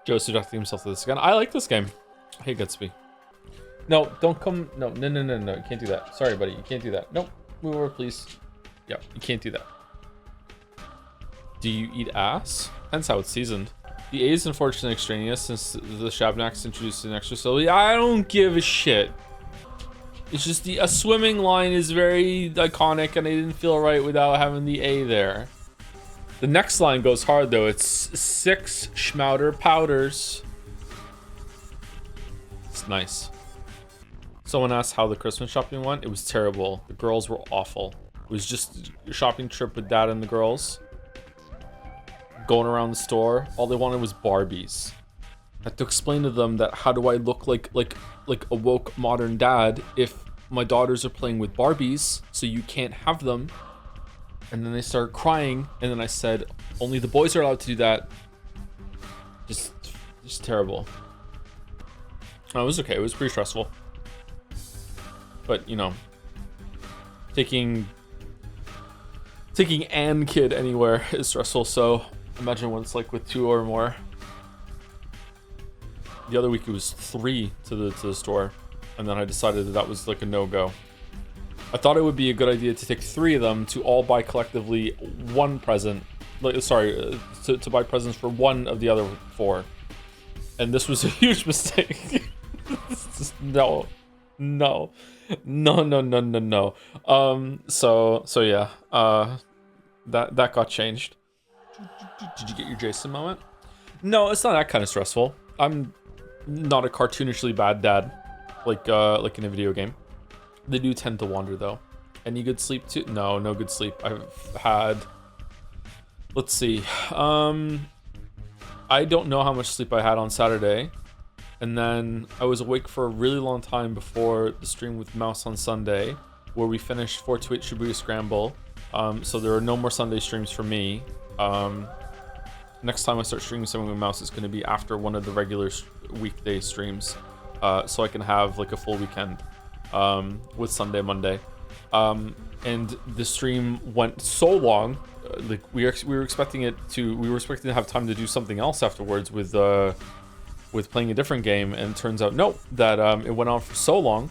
Joe subjecting himself to this again. I like this game. Hey, Goodsby. No, don't come. No. You can't do that. Sorry, buddy. You can't do that. Nope. Move over, please. Yep, you can't do that. Do you eat ass? Depends how it's seasoned. The A is unfortunately extraneous since the Shabnaks introduced an extra syllable. I don't give a shit. It's just a swimming line is very iconic and I didn't feel right without having the A there. The next line goes hard though. It's 6 schmouter powders. It's nice. Someone asked how the Christmas shopping went. It was terrible. The girls were awful. It was just a shopping trip with dad and the girls. Going around the store. All they wanted was Barbies. I had to explain to them that how do I look like a woke modern dad if my daughters are playing with Barbies, so you can't have them. And then they started crying, and then I said, only the boys are allowed to do that. Just terrible. Oh, it was okay. It was pretty stressful. But, you know, taking an kid anywhere is stressful, so imagine what it's like with 2 or more. The other week it was 3 to the store, and then I decided that was like a no-go. I thought it would be a good idea to take 3 of them to all buy collectively 1 present. Like, sorry, to buy presents for 1 of the other 4. And this was a huge mistake. No. So yeah, that got changed. Did you get your Jason moment? No, it's not that kind of stressful. I'm not a cartoonishly bad dad, like in a video game. They do tend to wander though. Any good sleep too? No good sleep. I've had, let's see, I don't know how much sleep I had on Saturday, and then I was awake for a really long time before the stream with Mouse on Sunday, where we finished 428 Shibuya Scramble. So there are no more Sunday streams for me. Next time I start streaming something with Mouse, it's going to be after one of the regular weekday streams, so I can have like a full weekend with Sunday, Monday. And the stream went so long, like we were expecting to have time to do something else afterwards with playing a different game, and it turns out no, that it went on for so long,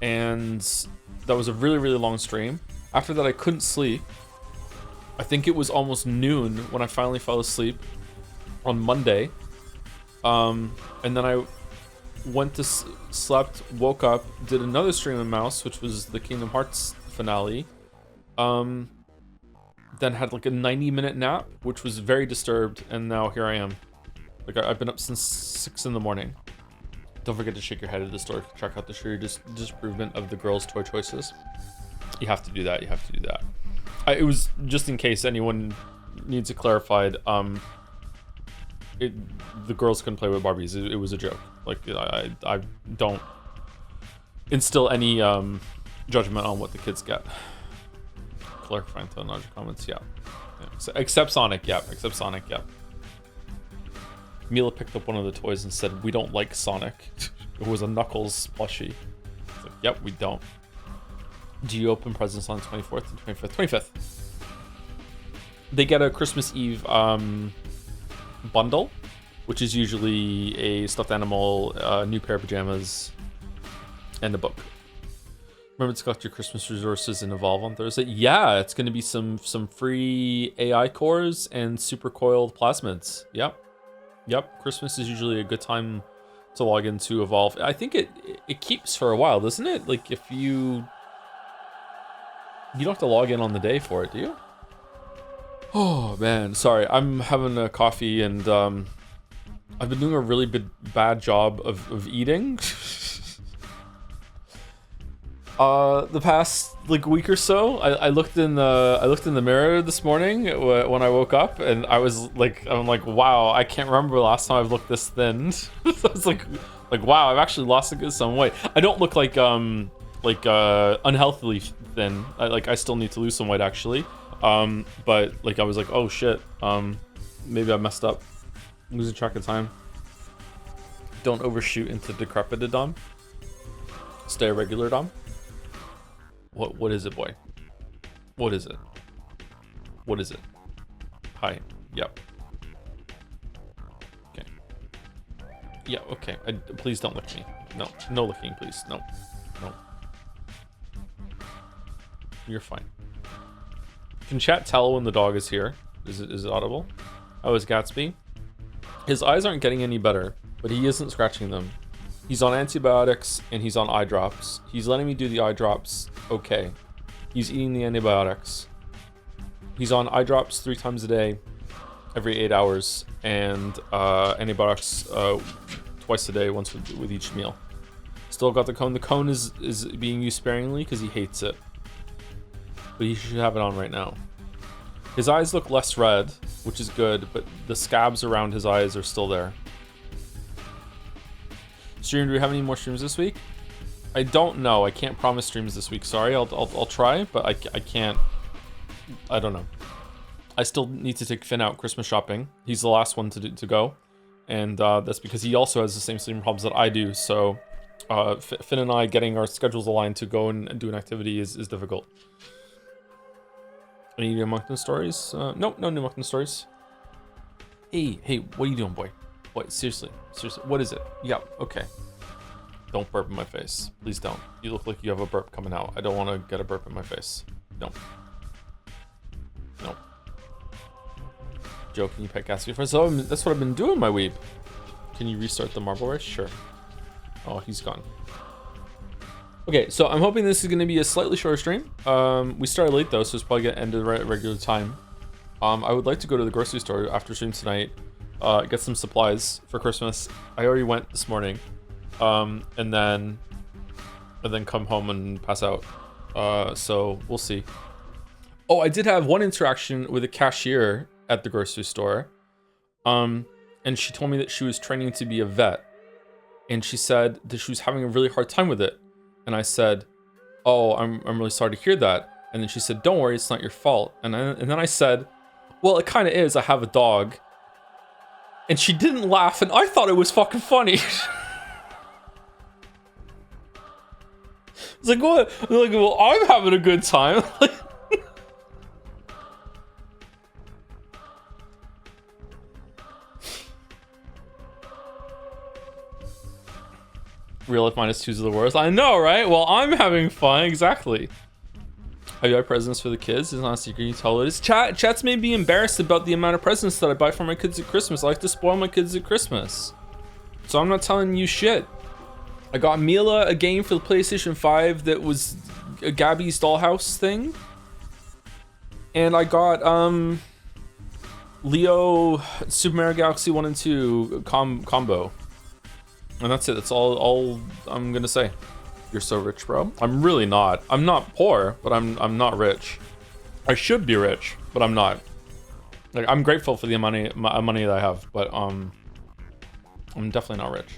and that was a really long stream. After that, I couldn't sleep. I think it was almost noon when I finally fell asleep on Monday. And then I went to slept, woke up, did another stream of Mouse, which was the Kingdom Hearts finale. Then had like a 90-minute nap, which was very disturbed, and now here I am. Like I've been up since 6 in the morning. Don't forget to shake your head at the store to check out the sheer disapprovement of the girls' toy choices. You have to do that. It was just in case anyone needs it clarified. The girls couldn't play with Barbies. It was a joke. Like I don't instill any judgment on what the kids get. Clarifying technology comments, yeah. So, except Sonic, yeah. Mila picked up one of the toys and said, "We don't like Sonic." It was a Knuckles plushie. It's like, yep, we don't. Do you open presents on the 24th and 25th? 25th. They get a Christmas Eve bundle, which is usually a stuffed animal, a new pair of pajamas, and a book. Remember to collect your Christmas resources and Evolve on Thursday? Yeah, it's going to be some free AI cores and super coiled plasmids. Yep. Christmas is usually a good time to log into Evolve. I think it keeps for a while, doesn't it? Like if you don't have to log in on the day for it, do you? Oh man, sorry. I'm having a coffee and I've been doing a really bad job of eating. The past like week or so, I looked in the mirror this morning when I woke up, and I'm like, wow, I can't remember the last time I've looked this thin. So it's like wow, I've actually lost a good some weight. I don't look like unhealthily thin. I still need to lose some weight actually. But like I was like, oh shit, maybe I messed up. I'm losing track of time. Don't overshoot into decrepit Dom. Stay a regular Dom. What is it, boy? What is it? Hi. Yep. Yeah, okay. Please don't lick me. No, no licking, please. No, no. You're fine. Can chat tell when the dog is here? Is it audible? Oh, is Gatsby? His eyes aren't getting any better, but he isn't scratching them. He's on antibiotics and he's on eye drops. He's letting me do the eye drops. Okay. He's eating the antibiotics. He's on eye drops 3 times a day, every 8 hours, and antibiotics twice a day, once with each meal. Still got the cone. The cone is being used sparingly because he hates it. But he should have it on right now. His eyes look less red, which is good, but the scabs around his eyes are still there. Stream, do we have any more streams this week? I don't know. I can't promise streams this week. Sorry, I'll try, but I can't. I don't know. I still need to take Finn out Christmas shopping. He's the last one to go, and that's because he also has the same sleeping problems that I do. So Finn and I getting our schedules aligned to go and do an activity is difficult. Any new Moncton stories? Nope, no new Moncton stories. Hey, what are you doing, boy? What? Seriously, what is it? Yeah, okay. Don't burp in my face. Please don't. You look like you have a burp coming out. I don't want to get a burp in my face. No. No. Joe, can you pet Gatsby first? Oh, that's what I've been doing, my weeb. Can you restart the marble race? Sure. Oh, he's gone. Okay, so I'm hoping this is going to be a slightly shorter stream. We started late, though, so it's probably going to end at the regular time. I would like to go to the grocery store after stream tonight, get some supplies for Christmas. I already went this morning, and then come home and pass out. So we'll see. Oh, I did have one interaction with a cashier at the grocery store, and she told me that she was training to be a vet, and she said that she was having a really hard time with it. And I said, "Oh, I'm really sorry to hear that." And then she said, "Don't worry, it's not your fault." And then I said, "Well, it kind of is. I have a dog." And she didn't laugh, and I thought it was fucking funny. It's like, what? I'm like, well, I'm having a good time. Real life -2s are the worst. I know, right? Well, I'm having fun. Exactly. Have you had presents for the kids? It's not a secret. You tell it is. Chat's made me embarrassed about the amount of presents that I buy for my kids at Christmas. I like to spoil my kids at Christmas. So I'm not telling you shit. I got Mila a game for the PlayStation 5 that was a Gabby's Dollhouse thing. And I got Leo Super Mario Galaxy 1 and 2 combo. And that's it. That's all I'm gonna say. You're so rich, bro. I'm really not. I'm not poor, but I'm not rich. I should be rich, but I'm not. Like, I'm grateful for the money that I have, but I'm definitely not rich.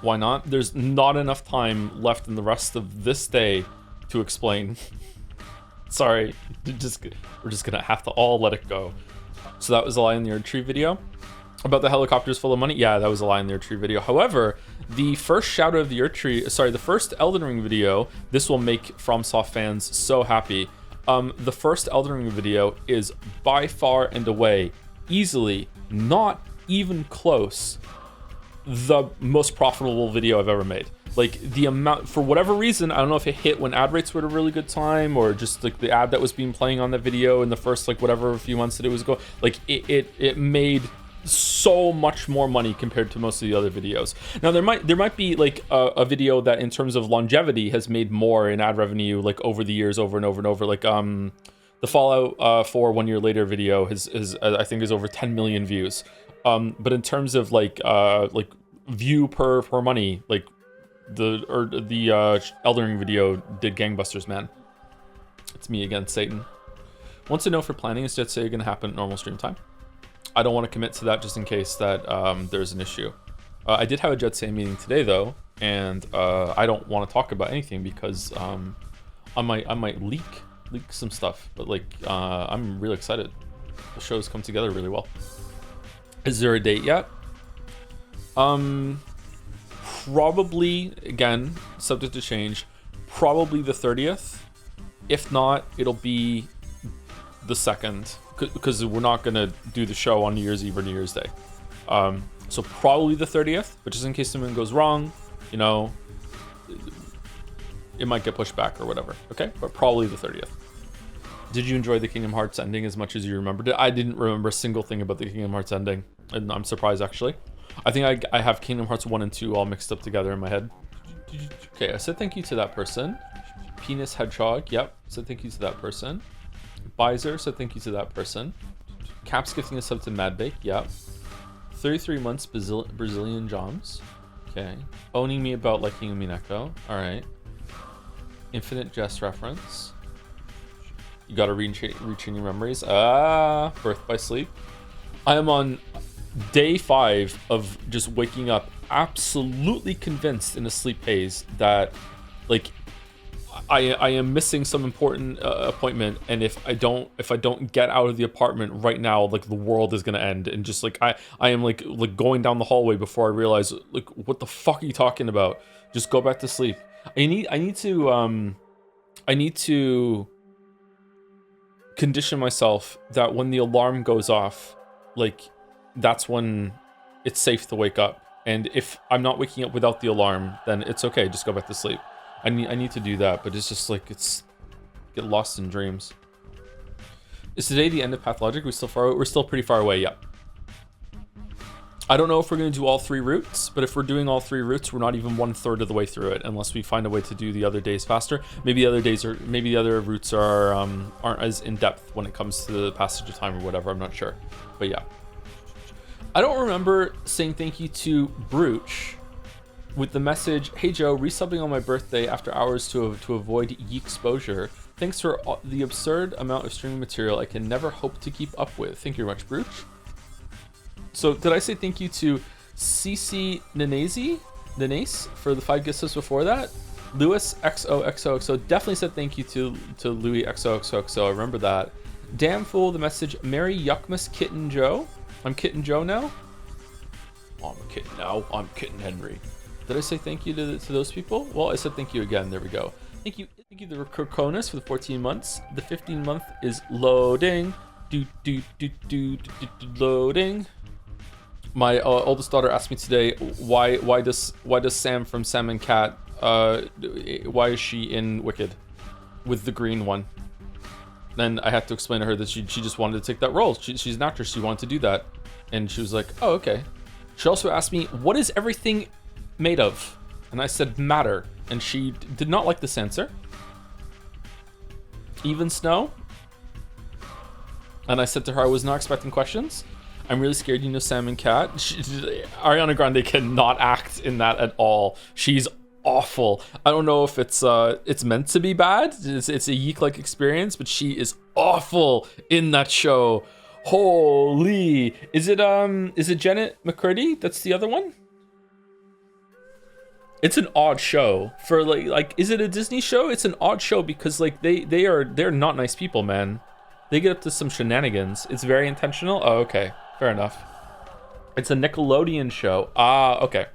Why not? There's not enough time left in the rest of this day to explain. Sorry, we're just gonna have to all let it go. So that was a lie in the Earth Tree video. About the helicopters full of money? Yeah, that was a lie in the Earth Tree video. However, the first shout out of the Earth Tree, sorry, the first Elden Ring video, this will make FromSoft fans so happy. The first Elden Ring video is by far and away, easily, not even close, the most profitable video I've ever made. Like, the amount, for whatever reason, I don't know if it hit when ad rates were at a really good time, or just like the ad that was being playing on the video in the first, like, whatever few months that it was going, like, it made so much more money compared to most of the other videos. Now there might be like a video that in terms of longevity has made more in ad revenue like over the years, over and over and over, like the Fallout 4 1 year later video is I think is over 10 million views, but in terms of like view per money, like the Elden Ring video did gangbusters, man. It's me again, Satan. Wants to know for planning, is Jet Say gonna happen at normal stream time? I don't want to commit to that just in case that there's an issue. I did have a Jet Say meeting today though, and I don't want to talk about anything because I might leak some stuff. But like I'm really excited. The show's come together really well. Is there a date yet? Probably, again, subject to change. Probably the 30th. If not, it'll be the 2nd. Because we're not gonna do the show on New Year's Eve or New Year's Day. So probably the 30th, but just in case something goes wrong, you know, it might get pushed back or whatever. Okay, but probably the 30th. Did you enjoy the Kingdom Hearts ending as much as you remembered it? I didn't remember a single thing about the Kingdom Hearts ending, and I'm surprised actually. I think I have Kingdom Hearts 1 and 2 all mixed up together in my head. Okay, I said thank you to that person. Penis Hedgehog, yep, said thank you to that person. Bizer said thank you to that person. Caps gifting a sub to Madbake, yep. 33 months Brazilian Joms. Okay. Owning me about liking Mineko. Alright. Infinite Jest reference. You gotta reach in your memories. Birth by Sleep. I am on day 5 of just waking up absolutely convinced in a sleep haze that, like, I am missing some important appointment, and if I don't get out of the apartment right now, like, the world is gonna end. And just like I am like going down the hallway before I realize, like, what the fuck are you talking about? Just go back to sleep. I need to condition myself that when the alarm goes off, like, that's when it's safe to wake up. And if I'm not waking up without the alarm, then it's okay, just go back to sleep. I need to do that, but it's just like, it's get lost in dreams. Is today the end of Pathologic? We're still pretty far away, yeah. I don't know if we're gonna do all 3 routes, but if we're doing all 3 routes, we're not even 1/3 of the way through it, unless we find a way to do the other days faster. Maybe the other routes aren't as in depth when it comes to the passage of time or whatever. I'm not sure, but yeah. I don't remember saying thank you to Brooch with the message, "Hey Joe, resubbing on my birthday after hours to avoid exposure. Thanks for the absurd amount of streaming material I can never hope to keep up with." Thank you very much, Brooch. So did I say thank you to CC Nanese for the 5 gift subs before that? Lewis XOXOXO definitely said thank you to Louis XOXOXO. I remember that. Damn fool, the message, Merry Yuckmas Kitten Joe. I'm Kitten Joe now. Oh, I'm a kitten now. I'm Kitten Henry. Did I say thank you to those people? Well, I said thank you again. There we go. Thank you to Kirkonis for the 14 months. The 15 month is loading. Loading. My oldest daughter asked me today, why does Sam from Sam and Cat, why is she in Wicked with the green one? Then I had to explain to her that she just wanted to take that role. She's an actress, she wanted to do that. And she was like, oh, okay. She also asked me, what is everything made of? And I said matter, and she did not like this answer. Even snow? And I said to her, I was not expecting questions. I'm really scared, you know, Sam and Cat. Ariana Grande cannot act in that at all. She's awful. I don't know if it's meant to be bad. It's a Yeek-like experience, but she is awful in that show. Holy! Is it Janet McCurdy? That's the other one? It's an odd show for like is it a Disney show? It's an odd show because like they're not nice people, man. They get up to some shenanigans. It's very intentional. Oh, okay. Fair enough. It's a Nickelodeon show. Ah, okay.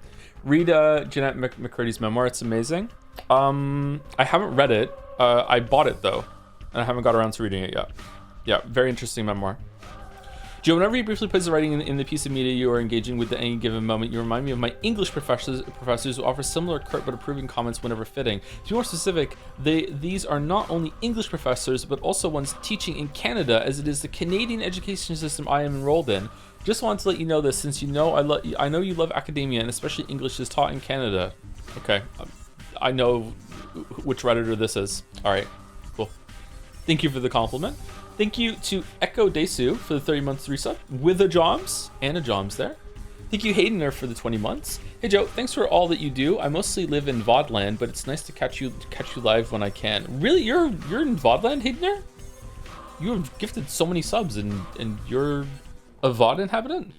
Read Jeanette McCurdy's memoir. It's amazing. I haven't read it. I bought it though, and I haven't got around to reading it yet. Yeah, very interesting memoir. Joe, whenever you briefly place the writing in the piece of media you are engaging with at any given moment, you remind me of my English professors who offer similar curt but approving comments whenever fitting. To be more specific, these are not only English professors, but also ones teaching in Canada, as it is the Canadian education system I am enrolled in. Just wanted to let you know this, since you know I know you love academia, and especially English is taught in Canada. Okay, I know which Redditor this is. All right, cool. Thank you for the compliment. Thank you to Echo Desu for the 30 months resub with a Joms and a Joms there. Thank you Haydener for the 20 months. Hey Joe, thanks for all that you do. I mostly live in VODland, but it's nice to catch you live when I can. Really, you're in VODland, Haydener? You have gifted so many subs and you're a VOD inhabitant?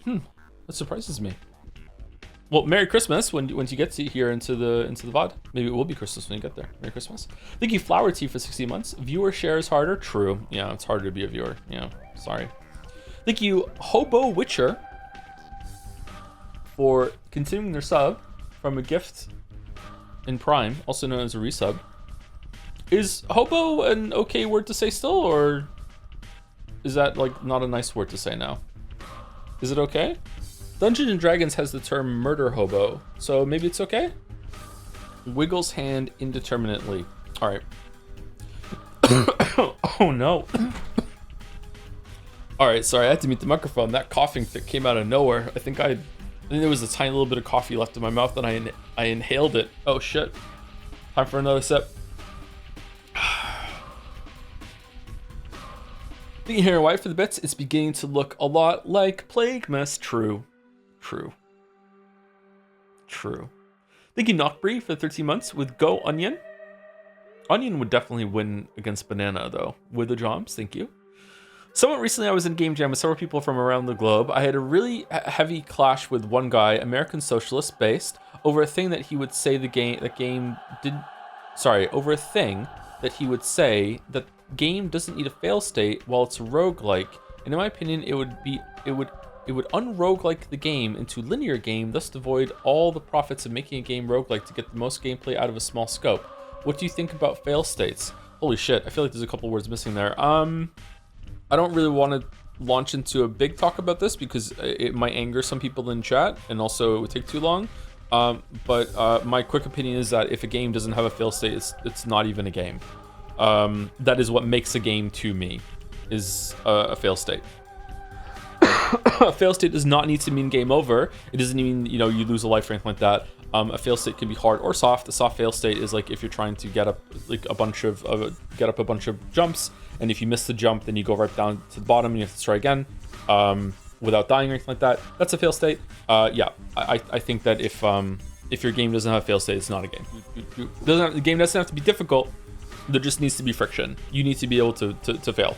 That surprises me. Well, Merry Christmas when you get to here into the VOD. Maybe it will be Christmas when you get there. Merry Christmas. Thank you, Flower Tea, for 60 months. Viewer shares harder. True. Yeah, it's harder to be a viewer. Yeah, sorry. Thank you, Hobo Witcher, for continuing their sub from a gift in Prime, also known as a resub. Is hobo an okay word to say still, or is that like not a nice word to say now? Is it okay? Dungeons and Dragons has the term murder hobo, so maybe it's okay? Wiggles hand indeterminately. All right. Oh no. All right, sorry, I had to mute the microphone. That coughing fit came out of nowhere. I think there was a tiny little bit of coffee left in my mouth and I inhaled it. Oh shit. Time for another sip. Being here and white for the bits, it's beginning to look a lot like plaguemas. True. Thank you, Knockbree, for the 13 months with Go Onion. Onion would definitely win against Banana, though. With the jobs, thank you. Somewhat recently, I was in Game Jam with several people from around the globe. I had a really heavy clash with one guy, American socialist based, over a thing that he would say over a thing that he would say that game doesn't need a fail state while it's roguelike. And in my opinion, it would unroguelike the game into linear game, thus devoid all the profits of making a game roguelike to get the most gameplay out of a small scope. What do you think about fail states? Holy shit, I feel like there's a couple words missing there. I don't really want to launch into a big talk about this because it might anger some people in chat, and also it would take too long. But my quick opinion is that if a game doesn't have a fail state, it's not even a game. That is what makes a game to me, is a fail state. A fail state does not need to mean game over. It doesn't mean, you lose a life or anything like that. A fail state can be hard or soft. A soft fail state is like if you're trying to get up like a bunch of jumps, and if you miss the jump, then you go right down to the bottom and you have to try again without dying or anything like that. That's a fail state. Yeah, I think that if your game doesn't have a fail state, it's not a game. The game doesn't have to be difficult. There just needs to be friction. You need to be able to fail.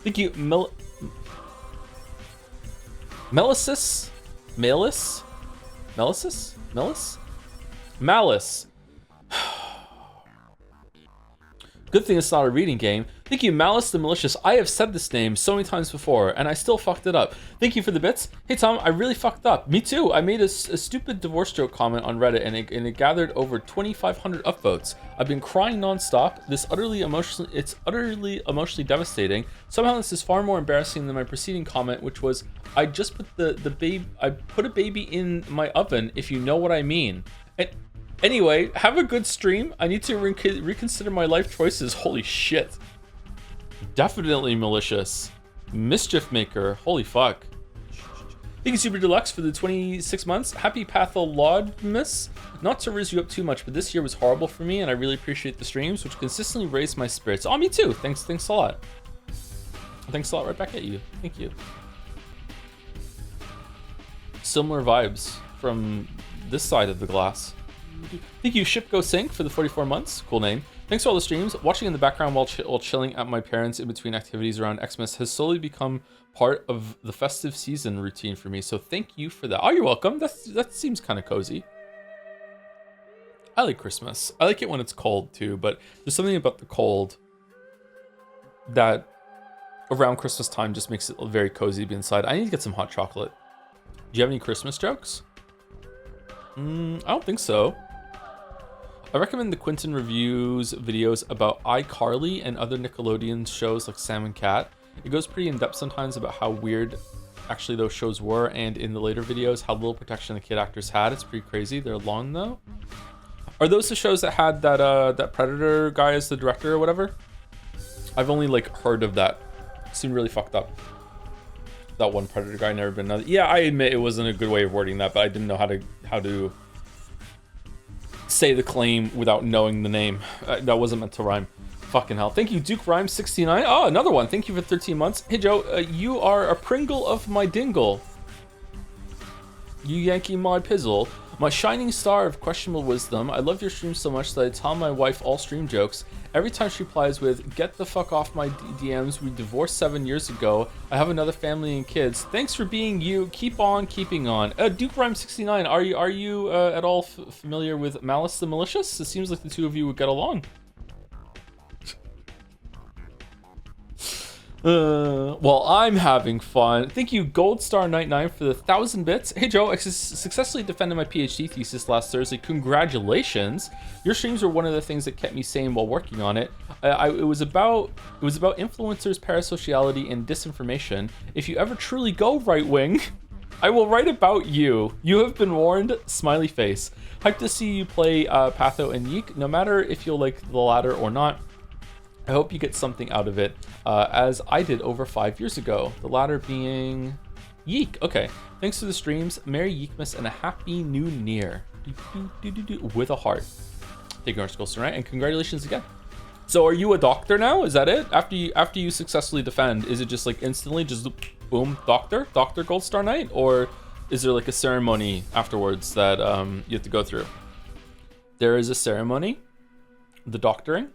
Thank you, Malice. Good thing it's not a reading game. Thank you, Malice the Malicious. I have said this name so many times before, and I still fucked it up. Thank you for the bits. Hey Tom, I really fucked up. Me too. I made a stupid divorce joke comment on Reddit, and it gathered over 2,500 upvotes. I've been crying nonstop. It's utterly emotionally devastating. Somehow this is far more embarrassing than my preceding comment, which was, I just put I put a baby in my oven, if you know what I mean. And anyway, have a good stream. I need to reconsider my life choices. Holy shit. Definitely malicious. Mischief maker. Holy fuck. Thank you, Super Deluxe, for the 26 months. Happy Pathologic. Not to raise you up too much, but this year was horrible for me, and I really appreciate the streams, which consistently raise my spirits. Oh, me too. Thanks a lot. Thanks a lot right back at you. Thank you. Similar vibes from this side of the glass. Thank you, Ship Go Sync, for the 44 months. Cool name. Thanks for all the streams. Watching in the background while chilling at my parents in between activities around Xmas has slowly become part of the festive season routine for me. So thank you for that. Oh, you're welcome. That seems kind of cozy. I like Christmas. I like it when it's cold too, but there's something about the cold that around Christmas time just makes it very cozy to be inside. I need to get some hot chocolate. Do you have any Christmas jokes? I don't think so. I recommend the Quentin Reviews videos about iCarly and other Nickelodeon shows like Sam and Cat. It goes pretty in depth sometimes about how weird actually those shows were, and in the later videos how little protection the kid actors had. It's pretty crazy. They're long though. Are those the shows that had that Predator guy as the director or whatever? I've only like heard of that. It seemed really fucked up. That one Predator guy, never been another. Yeah, I admit it wasn't a good way of wording that, but I didn't know how to say the claim without knowing the name. That wasn't meant to rhyme. Fucking hell. Thank you, Duke Rhyme 69. Oh, another one. Thank you for 13 months. Hey Joe, you are a Pringle of my dingle. You Yankee my pizzle. My shining star of questionable wisdom. I love your stream so much that I tell my wife all stream jokes. Every time she replies with, "Get the fuck off my DMs, we divorced 7 years ago. I have another family and kids. Thanks for being you. Keep on keeping on." Duke Rhyme 69, are you at all familiar with Malice the Malicious? It seems like the two of you would get along. Well, I'm having fun. Thank you, Goldstar99, for the 1,000 bits. Hey Joe, I successfully defended my PhD thesis last Thursday. Congratulations! Your streams were one of the things that kept me sane while working on it. It was about influencers, parasociality, and disinformation. If you ever truly go right wing, I will write about you. You have been warned, smiley face. Hyped to see you play Patho and Yeek, no matter if you'll like the latter or not. I hope you get something out of it, as I did over 5 years ago. The latter being Yeek. Okay, thanks for the streams. Merry Yeekmas and a happy new year. With a heart. Thank you, Skullson, right? And congratulations again. So are you a doctor now? Is that it? After you successfully defend, is it just like instantly just boom, doctor gold star knight, or is there like a ceremony afterwards that you have to go through? There is a ceremony, the doctoring.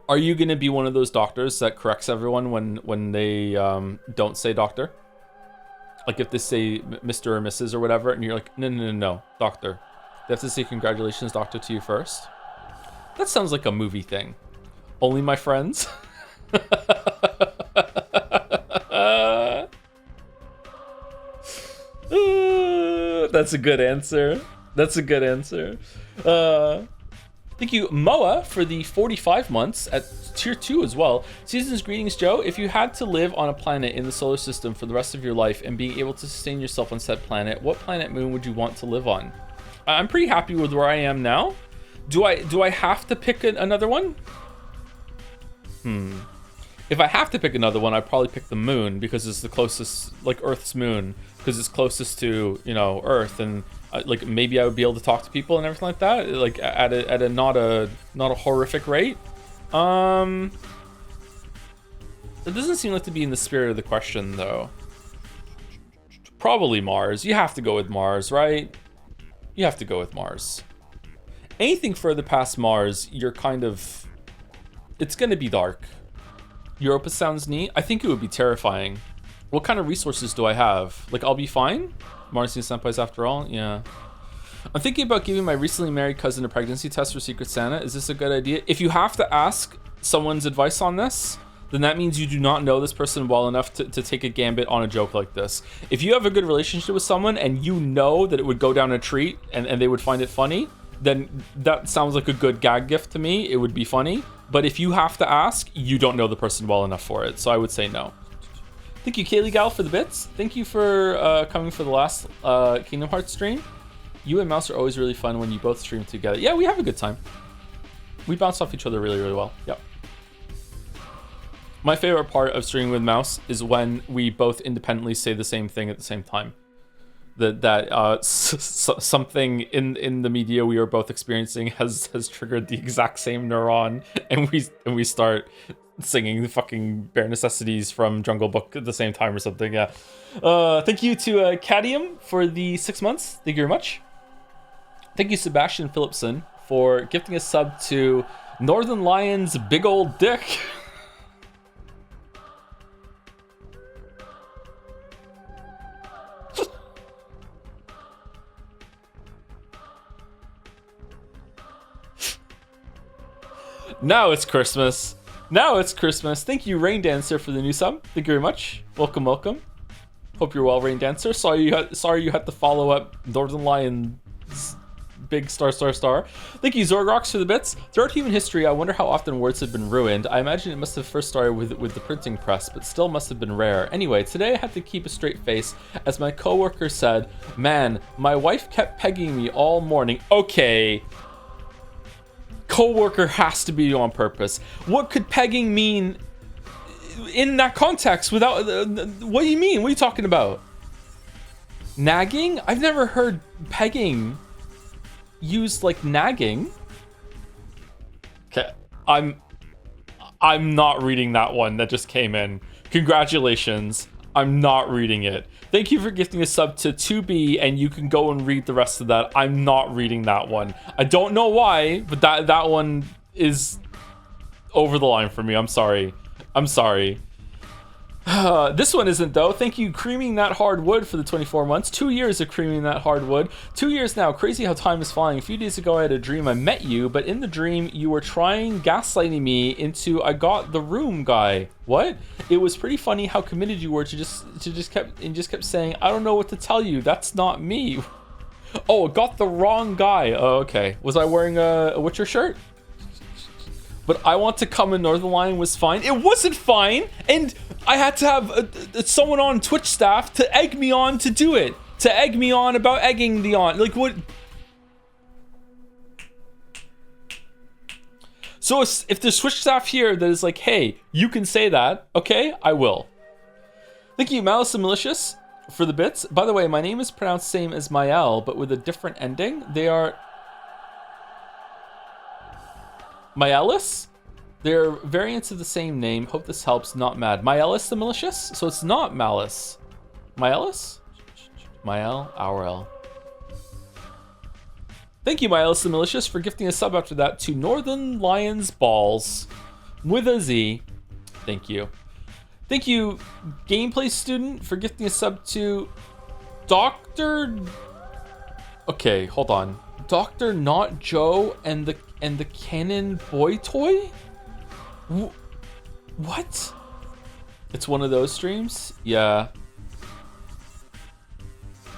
Are you gonna be one of those doctors that corrects everyone when they don't say doctor? Like if they say Mr. or Mrs. or whatever, and you're like, no, doctor. They have to say congratulations, doctor, to you first. That sounds like a movie thing. Only my friends. That's a good answer. That's a good answer. Thank you, Moa, for the 45 months at tier 2 as well. Season's greetings, Joe. If you had to live on a planet in the solar system for the rest of your life and being able to sustain yourself on said planet, what planet moon would you want to live on? I'm pretty happy with where I am now. Do I have to pick another one? If I have to pick another one, I'd probably pick the moon because it's the closest, like Earth's moon, because it's closest to, you know, Earth, and like maybe I would be able to talk to people and everything like that, like at a not a horrific rate. It doesn't seem like to be in the spirit of the question though. Probably Mars. You have to go with Mars, right? You have to go with Mars. Anything further past Mars, you're kind of, it's gonna be dark. Europa sounds neat. I think it would be terrifying. What kind of resources do I have? Like, I'll be fine? Marcy Senpais after all? Yeah. I'm thinking about giving my recently married cousin a pregnancy test for Secret Santa. Is this a good idea? If you have to ask someone's advice on this, then that means you do not know this person well enough to take a gambit on a joke like this. If you have a good relationship with someone and you know that it would go down a treat and they would find it funny, then that sounds like a good gag gift to me. It would be funny. But if you have to ask, you don't know the person well enough for it. So I would say no. Thank you, Kaylee Gal, for the bits. Thank you for coming for the last Kingdom Hearts stream. You and Mouse are always really fun when you both stream together. Yeah, we have a good time. We bounce off each other really, really well. Yep. My favorite part of streaming with Mouse is when we both independently say the same thing at the same time. Something in the media we are both experiencing has triggered the exact same neuron, and we start singing the fucking Bare Necessities from Jungle Book at the same time or something. Yeah. Thank you to Cadium for the 6 months. Thank you very much. Thank you, Sebastian Phillipson, for gifting a sub to Northern Lion's Big Old Dick. Now it's Christmas. Now it's Christmas. Thank you, Rain Dancer, for the new sub. Thank you very much. Welcome, welcome. Hope you're well, Rain Dancer. Sorry you had to follow up Northern Lion's big star. Thank you, Zorgrox, for the bits. Throughout human history, I wonder how often words have been ruined. I imagine it must have first started with the printing press, but still must have been rare. Anyway, today I had to keep a straight face as my coworker said, "Man, my wife kept pegging me all morning." Okay. Coworker has to be on purpose. What could pegging mean in that context without what do you mean? What are you talking about? Nagging? I've never heard pegging used like nagging. Okay, I'm not reading that one that just came in. Congratulations. I'm not reading it. Thank you for gifting a sub to 2B, and you can go and read the rest of that. I'm not reading that one. I don't know why, but that one is over the line for me. I'm sorry. I'm sorry. This one isn't, though. Thank you, Creaming That Hard Wood, for the 24 months. 2 years of Creaming That Hard Wood. 2 years now. Crazy how time is flying. A few days ago, I had a dream I met you, but in the dream, you were trying gaslighting me into I got the room guy. What? It was pretty funny how committed you were to just kept saying, I don't know what to tell you. That's not me. Oh, got the wrong guy. Oh, okay. Was I wearing a Witcher shirt? But I Want to Come in Northern Lion was fine. It wasn't fine, and I had to have someone on Twitch staff to egg me on to do it. To egg me on about egging the on. Like, what? So if there's Twitch staff here that is like, hey, you can say that, okay, I will. Thank you, Malice and Malicious, for the bits. By the way, my name is pronounced same as Mael, but with a different ending. They are... Maelis? They're variants of the same name. Hope this helps. Not mad. Maelis the Malicious? So it's not Malice. Maelis? Mael? Aurel. Thank you, Maelis the Malicious, for gifting a sub after that to Northern Lions Balls with a Z. Thank you. Thank you, Gameplay Student, for gifting a sub to Dr. Okay, hold on. Dr. Not Joe and the Canon Boy Toy? What? It's one of those streams? Yeah.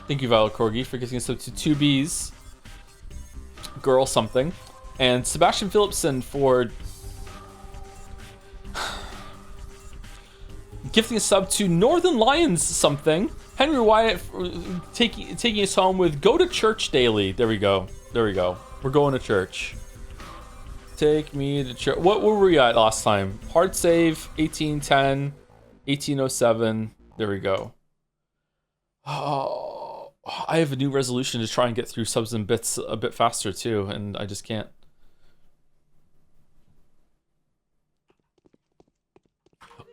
Thank you, Violet Corgi, for gifting a sub to 2Bs. Girl something. And Sebastian Phillipson for gifting a sub to Northern Lions something. Henry Wyatt taking us home with Go to Church Daily. There we go. There we go. We're going to church. Take me to church. What were we at last time? Hard save, 1810, 1807. There we go. Oh, I have a new resolution to try and get through subs and bits a bit faster too, and I just can't.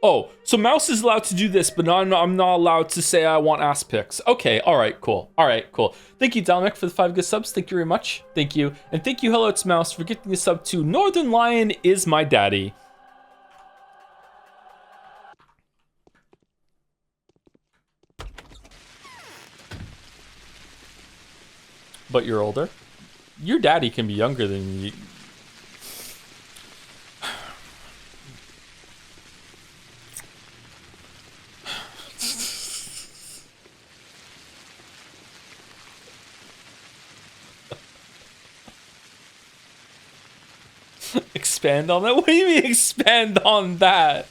Oh, so Mouse is allowed to do this, but I'm not allowed to say I want ass pics. Okay, all right, cool. All right, cool. Thank you, Dalmec, for the 5 good subs. Thank you very much. Thank you. And thank you, Hello, it's Mouse, for gifting a sub to Northern Lion is my daddy. But you're older? Your daddy can be younger than you. Expand on that? What do you mean expand on that?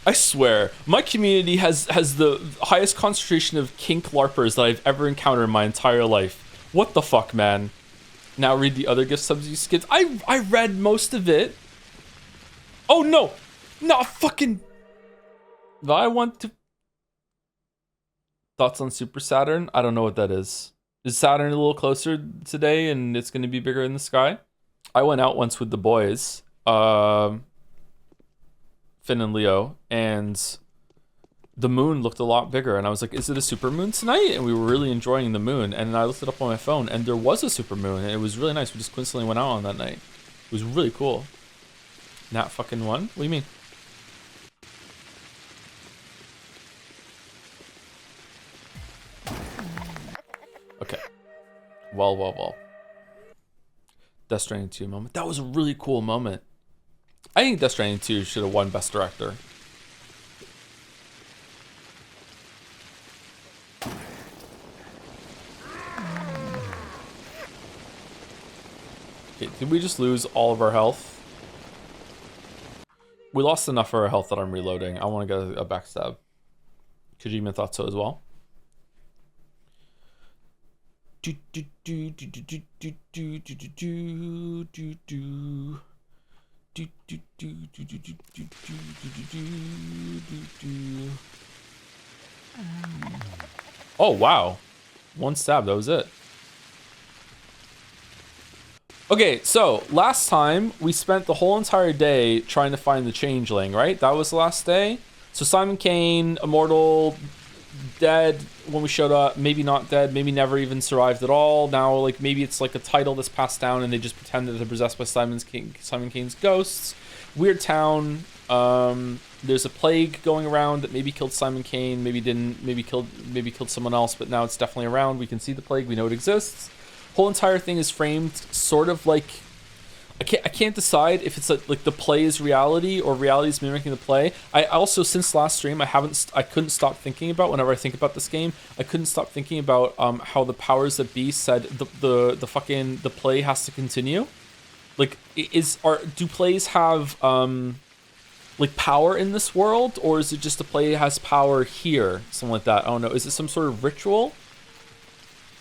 I swear, my community has the highest concentration of kink LARPers that I've ever encountered in my entire life. What the fuck, man? Now read the other gift subs you skipped. I read most of it. Oh no! Not fucking... I want to... Thoughts on Super Saturn? I don't know what that is. Is Saturn a little closer today and it's going to be bigger in the sky? I went out once with the boys. Finn and Leo, and the moon looked a lot bigger, and I was like, is it a super moon tonight? And we were really enjoying the moon, and I looked it up on my phone, and there was a super moon, and it was really nice. We just coincidentally went out on that night. It was really cool. Not fucking one? What do you mean? Okay. Well. Death Stranding 2 moment. That was a really cool moment. I think Death Stranding 2 should have won Best Director. Okay, did we just lose all of our health? We lost enough of our health that I'm reloading. I want to get a backstab. Kojima thought so as well. Oh wow, one stab, that was it. Okay, so last time we spent the whole entire day trying to find the changeling, right? That was the last day. So Simon Kane, immortal, dead when we showed up, maybe not dead, maybe never even survived at all. Now, like, maybe it's like a title that's passed down and they just pretend that they're possessed by Simon Kane's ghosts. Weird town. There's a plague going around that maybe killed Simon Kane, maybe didn't, maybe killed someone else, but now it's definitely around. We can see the plague, we know it exists. Whole entire thing is framed sort of like I can't decide if it's like the play is reality or reality is mimicking the play. I also, since last stream, I couldn't stop thinking about, whenever I think about this game, I couldn't stop thinking about how the powers that be said the fucking the play has to continue. Like, do plays have like power in this world, or is it just the play has power here, something like that? I don't know. Is it some sort of ritual?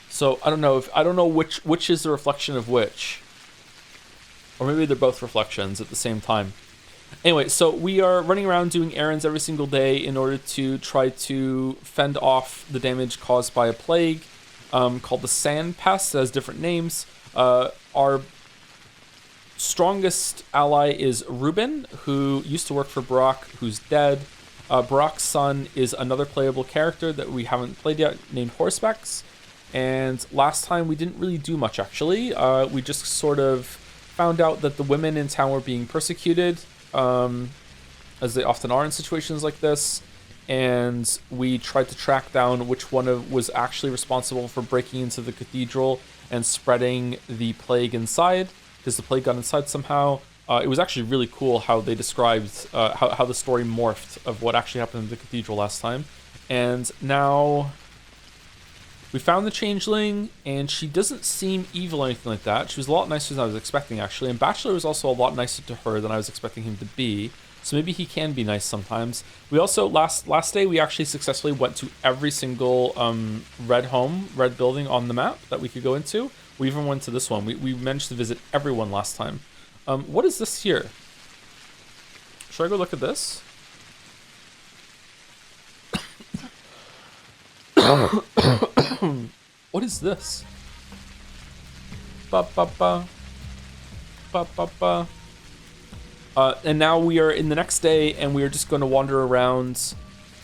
So I don't know which is the reflection of which. Or maybe they're both reflections at the same time. Anyway, so we are running around doing errands every single day in order to try to fend off the damage caused by a plague called the Sand Pest. It has different names. Our strongest ally is Ruben, who used to work for Brock, who's dead. Brock's son is another playable character that we haven't played yet, named Horsepex. And last time we didn't really do much, actually. We just sort of found out that the women in town were being persecuted, as they often are in situations like this, and we tried to track down which one was actually responsible for breaking into the cathedral and spreading the plague inside, because the plague got inside somehow. It was actually really cool how they described how the story morphed of what actually happened in the cathedral last time. And now we found the changeling, and she doesn't seem evil or anything like that. She was a lot nicer than I was expecting, actually. And Bachelor was also a lot nicer to her than I was expecting him to be. So maybe he can be nice sometimes. We also, last day, we actually successfully went to every single red building on the map that we could go into. We even went to this one. We managed to visit everyone last time. What is this here? Should I go look at this? What is this? And now we are in the next day, and we are just going to wander around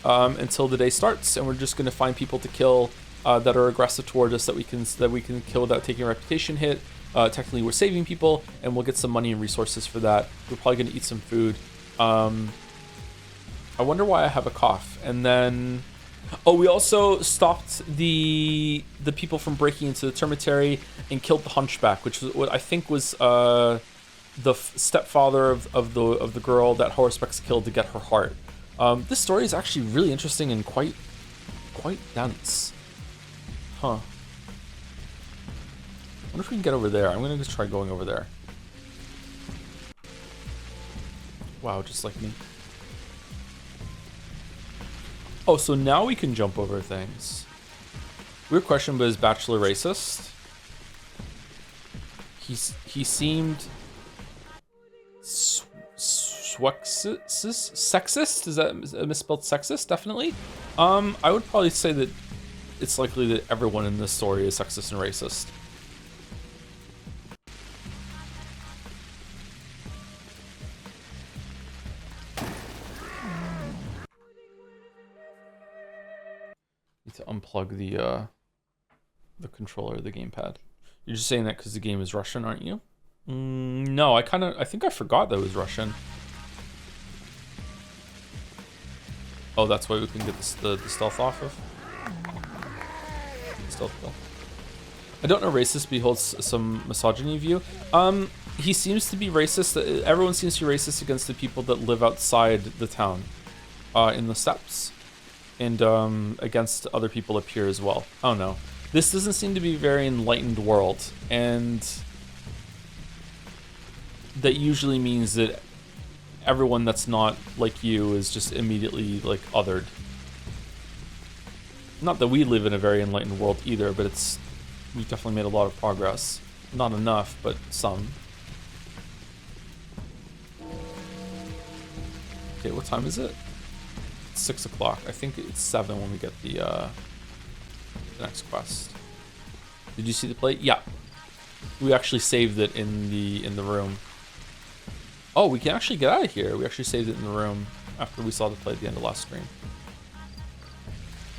until the day starts, and we're just going to find people to kill that are aggressive toward us that we can kill without taking a reputation hit. Technically, we're saving people, and we'll get some money and resources for that. We're probably going to eat some food. I wonder why I have a cough. And then, oh, we also stopped the people from breaking into the termitary and killed the hunchback, which was what I think was the stepfather of the girl that Horsepex killed to get her heart. This story is actually really interesting and quite dense. Huh. I wonder if we can get over there. I'm gonna just try going over there. Wow, just like me. Oh, so now we can jump over things. Weird question, but is Bachelor racist? He seemed sexist? Is that misspelled sexist? Definitely. I would probably say that it's likely that everyone in this story is sexist and racist. Need to unplug the controller of the gamepad. You're just saying that because the game is Russian, aren't you? No, I think I forgot that it was Russian. Oh, that's why we can get the stealth off of. Stealth kill. I don't know. Racist beholds some misogyny view. He seems to be racist. Everyone seems to be racist against the people that live outside the town, in the steppes, and against other people up here as well. I don't know. This doesn't seem to be a very enlightened world, and that usually means that everyone that's not like you is just immediately like othered. Not that we live in a very enlightened world either, but we've definitely made a lot of progress. Not enough, but some. Okay, what time is it? It's 6 o'clock. I think it's 7 when we get the next quest. Did you see the plate? Yeah. We actually saved it in the room. Oh, we can actually get out of here. We actually saved it in the room after we saw the play at the end of last stream.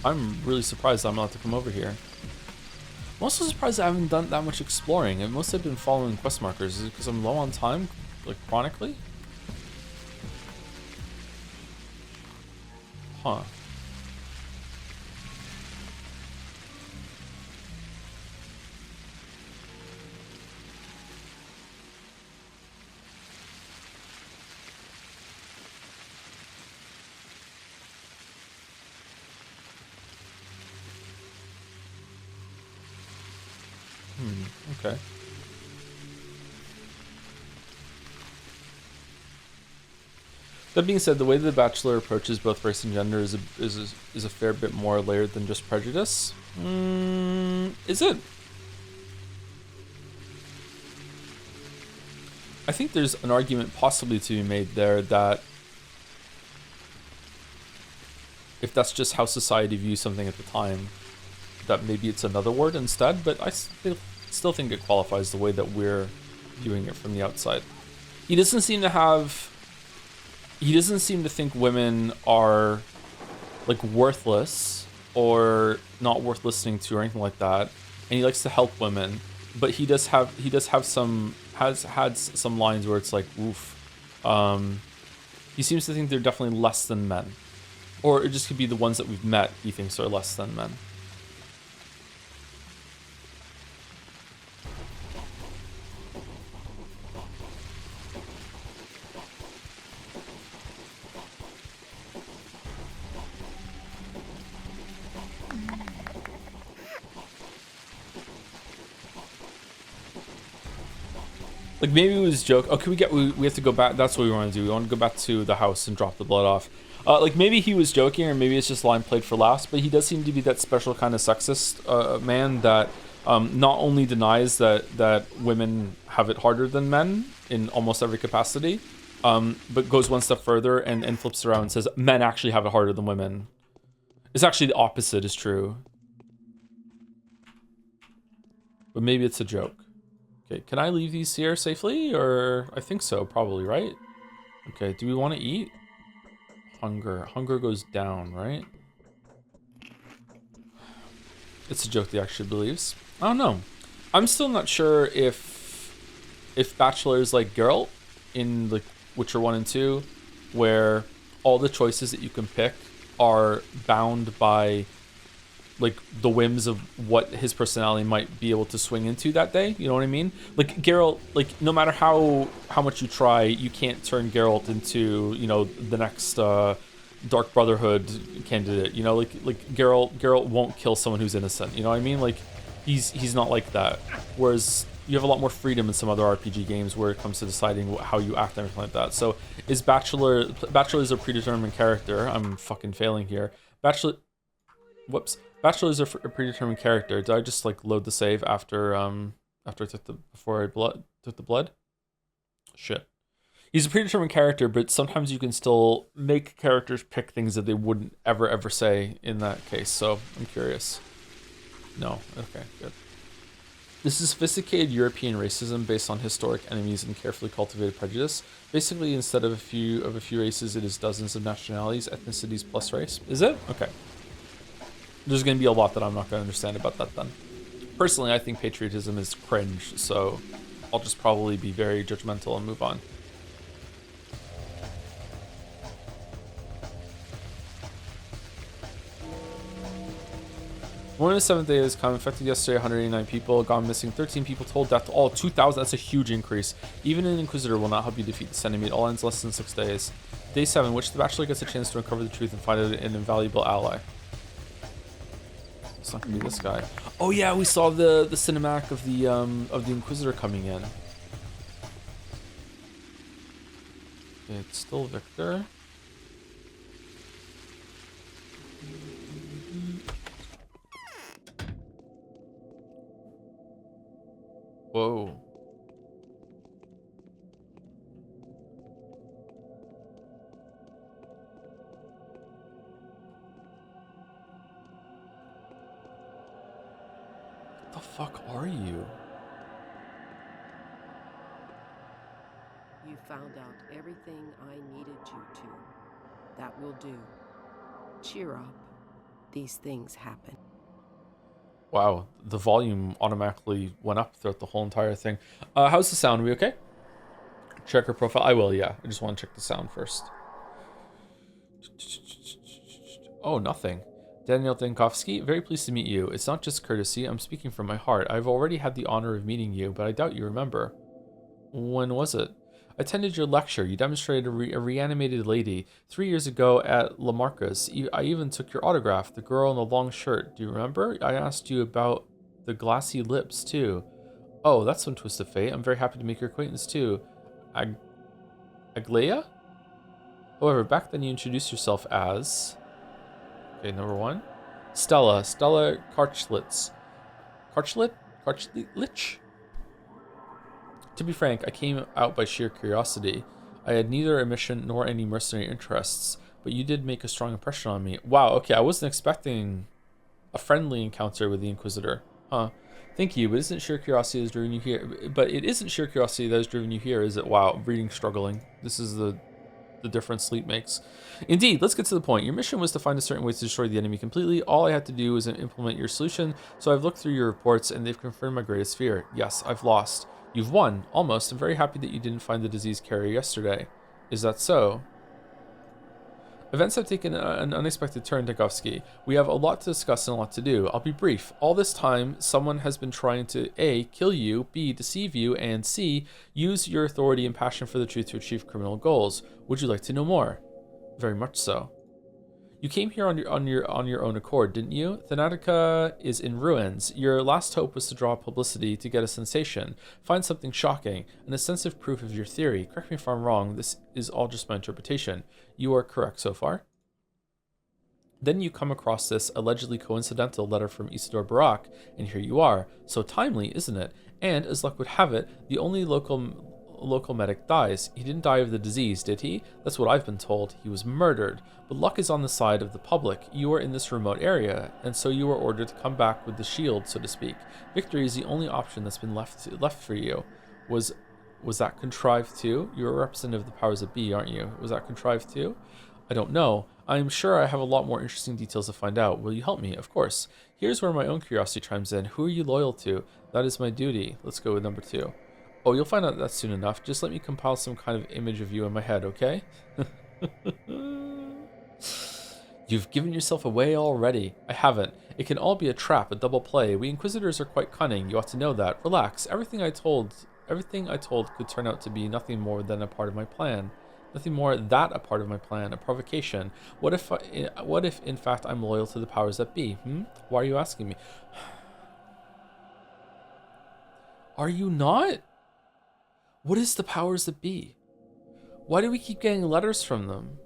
I'm really surprised I'm allowed to come over here. I'm also surprised I haven't done that much exploring. I've mostly been following quest markers. Is it because I'm low on time, like chronically? Huh. Okay. That being said, the way The Bachelor approaches both race and gender is a fair bit more layered than just prejudice. Is it? I think there's an argument possibly to be made there that if that's just how society views something at the time, that maybe it's another word instead, but I still think it qualifies the way that we're viewing it from the outside. He doesn't seem to think women are like worthless or not worth listening to or anything like that, and he likes to help women, but he has had some lines where it's like, oof. He seems to think they're definitely less than men, or it just could be the ones that we've met he thinks are less than men. Like maybe it was a joke. Oh, can we have to go back? That's what we want to do. We want to go back to the house and drop the blood off. Like maybe he was joking, or maybe it's just line played for laughs. But he does seem to be that special kind of sexist man that not only denies that women have it harder than men in almost every capacity, but goes one step further and flips around and says men actually have it harder than women. It's actually the opposite is true. But maybe it's a joke. Okay, can I leave these here safely? Or I think so, probably, right? Okay, do we want to eat? Hunger goes down, right? It's a joke that he actually believes. I don't know. I'm still not sure if Bachelor is like Geralt in like Witcher 1 and 2, where all the choices that you can pick are bound by like the whims of what his personality might be able to swing into that day. You know what I mean? Like Geralt, like no matter how much you try, you can't turn Geralt into, you know, the next Dark Brotherhood candidate. You know, like Geralt won't kill someone who's innocent. You know what I mean? Like he's not like that. Whereas you have a lot more freedom in some other RPG games where it comes to deciding how you act and everything like that. So is Bachelor is a predetermined character? I'm fucking failing here. Bachelor is a predetermined character. Did I just like load the save after I took the blood? Shit. He's a predetermined character, but sometimes you can still make characters pick things that they wouldn't ever say in that case. So I'm curious. No. Okay, good. This is sophisticated European racism based on historic enemies and carefully cultivated prejudice. Basically, instead of a few races, it is dozens of nationalities, ethnicities plus race. Is it? Okay. There's going to be a lot that I'm not going to understand about that then. Personally, I think patriotism is cringe, so I'll just probably be very judgmental and move on. Morning of the 7th day has come. Infected yesterday, 189 people. Gone missing, 13 people. Told death to all, 2,000. That's a huge increase. Even an Inquisitor will not help you defeat this enemy. It all ends less than 6 days. Day 7, which the Bachelor gets a chance to uncover the truth and find an invaluable ally. It's not gonna be this guy. Oh yeah, we saw the cinematic of the Inquisitor coming in. It's still Victor. Whoa. What the fuck are you? You found out everything I needed you to. That will do. Cheer up. These things happen. Wow, the volume automatically went up throughout the whole entire thing. How's the sound? Are we okay? Check her profile. I will, yeah. I just want to check the sound first. Oh, nothing. Daniel Dankovsky, very pleased to meet you. It's not just courtesy. I'm speaking from my heart. I've already had the honor of meeting you, but I doubt you remember. When was it? I attended your lecture. You demonstrated a reanimated lady 3 years ago at Lamarcus. I even took your autograph, the girl in the long shirt. Do you remember? I asked you about the glassy lips, too. Oh, that's one twist of fate. I'm very happy to make your acquaintance too. Ag Aglaya? However, back then you introduced yourself as... Okay, number 1. Stella Karchlitz. Karchlich? To be frank, I came out by sheer curiosity. I had neither a mission nor any mercenary interests, but you did make a strong impression on me. Wow, okay, I wasn't expecting a friendly encounter with the Inquisitor. Huh. Thank you, but isn't sheer curiosity that has driven you here? But it isn't sheer curiosity that has driven you here, is it? Wow, reading struggling. This is the difference sleep makes. Indeed, let's get to the point. Your mission was to find a certain way to destroy the enemy completely. All I had to do was implement your solution, so I've looked through your reports and they've confirmed my greatest fear. Yes, I've lost. You've won, almost. I'm very happy that you didn't find the disease carrier yesterday. Is that so? Events have taken an unexpected turn, Dekovsky. We have a lot to discuss and a lot to do. I'll be brief. All this time, someone has been trying to A, kill you, B, deceive you, and C, use your authority and passion for the truth to achieve criminal goals. Would you like to know more? Very much so. You came here on your own accord, didn't you? Thanatica is in ruins. Your last hope was to draw publicity to get a sensation, find something shocking, an extensive proof of your theory. Correct me if I'm wrong, this is all just my interpretation. You are correct so far. Then you come across this allegedly coincidental letter from Isidore Barak, and here you are. So timely, isn't it? And, as luck would have it, the only local medic dies. He didn't die of the disease, did he? That's what I've been told. He was murdered. But luck is on the side of the public. You are in this remote area, and so you were ordered to come back with the shield, so to speak. Victory is the only option that's been left for you. Was that contrived too? You're a representative of the powers that be, aren't you? Was that contrived too? I don't know. I'm sure I have a lot more interesting details to find out. Will you help me? Of course. Here's where my own curiosity chimes in. Who are you loyal to? That is my duty. Let's go with number 2. Oh, you'll find out that soon enough. Just let me compile some kind of image of you in my head, okay? You've given yourself away already. I haven't. It can all be a trap, a double play. We Inquisitors are quite cunning. You ought to know that. Relax. Everything I told could turn out to be nothing more than a part of my plan. Nothing more than a part of my plan, a provocation. What if in fact I'm loyal to the powers that be? Why are you asking me? Are you not? What is the powers that be? Why do we keep getting letters from them?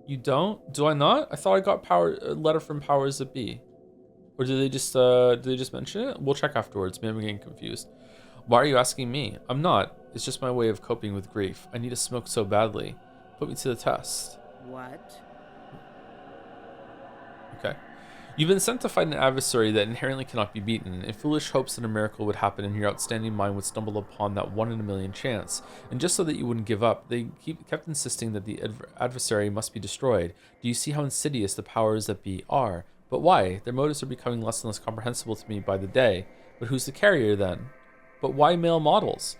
You don't? Do I not? I thought I got a letter from powers that be. Or did they just mention it? We'll check afterwards. Maybe I'm getting confused. Why are you asking me? I'm not. It's just my way of coping with grief. I need to smoke so badly. Put me to the test. What? Okay. You've been sent to fight an adversary that inherently cannot be beaten, in foolish hopes that a miracle would happen and your outstanding mind would stumble upon that 1 in a million chance. And just so that you wouldn't give up, they kept insisting that the adversary must be destroyed. Do you see how insidious the powers that be are? But why? Their motives are becoming less and less comprehensible to me by the day. But who's the carrier then? But why male models?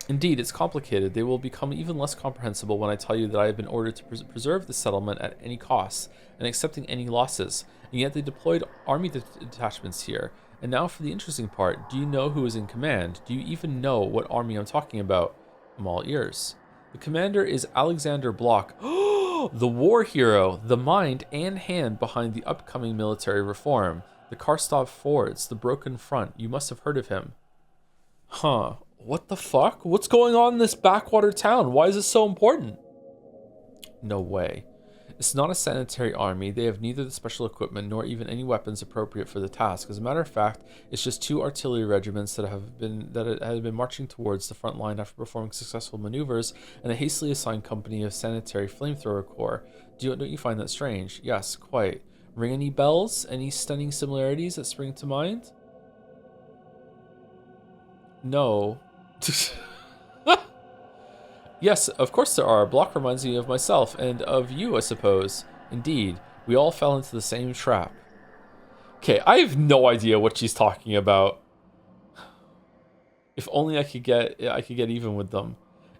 Indeed, it's complicated. They will become even less comprehensible when I tell you that I have been ordered to preserve the settlement at any cost and accepting any losses. And yet they deployed army detachments here. And now for the interesting part. Do you know who is in command? Do you even know what army I'm talking about? I'm all ears. The commander is Alexander Block. The war hero, the mind and hand behind the upcoming military reform. The Karstov Fords, the broken front. You must have heard of him. Huh. What the fuck? What's going on in this backwater town? Why is this so important? No way. It's not a sanitary army. They have neither the special equipment nor even any weapons appropriate for the task. As a matter of fact, it's just 2 artillery regiments that have been marching towards the front line after performing successful maneuvers, and a hastily assigned company of sanitary flamethrower corps. Don't you find that strange? Yes, quite. Ring any bells? Any stunning similarities that spring to mind? No. Yes, of course there are. Block reminds me of myself and of you, I suppose. Indeed, we all fell into the same trap. Okay, I have no idea what she's talking about. If only I could get even with them.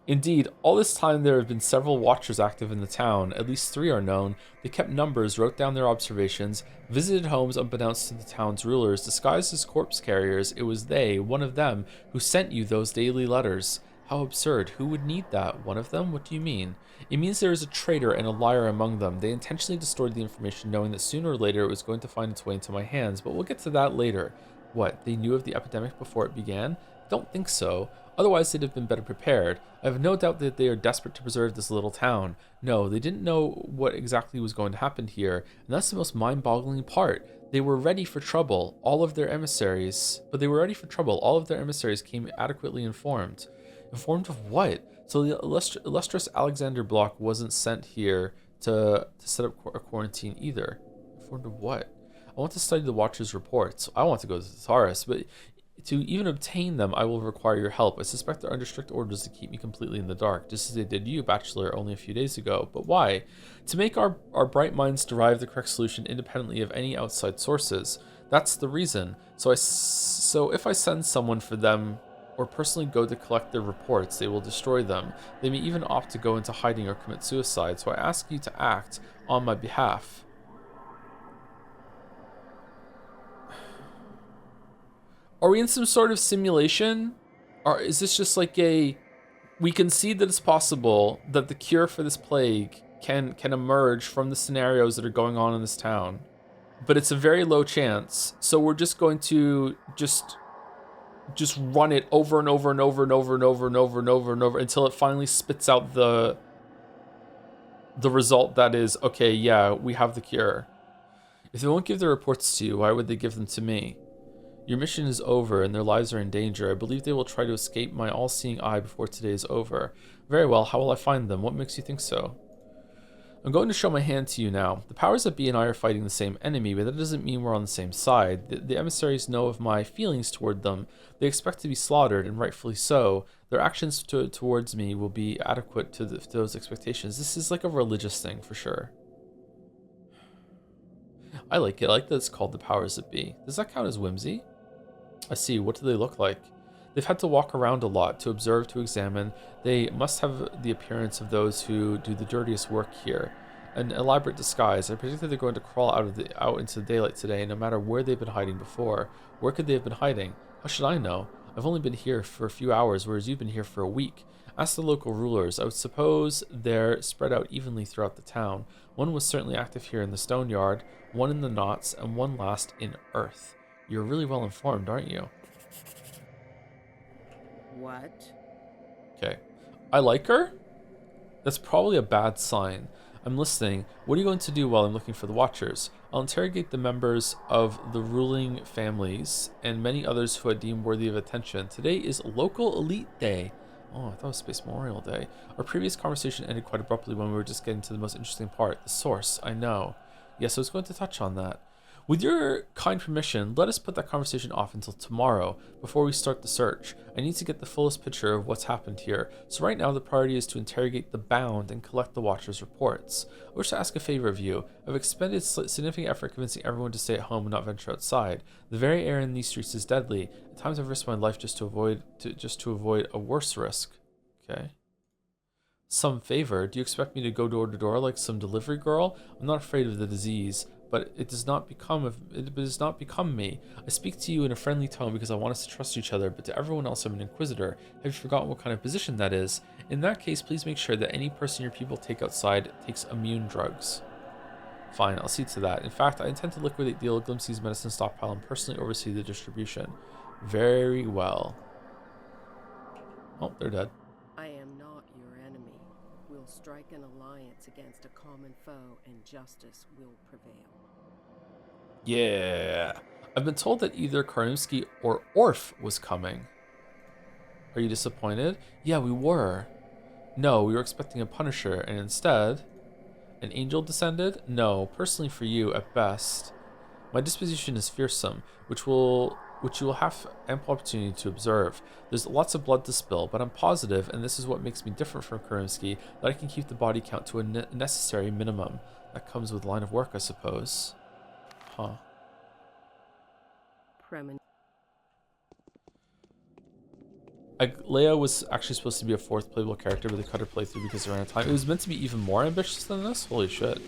Indeed, all this time there have been several watchers active in the town. At least 3 are known. They kept numbers, wrote down their observations, visited homes unbeknownst to the town's rulers, disguised as corpse carriers. It was they, one of them, who sent you those daily letters. How absurd. Who would need that? One of them? What do you mean? It means there is a traitor and a liar among them. They intentionally distorted the information knowing that sooner or later it was going to find its way into my hands, but we'll get to that later. What, they knew of the epidemic before it began? Don't think so. Otherwise, they'd have been better prepared. I have no doubt that they are desperate to preserve this little town. No, they didn't know what exactly was going to happen here, and that's the most mind-boggling part. They were ready for trouble. All of their emissaries came adequately informed. Informed of what? So the illustrious Alexander Block wasn't sent here to set up a quarantine either. Informed of what? I want to study the Watcher's reports. I want to go to Taurus, but to even obtain them, I will require your help. I suspect they're under strict orders to keep me completely in the dark, just as they did you, Bachelor, only a few days ago. But why? To make our bright minds derive the correct solution independently of any outside sources. That's the reason. So if I send someone for them, or personally go to collect their reports, they will destroy them. They may even opt to go into hiding or commit suicide, so I ask you to act on my behalf. Are we in some sort of simulation? Or is this just like we can see that it's possible that the cure for this plague can emerge from the scenarios that are going on in this town, but it's a very low chance, so we're just going to just run it over and over and over and over and over and over and over and over until it finally spits out the result that is, okay, yeah, we have the cure. If they won't give their reports to you, why would they give them to me? Your mission is over and their lives are in danger. I believe they will try to escape my all-seeing eye before today is over. Very well, how will I find them? What makes you think so? I'm going to show my hand to you now. The powers that be and I are fighting the same enemy, but that doesn't mean we're on the same side. The emissaries know of my feelings toward them. They expect to be slaughtered, and rightfully so. Their actions towards me will be adequate to those expectations. This is like a religious thing, for sure. I like it. I like that it's called the powers that be. Does that count as whimsy? I see. What do they look like? They've had to walk around a lot, to observe, to examine. They must have the appearance of those who do the dirtiest work here. An elaborate disguise. I predict that they're going to crawl out into the daylight today, no matter where they've been hiding before. Where could they have been hiding? How should I know? I've only been here for a few hours, whereas you've been here for a week. Ask the local rulers. I would suppose they're spread out evenly throughout the town. One was certainly active here in the stone yard, one in the knots, and one last in earth. You're really well informed, aren't you? What? Okay. I like her? That's probably a bad sign. I'm listening. What are you going to do while I'm looking for the Watchers? I'll interrogate the members of the ruling families and many others who I deem worthy of attention. Today is Local Elite Day. Oh, I thought it was Space Memorial Day. Our previous conversation ended quite abruptly when we were just getting to the most interesting part, the source. I know. Yes, I was going to touch on that. With your kind permission, let us put that conversation off until tomorrow, before we start the search. I need to get the fullest picture of what's happened here, so right now the priority is to interrogate the bound and collect the Watcher's reports. I wish to ask a favor of you. I've expended significant effort convincing everyone to stay at home and not venture outside. The very air in these streets is deadly. At times I've risked my life just to avoid a worse risk. Okay. Some favor? Do you expect me to go door to door like some delivery girl? I'm not afraid of the disease. But it does not become me. I speak to you in a friendly tone because I want us to trust each other, but to everyone else I'm an Inquisitor. Have you forgotten what kind of position that is? In that case, please make sure that any person your people take outside takes immune drugs. Fine, I'll see to that. In fact, I intend to liquidate the old Glimpsy's medicine stockpile and personally oversee the distribution. Very well. Oh, they're dead. I am not your enemy. We'll strike an alliance against a common foe, and justice will prevail. Yeah. I've been told that either Karnowski or Orf was coming. Are you disappointed? Yeah, we were. No, we were expecting a Punisher, and instead, an angel descended? No, personally for you, at best. My disposition is fearsome, which you will have ample opportunity to observe. There's lots of blood to spill, but I'm positive, and this is what makes me different from Karnowski, that I can keep the body count to a necessary minimum. That comes with line of work, I suppose. Huh. Leia was actually supposed to be a fourth playable character, but they cut her playthrough because they ran out of time. It was meant to be even more ambitious than this? Holy shit.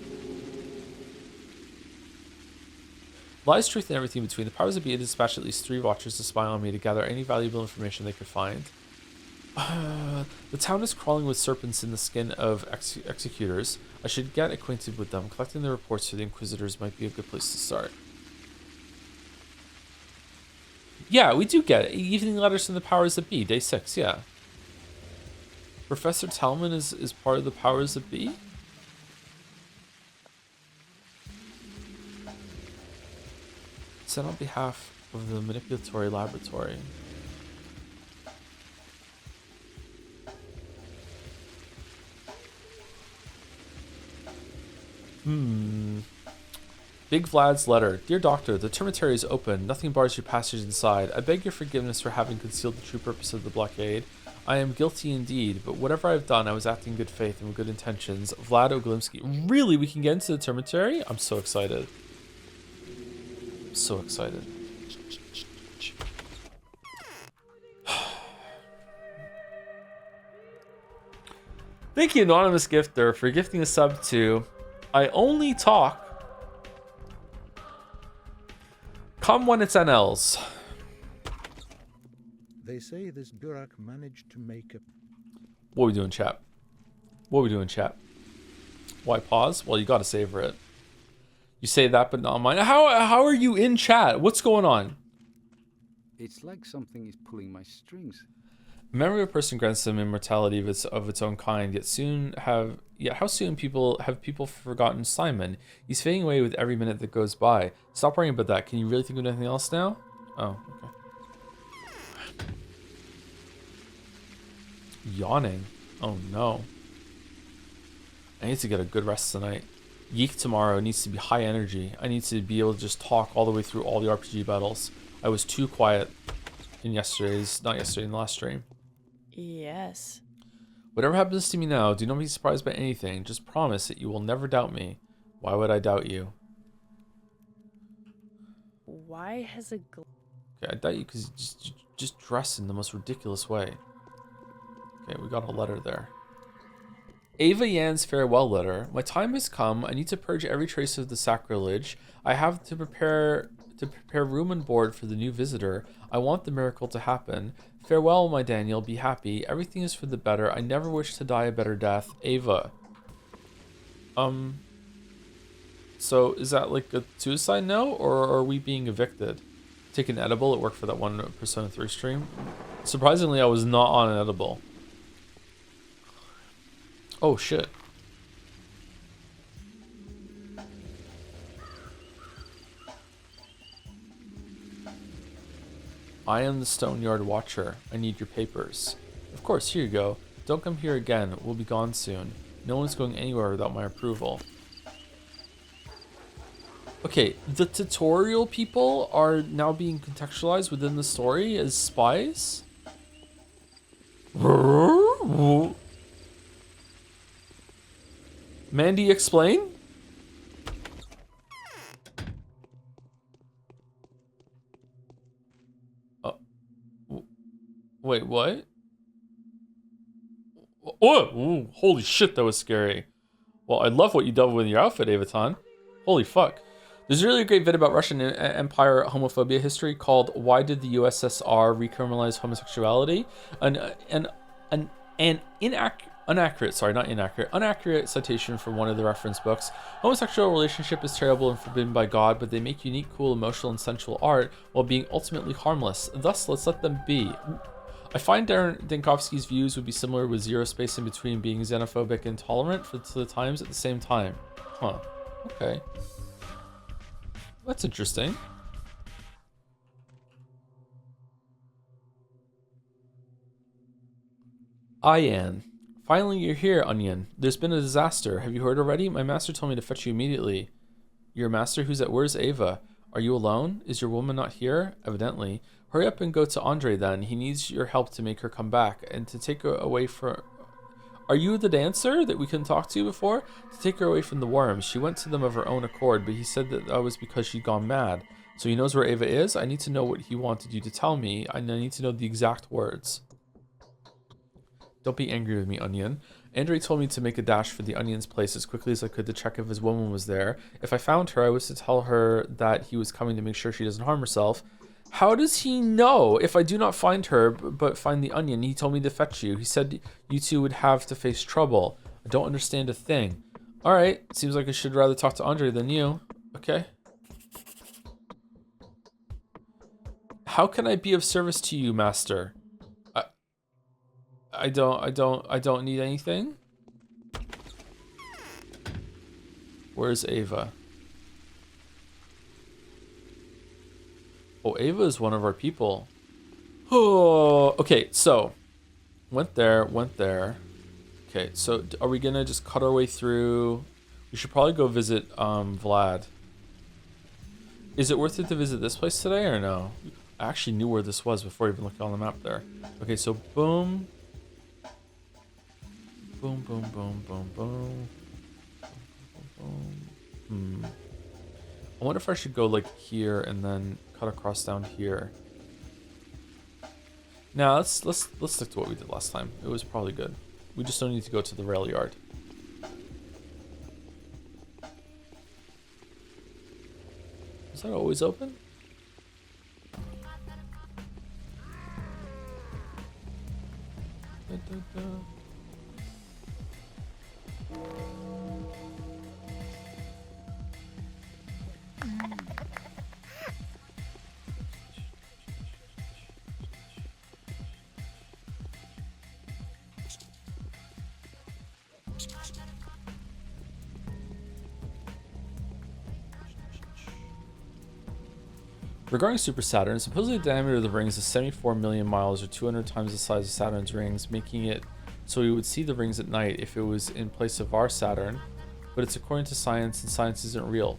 Lies, truth, and everything between. The powers that be dispatched at least 3 Watchers to spy on me to gather any valuable information they could find. The town is crawling with serpents in the skin of executors. I should get acquainted with them. Collecting the reports for the Inquisitors might be a good place to start. Yeah, we do get it. Evening letters from the powers that be, day 6, yeah. Professor Talman is part of the powers that be? Sent on behalf of the manipulatory laboratory. Big Vlad's letter. Dear Doctor, the termitary is open. Nothing bars your passage inside. I beg your forgiveness for having concealed the true purpose of the blockade. I am guilty indeed, but whatever I've done, I was acting in good faith and with good intentions. Vlad Oglimsky. Really? We can get into the termitary? I'm so excited. I'm so excited. Thank you, Anonymous Gifter, for gifting a sub to I Only Talk. Come when it's NLs. They say this Burak managed to make a... What are we doing, chat? What are we doing, chat? Why pause? Well, you gotta savor it. You say that, but not mine. How are you in chat? What's going on? It's like something is pulling my strings. Memory of a person grants them immortality of its own kind, yet how soon have people forgotten Simon? He's fading away with every minute that goes by. Stop worrying about that. Can you really think of anything else now? Oh, okay. Yawning. Oh no. I need to get a good rest tonight. Yeek tomorrow needs to be high energy. I need to be able to just talk all the way through all the RPG battles. I was too quiet in in the last stream. Yes. Whatever happens to me now, do not be surprised by anything. Just promise that you will never doubt me. Why would I doubt you? Why has a Okay, I doubt you because you just dress in the most ridiculous way. Okay, we got a letter there. Ava Yan's farewell letter. My time has come. I need to purge every trace of the sacrilege. I have to prepare room and board for the new visitor. I want the miracle to happen. Farewell, my Daniel. Be happy. Everything is for the better. I never wish to die a better death. Ava. So is that like a suicide note, or are we being evicted? Take an edible. It worked for that one Persona 3 stream. Surprisingly, I was not on an edible. Oh shit. I am the Stoneyard Watcher. I need your papers. Of course, here you go. Don't come here again. We'll be gone soon. No one's going anywhere without my approval. Okay, the tutorial people are now being contextualized within the story as spies? Mandy, explain? Wait, what? Oh, ooh, holy shit, that was scary. Well, I love what you done with your outfit, Avaton. Holy fuck. There's a really great vid about Russian Empire homophobia history called "Why Did the USSR Recriminalize Homosexuality?" An inaccurate citation from one of the reference books. Homosexual relationship is terrible and forbidden by God, but they make unique, cool, emotional, and sensual art while being ultimately harmless. Thus, let's let them be. I find Darren Dinkovsky's views would be similar, with zero space in between, being xenophobic and tolerant for the times at the same time. Huh. Okay. That's interesting. Ayan. Finally, you're here, Onion. There's been a disaster. Have you heard already? My master told me to fetch you immediately. Your master? Who's at? Where's Ava? Are you alone? Is your woman not here? Evidently. Hurry up and go to Andrey then. He needs your help to make her come back and to take her away from... Are you the dancer that we couldn't talk to before? To take her away from the worms. She went to them of her own accord, but he said that was because she'd gone mad. So he knows where Ava is? I need to know what he wanted you to tell me. I need to know the exact words. Don't be angry with me, Onion. Andrey told me to make a dash for the Onion's place as quickly as I could to check if his woman was there. If I found her, I was to tell her that he was coming to make sure she doesn't harm herself. How does he know if I do not find her, but find the Onion? He told me to fetch you. He said you two would have to face trouble. I don't understand a thing. Alright, seems like I should rather talk to Andrey than you. Okay. How can I be of service to you, master? I don't need anything. Where's Ava? Oh, Ava is one of our people. Oh, okay, so went there. Okay, so are we gonna just cut our way through? We should probably go visit Vlad. Is it worth it to visit this place today or no? I actually knew where this was before even looking on the map there. Okay, so boom. Boom, boom, boom, boom, boom. Boom. I wonder if I should go like here and then cut across down here. Now let's stick to what we did last time. It was probably good. We just don't need to go to the rail yard. Is that always open? Da, da, da. Regarding Super Saturn, supposedly the diameter of the rings is 74 million miles or 200 times the size of Saturn's rings, making it so we would see the rings at night if it was in place of our Saturn, but it's according to science and science isn't real.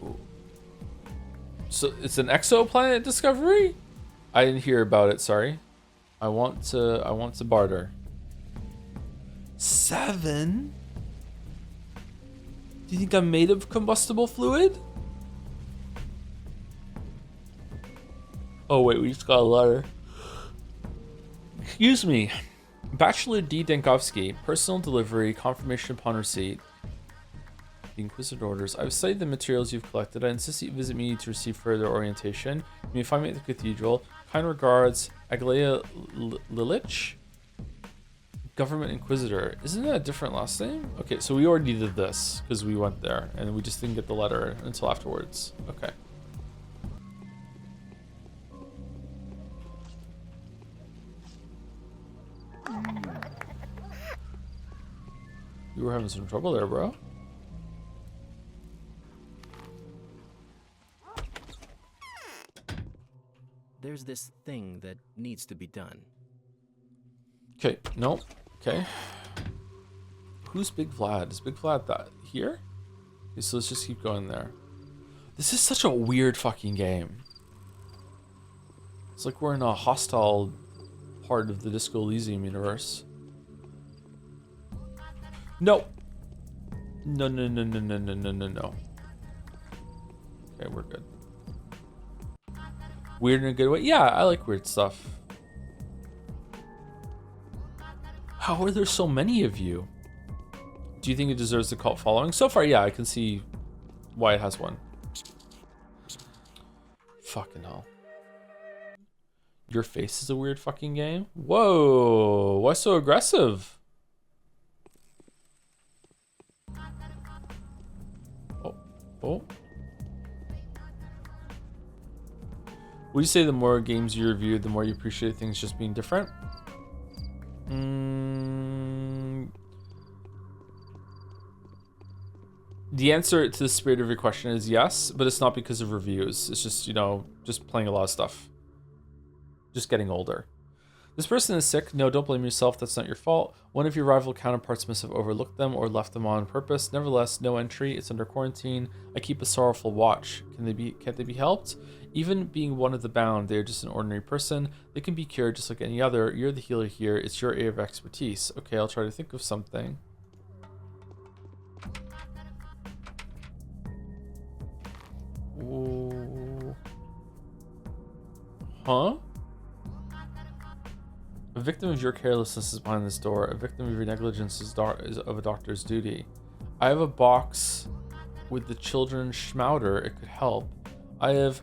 Ooh. So it's an exoplanet discovery? I didn't hear about it, sorry. I want to barter. 7? Do you think I'm made of combustible fluid? Oh wait, we just got a letter. Excuse me. Bachelor D. Dankovsky, personal delivery, confirmation upon receipt. The Inquisitor orders. I've studied the materials you've collected. I insist that you visit me to receive further orientation. You may find me at the cathedral. Kind regards, Aglaia Lilich, Government Inquisitor. Isn't that a different last name? Okay, so we already did this because we went there and we just didn't get the letter until afterwards. Okay. You were having some trouble there, bro. There's this thing that needs to be done. Okay, nope. Okay. Who's Big Vlad? Is Big Vlad that here? Okay, so let's just keep going there. This is such a weird fucking game. It's like we're in a hostile part of the Disco Elysium universe. No. No. Okay, we're good. Weird in a good way? Yeah, I like weird stuff. How are there so many of you? Do you think it deserves the cult following? So far, yeah, I can see why it has one. Fucking hell. Your face is a weird fucking game? Whoa, why so aggressive? Oh. Would you say the more games you review, the more you appreciate things just being different? The answer to the spirit of your question is yes, but it's not because of reviews. It's just, you know, just playing a lot of stuff. Just getting older. This person is sick. No, don't blame yourself. That's not your fault. One of your rival counterparts must have overlooked them or left them on purpose. Nevertheless, no entry. It's under quarantine. I keep a sorrowful watch. Can't they be helped? Even being one of the bound, they are just an ordinary person. They can be cured just like any other. You're the healer here. It's your area of expertise. Okay, I'll try to think of something. Ooh. Huh? A victim of your carelessness is behind this door. A victim of your negligence is of a doctor's duty. I have a box with the children's schmouder. It could help. I have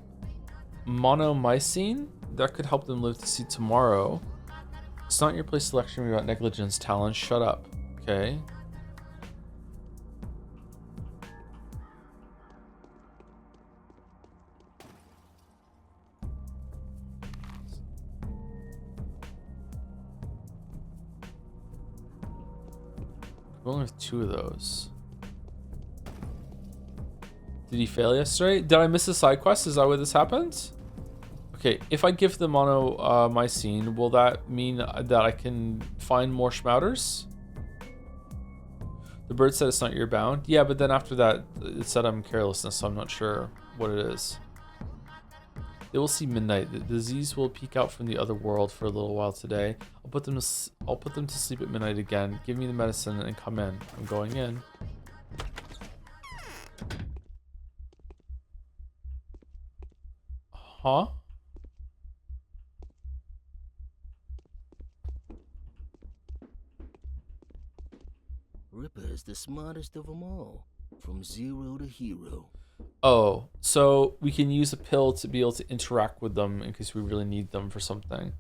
monomycine. That could help them live to see tomorrow. It's not your place to lecture me about negligence, Talon. Shut up. Okay. We only have 2 of those. Did he fail yesterday? Did I miss a side quest? Is that why this happens? Okay, if I give the monomycene, will that mean that I can find more schmouters? The bird said it's not your bound. Yeah, but then after that, it said I'm carelessness, so I'm not sure what it is. They will see midnight. The disease will peek out from the other world for a little while today. I'll put them to sleep at midnight again. Give me the medicine and come in. I'm going in. Huh? Ripper's the smartest of them all, from zero to hero. Oh, so we can use a pill to be able to interact with them in case we really need them for something.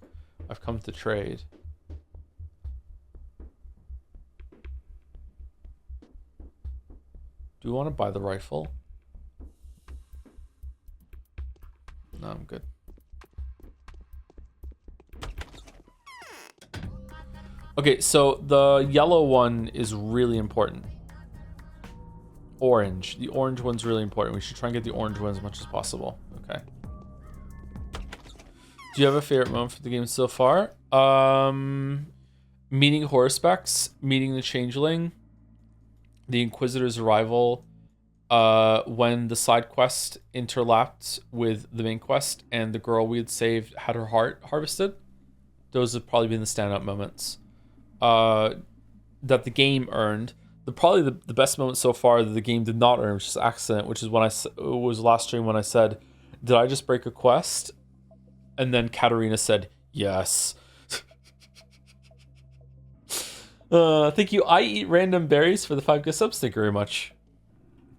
I've come to trade. Do we want to buy the rifle? No, I'm good. Okay, so the yellow one is really important. Orange. The orange one's really important. We should try and get the orange one as much as possible. Okay. Do you have a favorite moment for the game so far? Meeting Horospecs, meeting the Changeling, the Inquisitor's arrival, when the side quest interlapped with the main quest and the girl we had saved had her heart harvested. Those have probably been the standout moments that the game earned. Probably the best moment so far that the game did not earn, which is accident, which is when it was last stream when I said, did I just break a quest? And then Katarina said, yes. Thank you. I eat random berries for the 5 gift subs. Thank you very much.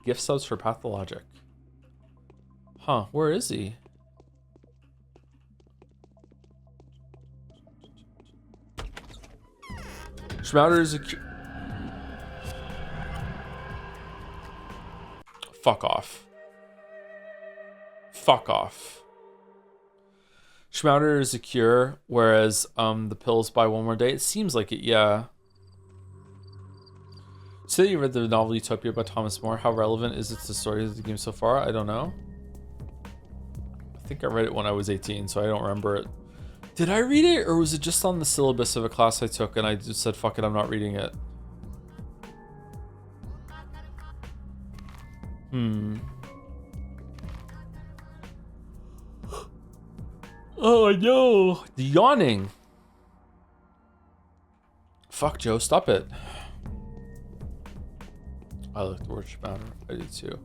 Gift subs for Pathologic. Huh, where is he? Schmouter is a... Fuck off. Fuck off. Schmouter is a cure, whereas the pills buy 1 more day. It seems like it, yeah. Say you read the novel Utopia by Thomas More. How relevant is it to the story of the game so far? I don't know. I think I read it when I was 18, so I don't remember it. Did I read it, or was it just on the syllabus of a class I took and I just said, fuck it, I'm not reading it? Oh, I know. The yawning. Fuck, Joe, stop it. I like the word Schmouter. I do too.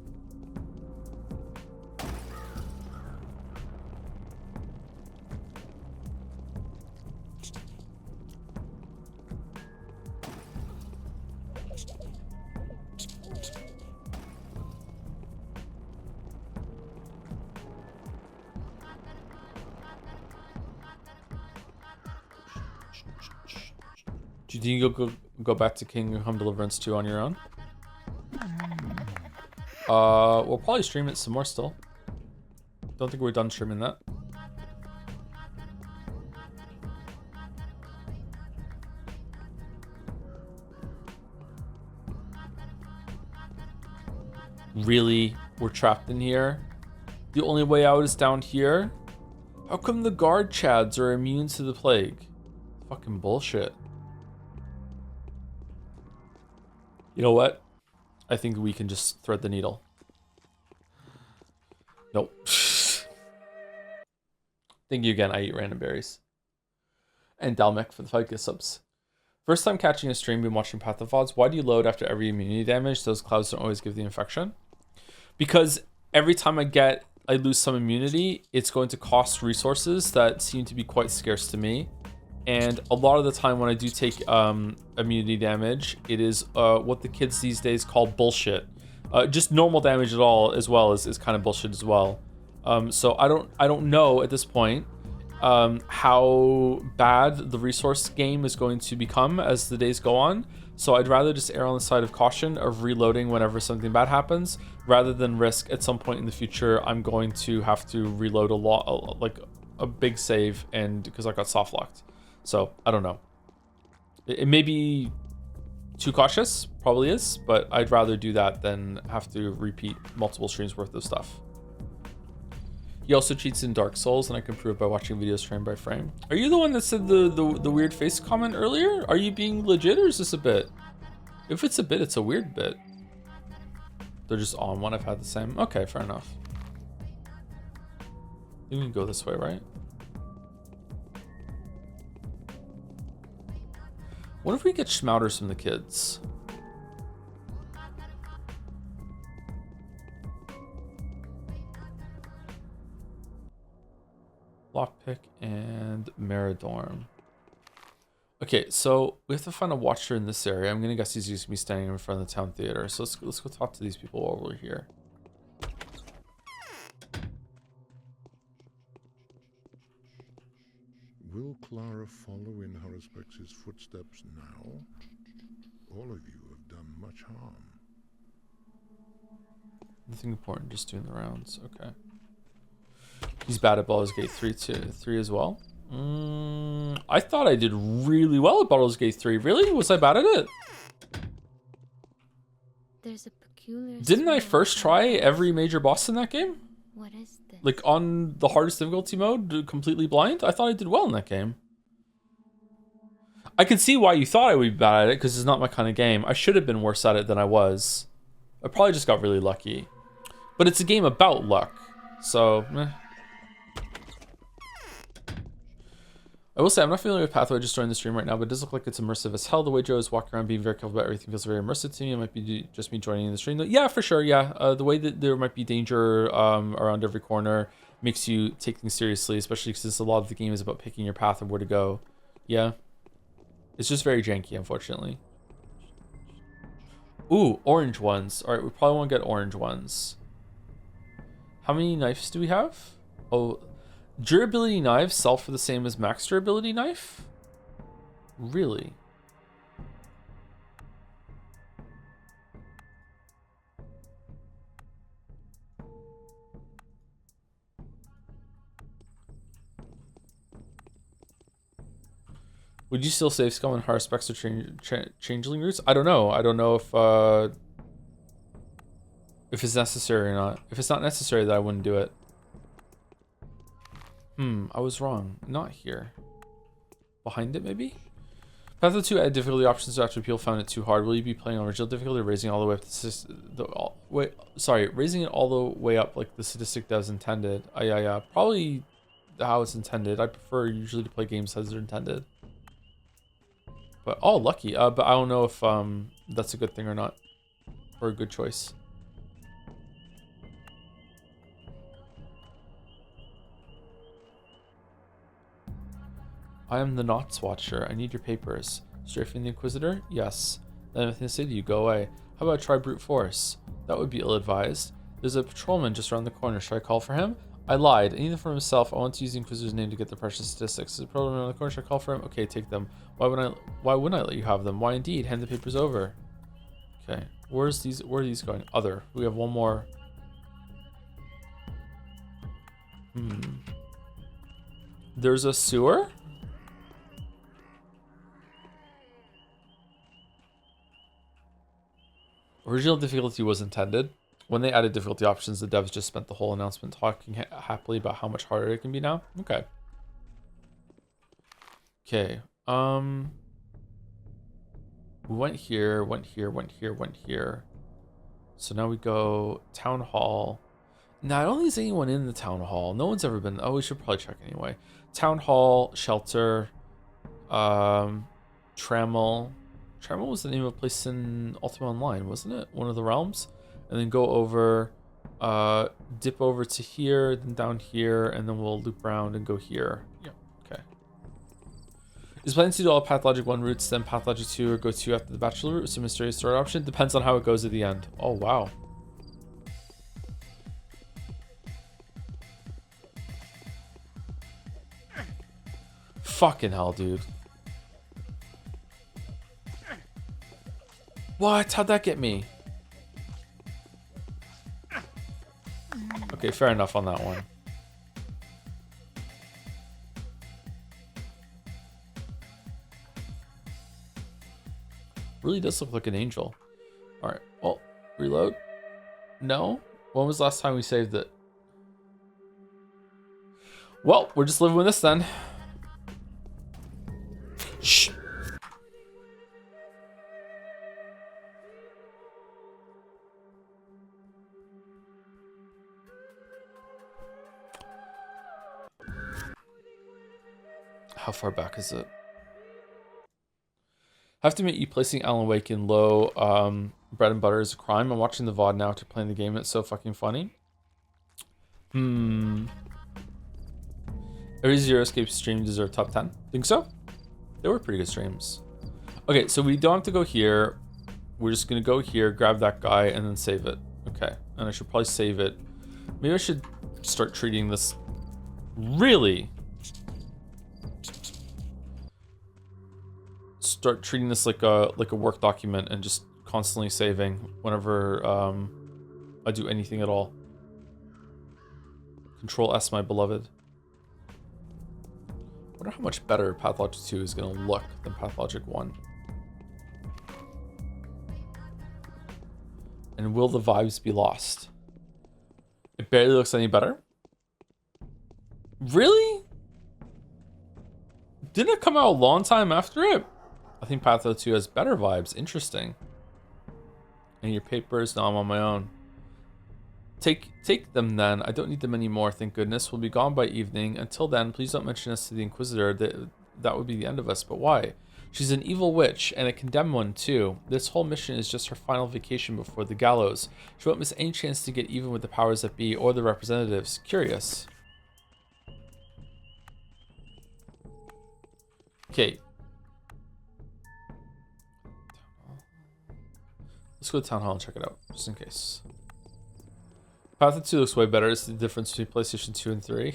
Do you think you'll go back to Kingdom Come Deliverance 2 on your own? We'll probably stream it some more still. Don't think we're done streaming that. Really? We're trapped in here? The only way out is down here? How come the guard chads are immune to the plague? Fucking bullshit. You know what? I think we can just thread the needle. Nope. Thank you again. I eat random berries. And Dalmec for the 5 gift subs. First time catching a stream, been watching Pathologic. Why do you load after every immunity damage? Those clouds don't always give the infection. Because every time I lose some immunity, it's going to cost resources that seem to be quite scarce to me. And a lot of the time when I do take immunity damage, it is what the kids these days call bullshit. Just normal damage at all as well is kind of bullshit as well. So I don't know at this point how bad the resource game is going to become as the days go on. So I'd rather just err on the side of caution of reloading whenever something bad happens, rather than risk at some point in the future I'm going to have to reload a lot, like a big save, and because I got soft locked. So I don't know. It may be Too cautious? Probably is, but I'd rather do that than have to repeat multiple streams worth of stuff. He also cheats in Dark Souls, and I can prove by watching videos frame by frame. Are you the one that said the weird face comment earlier? Are you being legit, or is this a bit? If it's a bit, it's a weird bit. They're just on one. I've had the same. Okay, fair enough. We can go this way, right? What if we get schmouters from the kids? Lockpick and Meridorm. Okay, so we have to find a watcher in this area. I'm gonna guess he's used to be standing in front of the town theater. So let's go talk to these people while we're here. Will Clara follow in Haruspex' footsteps now? All of you have done much harm. Nothing important, just doing the rounds. Okay. He's bad at Baldur's Gate 3 as well. I thought I did really well at Baldur's Gate 3. Really? Was I bad at it? There's a peculiar. Didn't I first try every major boss in that game? What is this? Like on the hardest difficulty mode, completely blind? I thought I did well in that game. I can see why you thought I would be bad at it, because it's not my kind of game. I should have been worse at it than I was. I probably just got really lucky. But it's a game about luck. So, meh. I will say, I'm not familiar with Pathway, just joined the stream right now, but it does look like it's immersive as hell. The way Joe is walking around being very careful about everything feels very immersive to me. It might be just me joining the stream. Yeah, for sure, yeah. The way that there might be danger around every corner makes you take things seriously, especially since a lot of the game is about picking your path and where to go. Yeah. It's just very janky, unfortunately. Ooh, orange ones. All right, we probably won't get orange ones. How many knives do we have? Oh, durability knives sell for the same as max durability knife? Really? Would you still save Scum and Haruspex or Changeling Roots? I don't know. I don't know if it's necessary or not. If it's not necessary, then I wouldn't do it. I was wrong. Not here. Behind it, maybe? Path of 2 add difficulty options after people found it too hard. Will you be playing on original difficulty or raising it all the way up to raising it all the way up like the sadistic devs intended? Yeah. Probably how it's intended. I prefer usually to play games as they're intended. But oh, lucky. But I don't know if that's a good thing or not, or a good choice. I am the Knots Watcher. I need your papers. Strafing the Inquisitor? Yes. Then nothing to say to you. Go away. How about try brute force? That would be ill-advised. There's a patrolman just around the corner. Should I call for him? I lied. Anything for himself. I want to use the Inquisitor's name to get the precious statistics. There's a patrolman around the corner. Should I call for him? Okay, take them. Why wouldn't I let you have them? Why indeed? Hand the papers over. Okay. Where are these going? Other. We have one more. There's a sewer? Original difficulty was intended. When they added difficulty options, the devs just spent the whole announcement talking happily about how much harder it can be now. Okay. Okay. We went here, went here, went here, went here. So now we go Town Hall. Now, I don't think there's anyone in the Town Hall. No one's ever been. Oh, we should probably check anyway. Town Hall, Shelter, Trammel. Trammel was the name of a place in Ultima Online, wasn't it? One of the realms. And then go over, dip over to here, then down here, and then we'll loop around and go here. Yeah, okay. Is planning to do all Pathologic 1 routes, then Pathologic 2, or go 2 after the Bachelor route? It's a mysterious story option. Depends on how it goes at the end. Oh, wow. Fucking hell, dude. What? How'd that get me? Okay, fair enough on that one. Really does look like an angel. All right, well, reload. No? When was the last time we saved it? Well, we're just living with this then. Shh. How far back is it? I have to admit, you placing Alan Wake in low bread and butter is a crime. I'm watching the VOD now after playing the game. It's so fucking funny. Every Zero Escape stream deserved top 10. Think so? They were pretty good streams. Okay, so we don't have to go here. We're just gonna go here, grab that guy, and then save it. Okay, and I should probably save it. Maybe I should start treating this really... Start treating this like a work document and just constantly saving whenever I do anything at all. Control S, my beloved. I wonder how much better Pathologic 2 is going to look than Pathologic 1. And will the vibes be lost? It barely looks any better. Really? Didn't it come out a long time after it? I think Patho 2 has better vibes. Interesting. And your papers? No, I'm on my own. Take them then. I don't need them anymore, thank goodness. We'll be gone by evening. Until then, please don't mention us to the Inquisitor. That would be the end of us. But why? She's an evil witch, and a condemned one, too. This whole mission is just her final vacation before the gallows. She won't miss any chance to get even with the powers that be or the representatives. Curious. Okay. Let's go to Town Hall and check it out, just in case. Path 2 looks way better. It's the difference between PlayStation 2 and 3.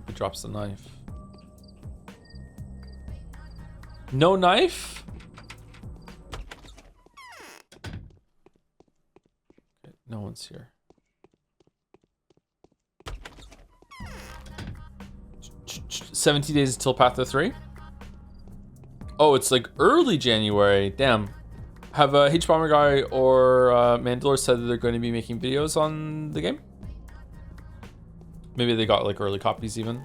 He drops the knife. No knife? No one's here. Ch 17 days until Patho 3? Oh, it's like early January. Damn. Have H-Bomber Guy or Mandalore said that they're going to be making videos on the game? Maybe they got like early copies even.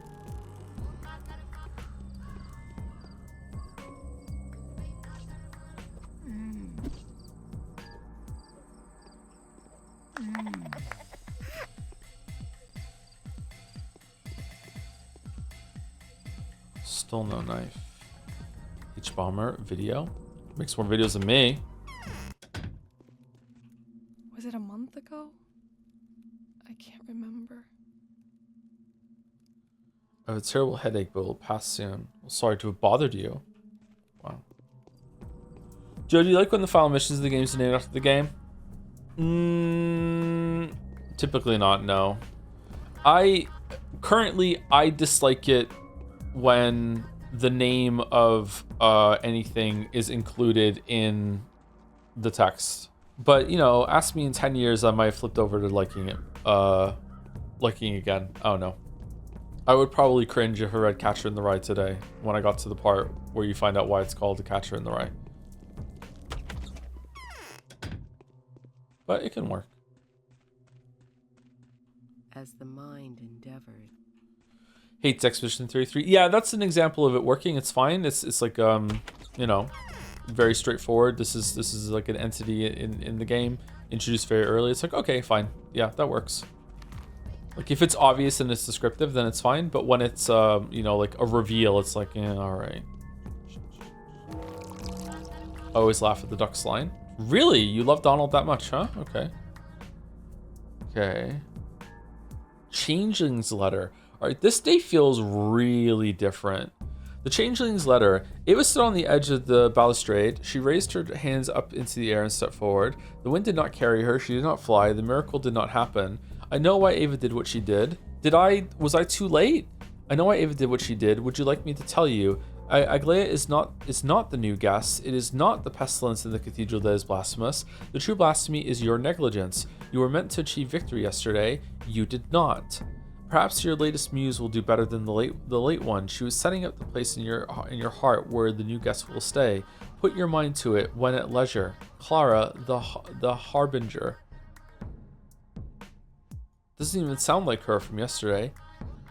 Still no knife. H-Bomber video. Makes more videos than me. Was it a month ago? I can't remember. I have a terrible headache, but it will pass soon. Well, sorry to have bothered you. Wow. Joe, do you like when the final missions of the games are named after the game? Typically not, no. I dislike it when the name of anything is included in the text. But, you know, ask me in 10 years, I might have flipped over to liking it. Liking again. I don't know. I would probably cringe if I read Catcher in the Rye today when I got to the part where you find out why it's called The Catcher in the Rye. But it can work. As the mind endeavored. Hates Expedition 33. Yeah, that's an example of it working. It's fine. It's like you know, very straightforward. This is like an entity in the game introduced very early. It's like, okay, fine. Yeah, that works. Like if it's obvious and it's descriptive, then it's fine. But when it's you know, like a reveal, it's like, yeah, all right. I always laugh at the duck's line. Really? You love Donald that much, huh? Okay. Okay. Changeling's letter. All right, this day feels really different. The Changeling's letter. Ava stood on the edge of the balustrade. She raised her hands up into the air and stepped forward. The wind did not carry her. She did not fly. The miracle did not happen. I know why Ava did what she did. Was I too late? I know why Ava did what she did. Would you like me to tell you? Aglaya is not the new guest. It is not the pestilence in the cathedral that is blasphemous. The true blasphemy is your negligence. You were meant to achieve victory yesterday. You did not. Perhaps your latest muse will do better than the late one. She was setting up the place in your heart where the new guest will stay. Put your mind to it when at leisure. Clara, the harbinger. Doesn't even sound like her from yesterday.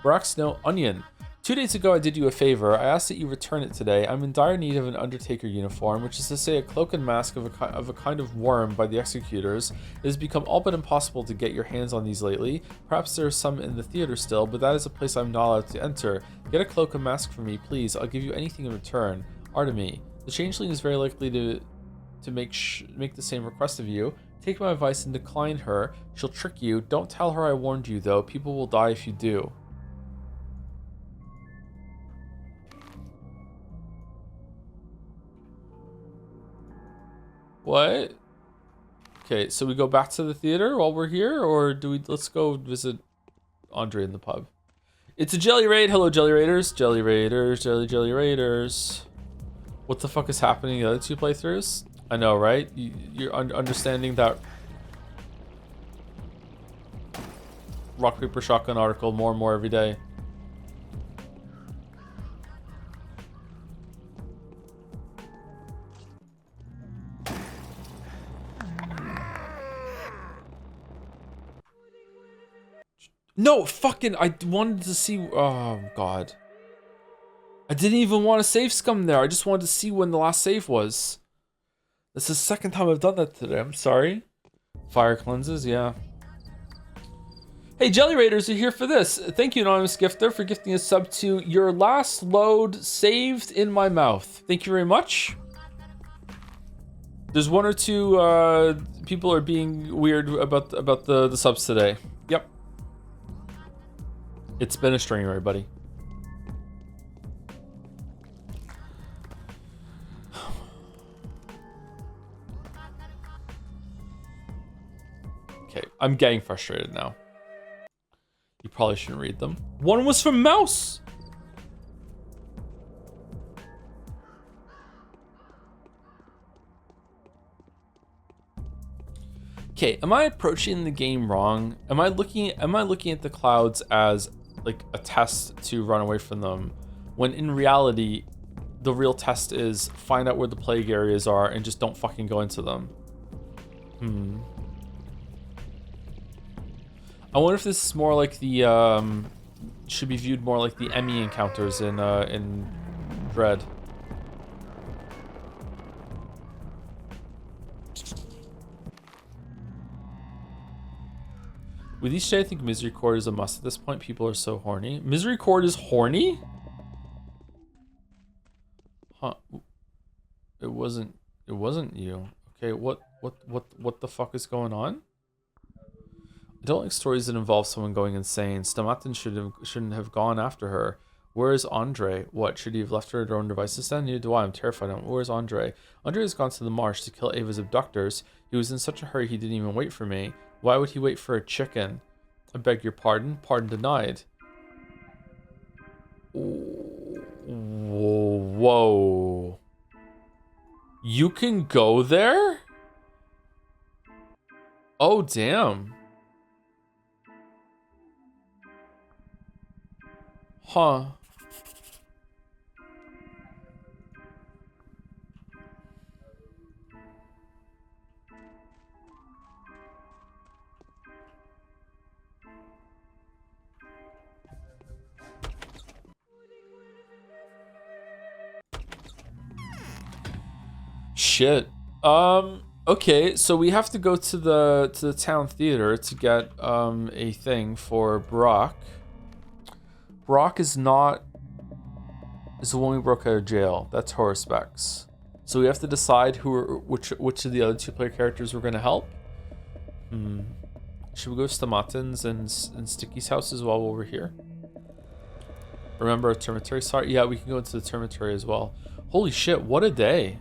Brock's no onion. 2 days ago, I did you a favor. I asked that you return it today. I'm in dire need of an Undertaker uniform, which is to say a cloak and mask of a kind of worm by the executors. It has become all but impossible to get your hands on these lately. Perhaps there are some in the theater still, but that is a place I'm not allowed to enter. Get a cloak and mask for me, please. I'll give you anything in return. Artemy. The changeling is very likely to make the same request of you. Take my advice and decline her. She'll trick you. Don't tell her I warned you, though. People will die if you do. What? Okay, so we go back to the theater while we're here, or do we? Let's go visit Andrey in the pub. It's a jelly raid. Hello, jelly raiders. Jelly raiders. Jelly raiders. What the fuck is happening in the other 2 playthroughs? I know, right? You're understanding that rock paper shotgun article more and more every day. No, fucking, I wanted to see, oh god. I didn't even want to save scum there. I just wanted to see when the last save was. This is the 2nd time I've done that today. I'm sorry. Fire cleanses, yeah. Hey, Jelly Raiders are here for this. Thank you, Anonymous Gifter, for gifting a sub to Your Last Load Saved in My Mouth. Thank you very much. There's 1 or 2 people are being weird about the subs today. Yep. It's been a stream, everybody. Okay, I'm getting frustrated now. You probably shouldn't read them. 1 was from Mouse! Okay, am I approaching the game wrong? Am I looking at the clouds as like a test to run away from them, when in reality the real test is find out where the plague areas are and just don't fucking go into them? I wonder if this is more like the should be viewed more like the Emmy encounters in Dread. With each day, I think Misericorde is a must at this point. People are so horny. Misericorde is horny? Huh. It wasn't you. Okay, what the fuck is going on? I don't like stories that involve someone going insane. Stamatin shouldn't have gone after her. Where is Andrey? What, should he have left her at her own devices then? Neither do I. I'm terrified. Where's Andrey? Andrey has gone to the marsh to kill Ava's abductors. He was in such a hurry he didn't even wait for me. Why would he wait for a chicken? I beg your pardon. Pardon denied. Whoa. You can go there? Oh, damn. Huh. Shit. Okay, so we have to go to the town theater to get a thing for Brock. Brock is the one we broke out of jail. That's horror specs. So we have to decide which of the other 2 player characters we're gonna help. Should we go to Stamatin's and Sticky's house as well while we're here? Remember a termitary? Sorry, yeah, we can go into the termitary as well. Holy shit, what a day.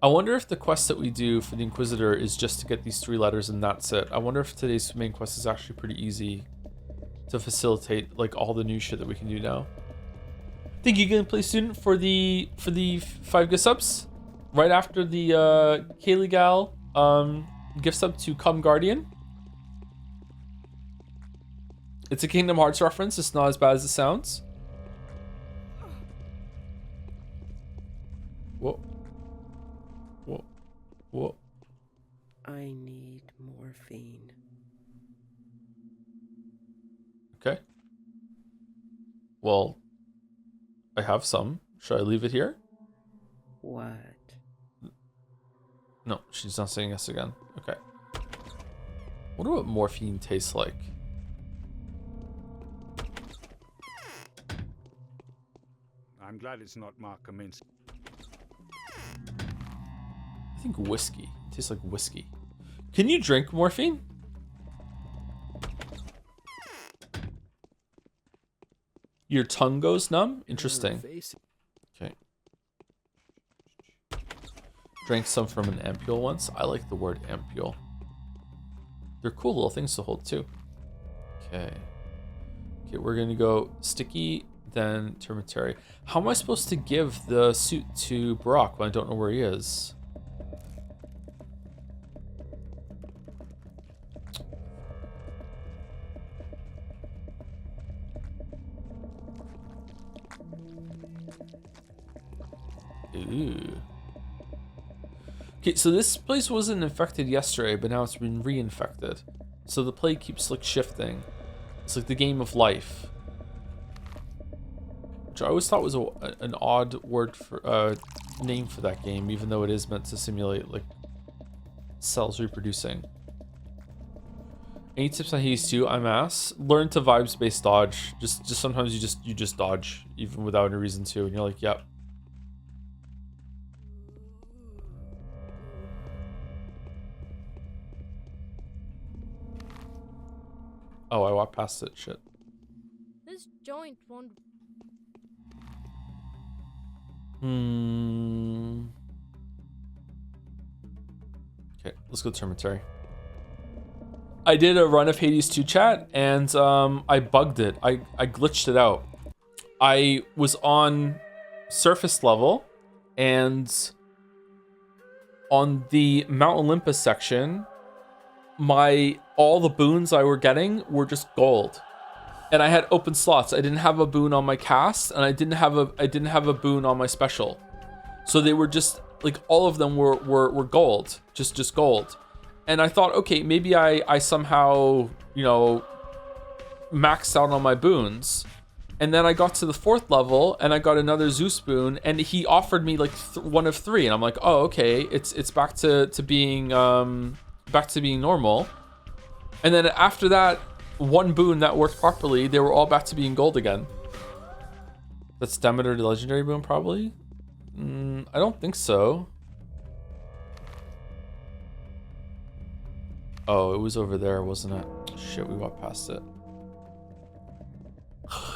I wonder if the quest that we do for the Inquisitor is just to get these 3 letters and that's it. I wonder if today's main quest is actually pretty easy to facilitate like all the new shit that we can do now. Thank you, gameplay student, for the 5 gift subs. Right after the Kaylee Gal gift sub to Come Guardian. It's a Kingdom Hearts reference. It's not as bad as it sounds. Whoa. Whoa. Whoa. I need morphine. Okay. Well, I have some. Should I leave it here? What? No, she's not saying yes again. Okay. Wonder what morphine tastes like. I'm glad it's not Mark Kaminsky. I think whiskey. It tastes like whiskey. Can you drink morphine? Your tongue goes numb? Interesting. Okay. Drank some from an ampule once. I like the word ampule. They're cool little things to hold too. Okay. Okay, we're gonna go sticky, then termitary. How am I supposed to give the suit to Barack when I don't know where he is? Ooh. Okay, so this place wasn't infected yesterday, but now it's been reinfected. So the plague keeps like shifting. It's like the game of life. Which I always thought was an odd word for name for that game, even though it is meant to simulate like cells reproducing. Any tips on Hades 2? I'm ass. Learn to vibes-based dodge. Just sometimes you just dodge, even without any reason to, and you're like, yep. Oh, I walked past it. Shit. This joint won't. Okay, let's go to Termitary. I did a run of Hades 2 chat, and I bugged it. I glitched it out. I was on surface level, and on the Mount Olympus section, all the boons I were getting were just gold, and I had open slots. I didn't have a boon on my cast, and I didn't have a boon on my special, so they were just like all of them were gold, just gold. And I thought, okay, maybe I somehow, you know, maxed out on my boons, and then I got to the 4th level and I got another Zeus boon, and he offered me like one of 3, and I'm like, oh, okay, it's back to being normal. And then after that one boon that worked properly, they were all back to being gold again. That's Demeter, the legendary boon, probably? I don't think so. Oh, it was over there, wasn't it? Shit, we walked past it.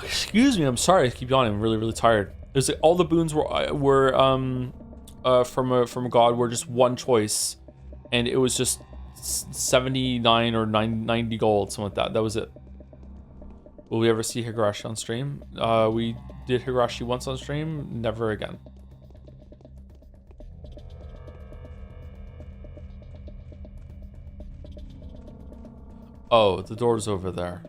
Excuse me, I'm sorry, I keep yawning. I'm really, really tired. It was like all the boons were from God were just one choice, and it was just 79 or 90 gold, something like that. That was it. Will we ever see Higurashi on stream? We did Higurashi once on stream, never again. Oh, the door's over there.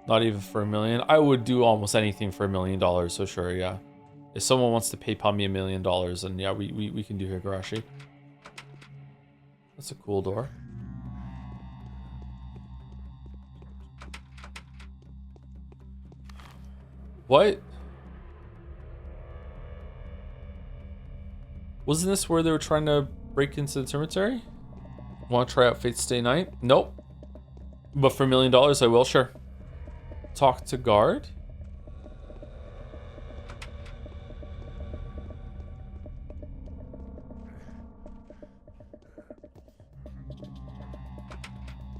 Not even for $1 million. I would do almost anything for $1 million, so sure, yeah. If someone wants to PayPal me $1 million, then yeah, we can do Higurashi. That's a cool door. What? Wasn't this where they were trying to break into the cemetery? Want to try out Fate's Stay Night? Nope. But for $1 million, I will, sure. Talk to guard?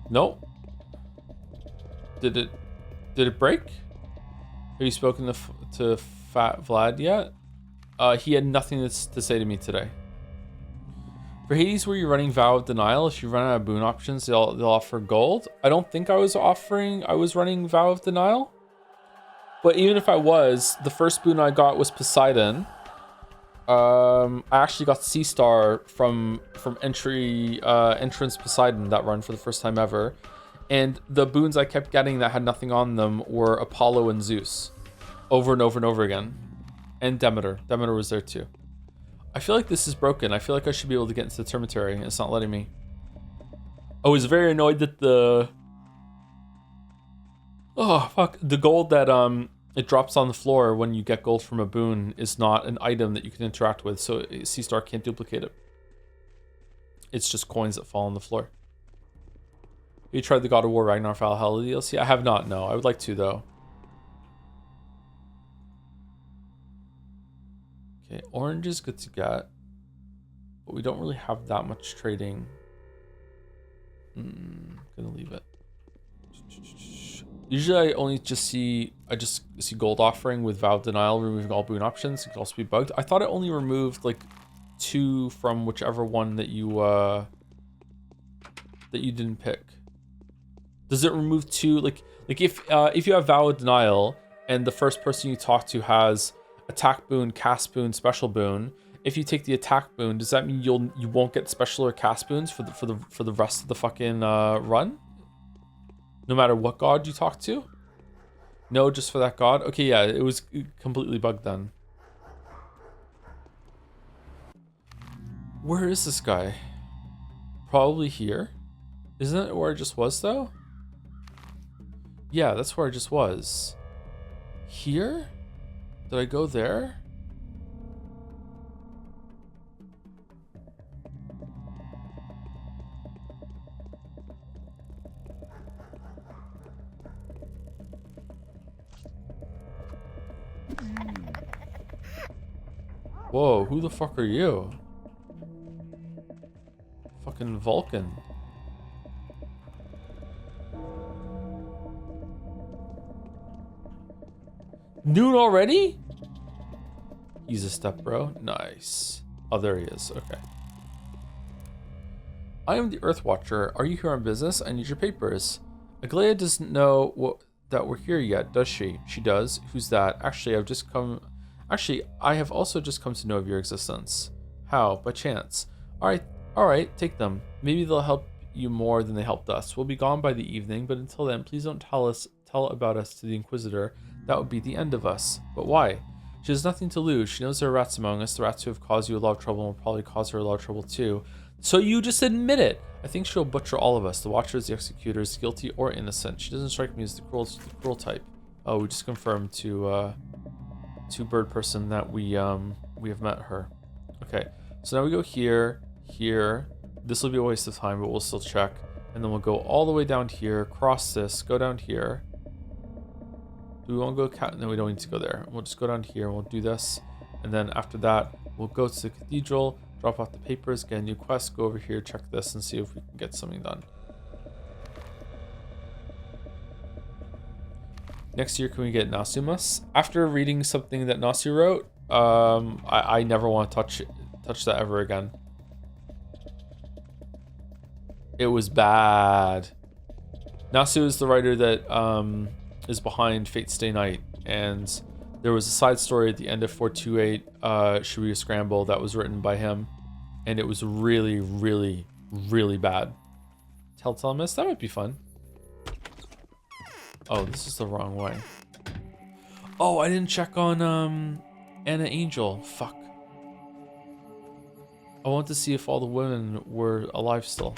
Nope. Did it break? Have you spoken to Fat Vlad yet? He had nothing to say to me today. For Hades, were you running Vow of Denial? If you run out of boon options, they'll offer gold. I don't think I was running Vow of Denial. But even if I was, the first boon I got was Poseidon. I actually got Sea Star from entrance Poseidon that run for the first time ever. And the boons I kept getting that had nothing on them were Apollo and Zeus. Over and over and over again. And Demeter. Demeter was there too. I feel like this is broken. I feel like I should be able to get into the Termitary, and it's not letting me. I was very annoyed that the... Oh, fuck. The gold that it drops on the floor when you get gold from a boon is not an item that you can interact with, so Sea Star can't duplicate it. It's just coins that fall on the floor. You tried the God of War Ragnarok Valhalla DLC? I have not, no. I would like to, though. Okay, orange is good to get. But we don't really have that much trading. Gonna leave it. Usually I just see gold offering with Vow of Denial, removing all boon options. It could also be bugged. I thought it only removed like 2 from whichever one that you didn't pick. Does it remove 2? Like if you have Vow of Denial and the first person you talk to has attack boon, cast boon, special boon, if you take the attack boon, does that mean you won't get special or cast boons for the rest of the fucking run? No matter what god you talk to? No, just for that god? Okay, yeah, it was completely bugged then. Where is this guy? Probably here. Isn't it where I just was though? Yeah, that's where I just was. Here? Did I go there? Whoa, who the fuck are you? Fucking Vulcan. Noon already? He's a step bro. Nice. Oh, there he is. Okay. I am the Earth Watcher. Are you here on business? I need your papers. Aglaia doesn't know that we're here yet, does she? She does. Who's that? Actually, I have also just come to know of your existence. How? By chance. Alright, take them. Maybe they'll help you more than they helped us. We'll be gone by the evening, but until then, please don't tell about us to the Inquisitor. That would be the end of us. But why? She has nothing to lose. She knows there are rats among us. The rats who have caused you a lot of trouble will probably cause her a lot of trouble too. So you just admit it. I think she'll butcher all of us. The Watchers, the Executors, guilty or innocent. She doesn't strike me as the cruel type. Oh, we just confirmed to Bird Person that we have met her. Okay, so now we go here. This will be a waste of time, but we'll still check. And then we'll go all the way down here, cross this, go down here. Do we want to go? No, we don't need to go there. We'll just go down here and we'll do this. And then after that, we'll go to the cathedral, drop off the papers, get a new quest, go over here, check this, and see if we can get something done. Next year, can we get Nasumas? After reading something that Nasu wrote, I never want to touch that ever again. It was bad. Nasu is the writer that is behind Fate's Stay Night, and there was a side story at the end of 428 Should We Scramble that was written by him, and it was really, really, really bad. Telltale Mist? That might be fun. Oh, this is the wrong way. Oh, I didn't check on Anna Angel. Fuck. I want to see if all the women were alive still.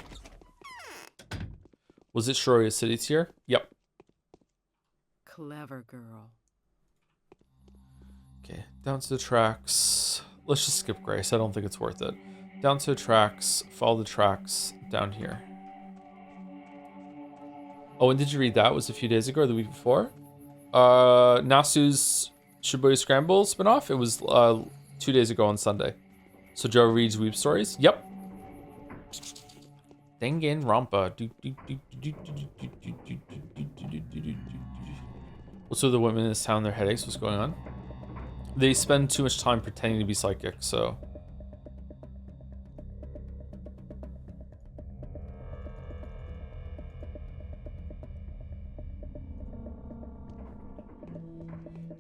Was it Shoroya City tier? Yep. Clever girl. Okay, down to the tracks. Let's just skip Grace. I don't think it's worth it. Down to the tracks. Follow the tracks down here. Oh, and did you read that? Was it a few days ago or the week before? Nasu's Shibuya Scramble spinoff? It was 2 days ago on Sunday. So Joe reads Weep Stories? Yep. Danganronpa. What's with the women in this town? Their headaches? What's going on? They spend too much time pretending to be psychic, so...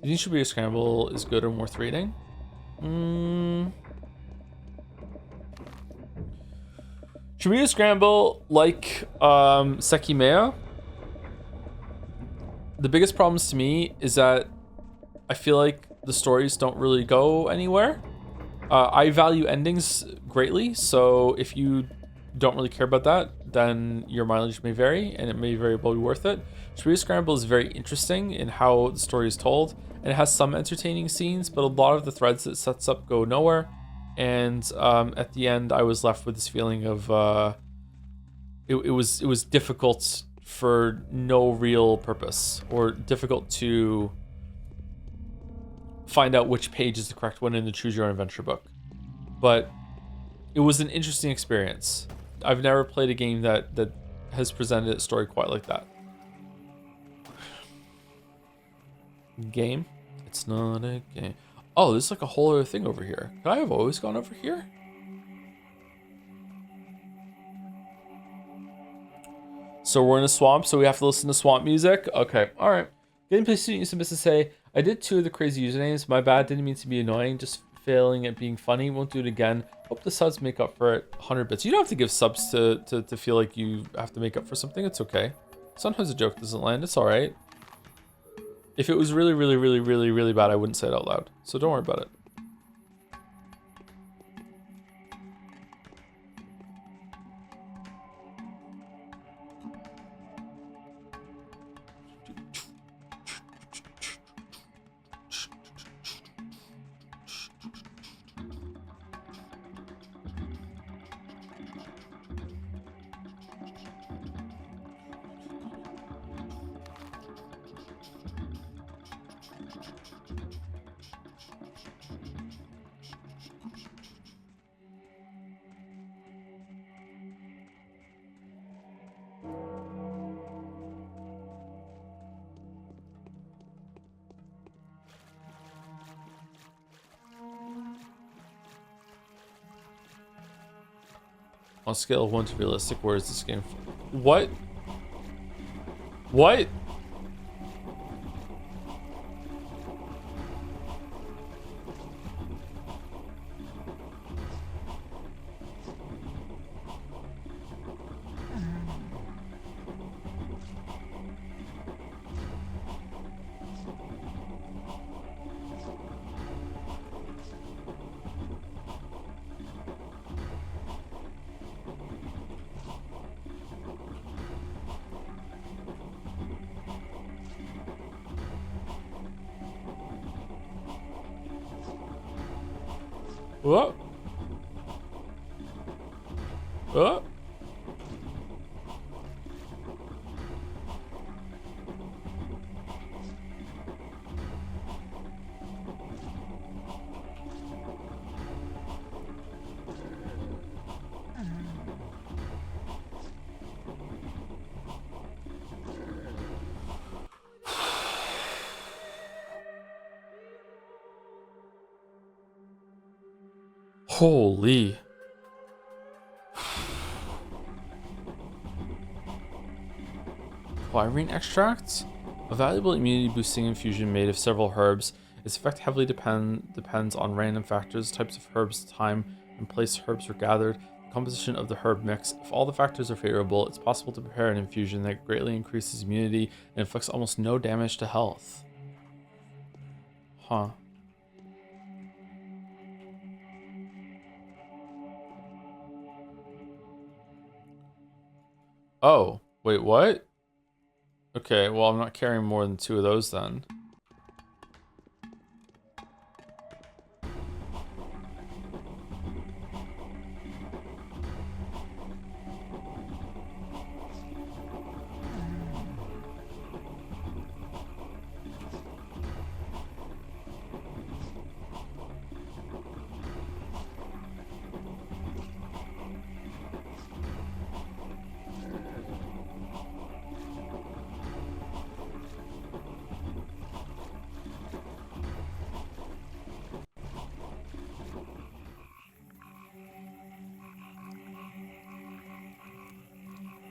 Do you think Shibuya Scramble is good or worth reading? Shibuya Scramble, like Sekimea, the biggest problems to me is that I feel like the stories don't really go anywhere. I value endings greatly, so if you don't really care about that, then your mileage may vary, and it may very well be worth it. Shibuya Scramble is very interesting in how the story is told, and it has some entertaining scenes, but a lot of the threads it sets up go nowhere. And at the end, I was left with this feeling of it was difficult for no real purpose, or difficult to find out which page is the correct one in the Choose Your Own Adventure book. But it was an interesting experience. I've never played a game that has presented a story quite like that. Game? It's not a game. Oh, there's like a whole other thing over here. Could I have always gone over here? So we're in a swamp, so we have to listen to swamp music? Okay, alright. Gameplay student used to say, I did 2 of the crazy usernames. My bad, didn't mean to be annoying, just failing at being funny. Won't do it again. Hope the subs make up for it. 100 bits. You don't have to give subs to feel like you have to make up for something. It's okay. Sometimes a joke doesn't land. It's alright. If it was really, really, really, really, really bad, I wouldn't say it out loud. So don't worry about it. On a scale of 1 to realistic, where is this game? What? What? What? What? Holy. Pyrene extracts? A valuable immunity boosting infusion made of several herbs. Its effect heavily depends on random factors, types of herbs, time and place herbs are gathered, the composition of the herb mix. If all the factors are favorable, it's possible to prepare an infusion that greatly increases immunity and inflicts almost no damage to health. Huh. Oh, wait, what? Okay, well, I'm not carrying more than 2 of those then.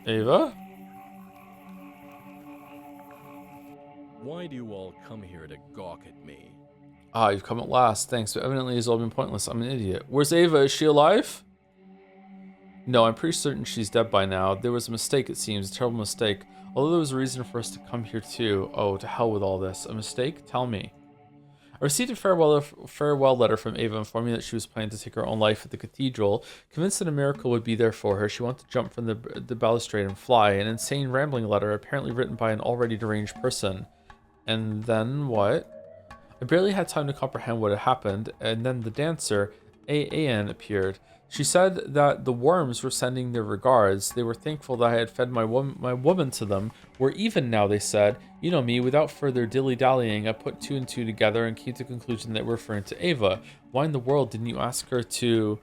Ava? Why do you all come here to gawk at me? Ah, you've come at last. Thanks, but evidently it's all been pointless. I'm an idiot. Where's Ava? Is she alive? No, I'm pretty certain she's dead by now. There was a mistake, it seems. A terrible mistake. Although there was a reason for us to come here too. Oh, to hell with all this. A mistake? Tell me. I received a farewell letter from Ava informing me that she was planning to take her own life at the cathedral. Convinced that a miracle would be there for her, she wanted to jump from the balustrade and fly. An insane rambling letter, apparently written by an already deranged person. And then what? I barely had time to comprehend what had happened, and then the dancer, Ayan, appeared. She said that the worms were sending their regards. They were thankful that I had fed my woman to them. We're even now, they said. You know me, without further dilly-dallying, I put two and two together and came to the conclusion that we're referring to Ava. Why in the world didn't you ask her who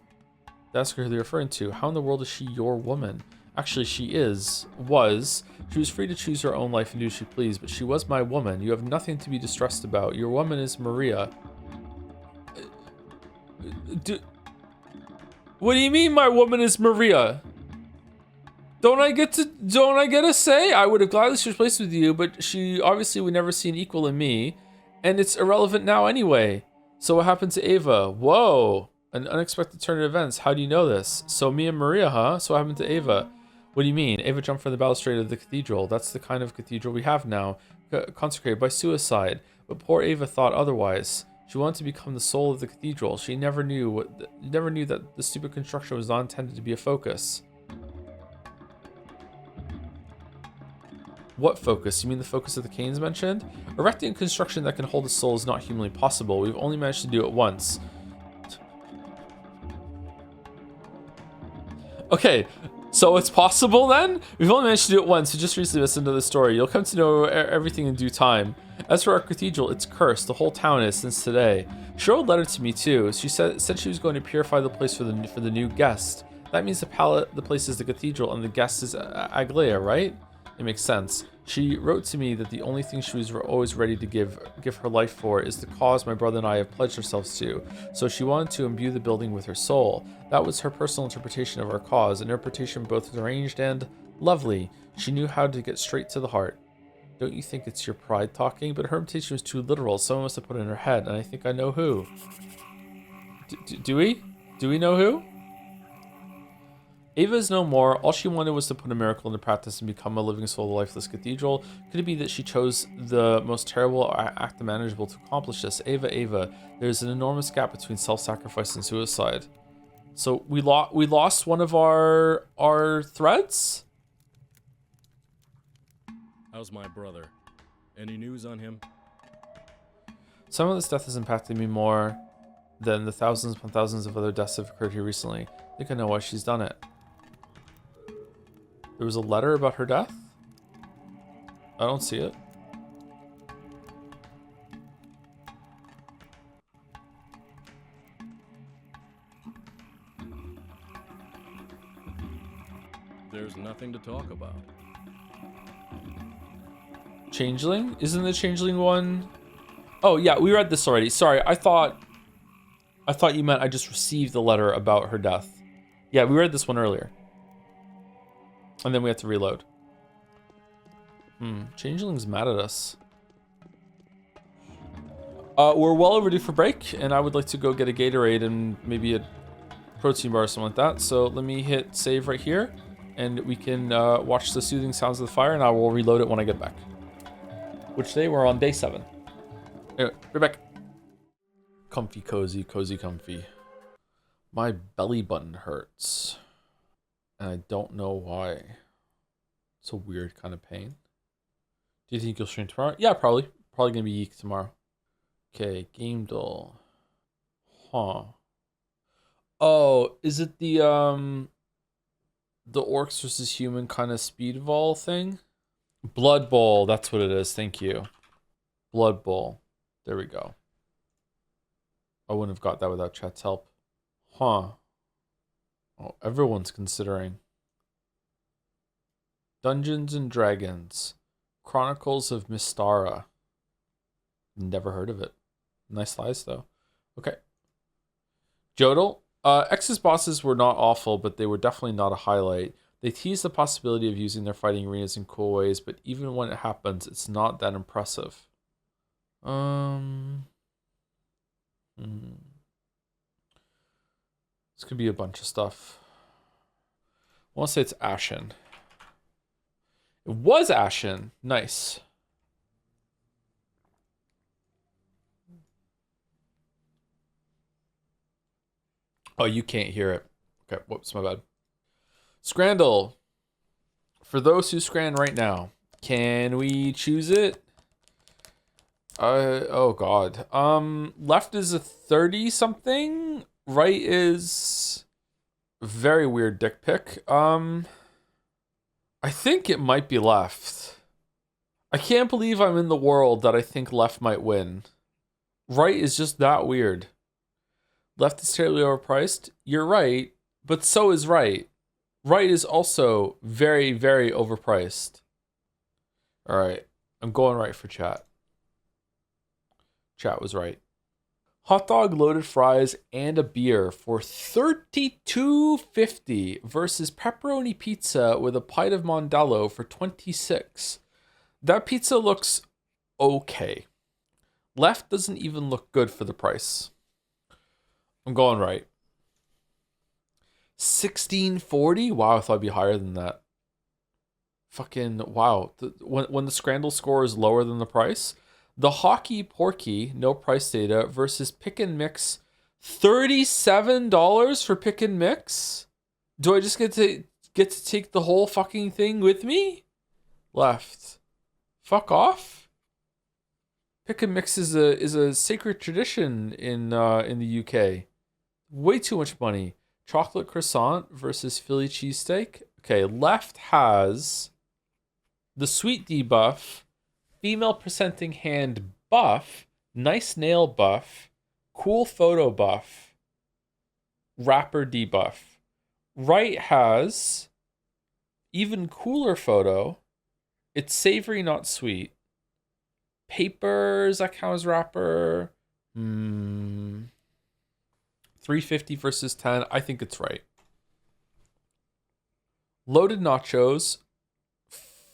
they're referring to? How in the world is she your woman? Actually, she was. She was free to choose her own life and do as she pleased, but she was my woman. You have nothing to be distressed about. Your woman is Maria. What do you mean my woman is Maria? Don't I get a say? I would have gladly switched places with you, but she obviously would never see an equal in me, and it's irrelevant now anyway. So what happened to Ava? Whoa, an unexpected turn of events. How do you know this? So me and Maria, huh? So what happened to Ava? What do you mean? Ava jumped from the balustrade of the cathedral. That's the kind of cathedral we have now, consecrated by suicide. But poor Ava thought otherwise. She wanted to become the soul of the cathedral. She never knew that the stupid construction was not intended to be a focus. What focus? You mean the focus that the Canes mentioned? Erecting a construction that can hold a soul is not humanly possible. We've only managed to do it once. Okay, so it's possible then? We've only managed to do it once, so just recently listen to the story. You'll come to know everything in due time. As for our cathedral, it's cursed. The whole town is since today. She wrote a letter to me too. She said she was going to purify the place for the new guest. That means the place is the cathedral and the guest is Aglaya, right? It makes sense. She wrote to me that the only thing she was always ready to give her life for is the cause my brother and I have pledged ourselves to. So she wanted to imbue the building with her soul. That was her personal interpretation of our cause, an interpretation both arranged and lovely. She knew how to get straight to the heart. Don't you think it's your pride talking? But her interpretation was too literal. Someone must have put it in her head, and I think I know who. Do we? Do we know who? Ava is no more. All she wanted was to put a miracle into practice and become a living soul of the lifeless cathedral. Could it be that she chose the most terrible act imaginable to accomplish this? Ava, there's an enormous gap between self-sacrifice and suicide. So we lost one of our threads? How's my brother? Any news on him? Some of this death has impacted me more than the thousands upon thousands of other deaths that have occurred here recently. I think I know why she's done it. There was a letter about her death? I don't see it. There's nothing to talk about. Changeling? Isn't the Changeling one? Oh yeah, we read this already. Sorry, I thought you meant I just received the letter about her death. Yeah, we read this one earlier. And then we had to reload. Changeling's mad at us. We're well overdue for break, and I would like to go get a Gatorade and maybe a protein bar or something like that. So let me hit save right here, and we can watch the soothing sounds of the fire, and I will reload it when I get back. Which today we're on day 7. Anyway, right back. Comfy, cozy, cozy, comfy. My belly button hurts. And I don't know why. It's a weird kind of pain. Do you think you'll stream tomorrow? Yeah, probably. Probably gonna be Yeek tomorrow. Okay, game duel. Huh. Oh, is it the orcs versus human kind of speedball thing? Blood Bowl, that's what it is. Thank you. Blood Bowl. There we go. I wouldn't have got that without chat's help. Huh. Oh, everyone's considering. Dungeons and Dragons. Chronicles of Mystara. Never heard of it. Nice slice, though. Okay. Jodel. X's bosses were not awful, but they were definitely not a highlight. They tease the possibility of using their fighting arenas in cool ways, but even when it happens, it's not that impressive. This could be a bunch of stuff. I want to say it's Ashen. It was Ashen. Nice. Oh, you can't hear it. Okay, whoops, my bad. Scrandle. For those who scran right now, can we choose it? Oh god. Left is a 30 something. Right is very weird dick pic. I think it might be left. I can't believe I'm in the world that I think left might win. Right is just that weird. Left is terribly overpriced. You're right, but so is right. Right is also very, very overpriced. All right, I'm going right for chat. Chat was right. Hot dog, loaded fries, and a beer for $32.50 versus pepperoni pizza with a pint of Mondello for $26. That pizza looks okay. Left doesn't even look good for the price. I'm going right. $16.40? Wow, I thought it'd be higher than that. Fucking wow. When the Scrandle score is lower than the price. The Hockey Porky, no price data, versus Pick and Mix. $37 for Pick and Mix? Do I just get to take the whole fucking thing with me? Left. Fuck off. Pick and Mix is a sacred tradition in the UK. Way too much money. Chocolate croissant versus Philly cheesesteak. Okay, left has the sweet debuff, female presenting hand buff, nice nail buff, cool photo buff, rapper debuff. Right has even cooler photo. It's savory, not sweet. Papers, that count as rapper. $3.50 versus 10. I think it's right. Loaded nachos,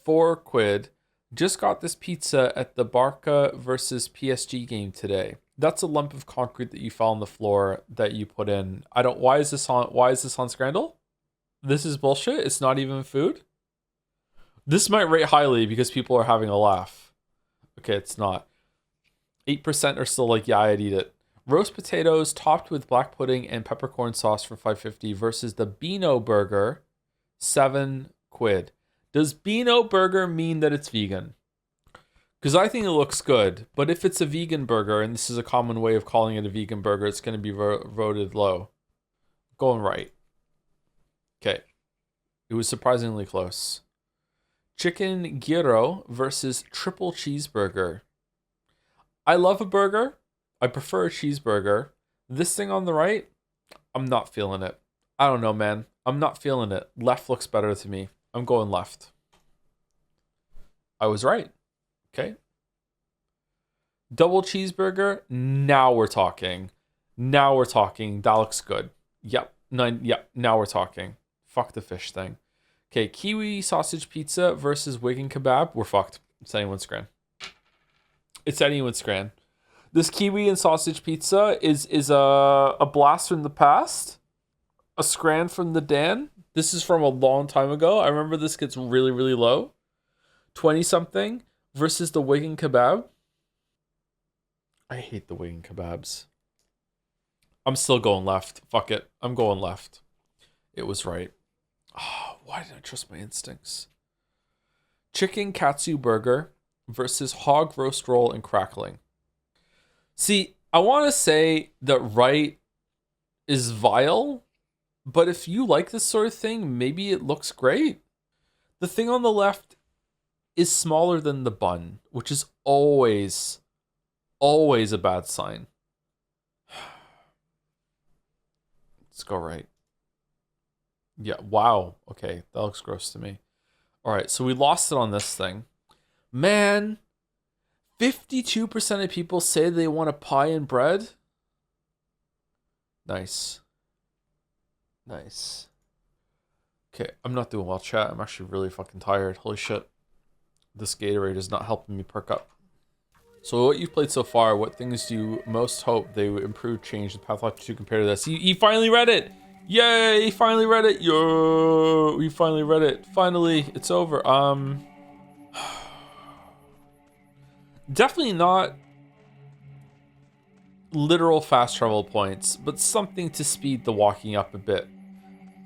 £4. Just got this pizza at the Barca versus PSG game today. That's a lump of concrete that you found on the floor that you put in. Why is this on Scrandle? This is bullshit. It's not even food. This might rate highly because people are having a laugh. Okay, it's not. 8% are still like, yeah, I'd eat it. Roast potatoes topped with black pudding and peppercorn sauce for $5.50 versus the Beano burger, £7. Does Beano burger mean that it's vegan? Because I think it looks good, but if it's a vegan burger, and this is a common way of calling it a vegan burger, it's going to be voted low. Going right. Okay. It was surprisingly close. Chicken gyro versus triple cheeseburger. I love a burger. I prefer a cheeseburger. This thing on the right, I'm not feeling it. I don't know, man. I'm not feeling it. Left looks better to me. I'm going left. I was right. Okay. Double cheeseburger. Now we're talking. Now we're talking. That looks good. Yep. Yep. Now we're talking. Fuck the fish thing. Okay. Kiwi sausage pizza versus Wigan kebab. We're fucked. It's anyone's scran. It's anyone's scran. This kiwi and sausage pizza is a blast from the past. A scran from the Dan. This is from a long time ago. I remember this gets really, really low. 20-something versus the Wigan kebab. I hate the Wigan kebabs. I'm still going left. Fuck it. I'm going left. It was right. Oh, why didn't I trust my instincts? Chicken katsu burger versus hog roast roll and crackling. See, I want to say that right is vile, but if you like this sort of thing, maybe it looks great. The thing on the left is smaller than the bun, which is always a bad sign. Let's go right. Yeah, wow. Okay, that looks gross to me. All right, so we lost it on this thing. Man, 52% of people say they want a pie and bread. Nice. Nice. Okay, I'm not doing well, chat. I'm actually really fucking tired. Holy shit. This Gatorade is not helping me perk up. So what you've played so far, what things do you most hope they would improve, change in Pathologic 2 compared to this? He finally read it! Yay! He finally read it! Yo! We finally read it. Finally, it's over. Definitely not literal fast travel points, but something to speed the walking up a bit.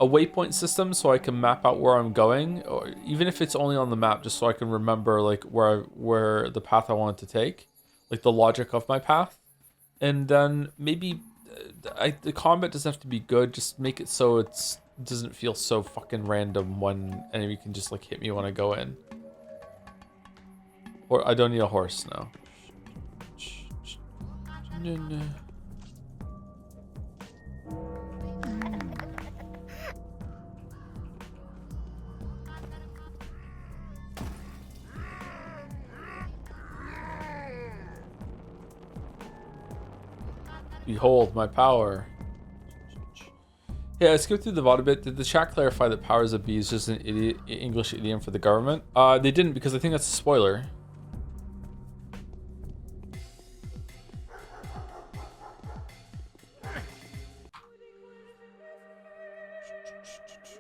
A waypoint system so I can map out where I'm going, or even if it's only on the map, just so I can remember like where the path I want to take, like the logic of my path. And then maybe the combat doesn't have to be good, just make it so it doesn't feel so fucking random when enemy can just like hit me when I go in. Or I don't need a horse now. Behold my power. Yeah, I skipped through the VOD a bit. Did the chat clarify that powers of B is just an English idiom for the government? They didn't, because I think that's a spoiler.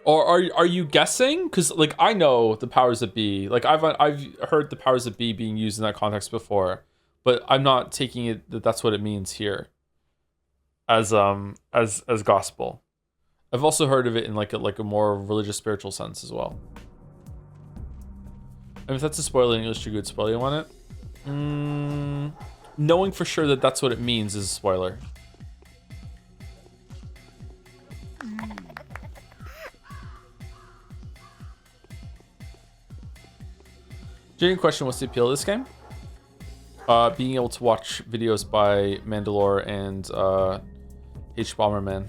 Or are you guessing? Because like I know the powers that be. Like I've heard the powers that be being used in that context before, but I'm not taking it that that's what it means here. As gospel. I've also heard of it in like a more religious spiritual sense as well. And if that's a spoiler in English, you could spoil you on it. Knowing for sure that that's what it means is a spoiler. Genuine question, what's the appeal of this game? Being able to watch videos by Mandalore and H Bomberman.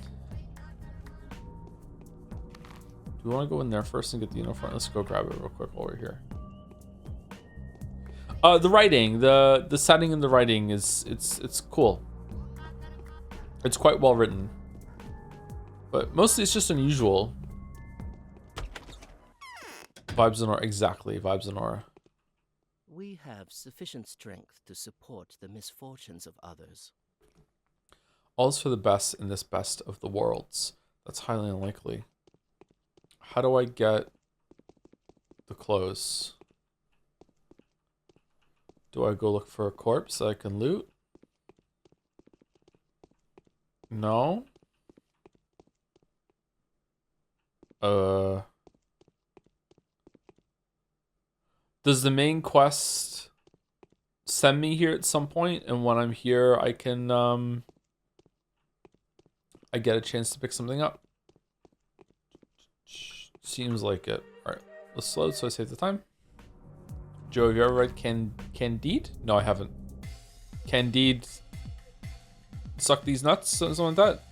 Do we want to go in there first and get the uniform? Let's go grab it real quick while we're here. The writing, the setting and the writing is it's cool. It's quite well written, but mostly it's just unusual. Vibes and aura, exactly. Vibes and aura. We have sufficient strength to support the misfortunes of others. All's for the best in this best of the worlds. That's highly unlikely. How do I get the clothes? Do I go look for a corpse that I can loot? No. Does the main quest send me here at some point, and when I'm here I can I get a chance to pick something up? Seems like it. Alright, let's load so I save the time. Joe, have you ever read Candide? No, I haven't. Candide suck these nuts? Something like that?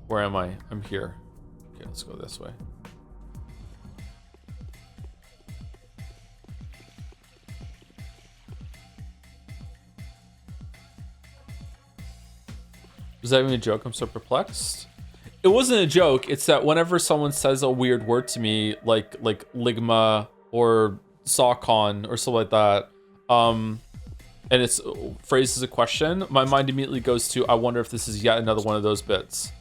Where am I? I'm here. Okay, let's go this way. Was that even a joke? I'm so perplexed. It wasn't a joke. It's that whenever someone says a weird word to me, like ligma or sawcon or something like that, and it's phrased as a question, my mind immediately goes to, I wonder if this is yet another one of those bits.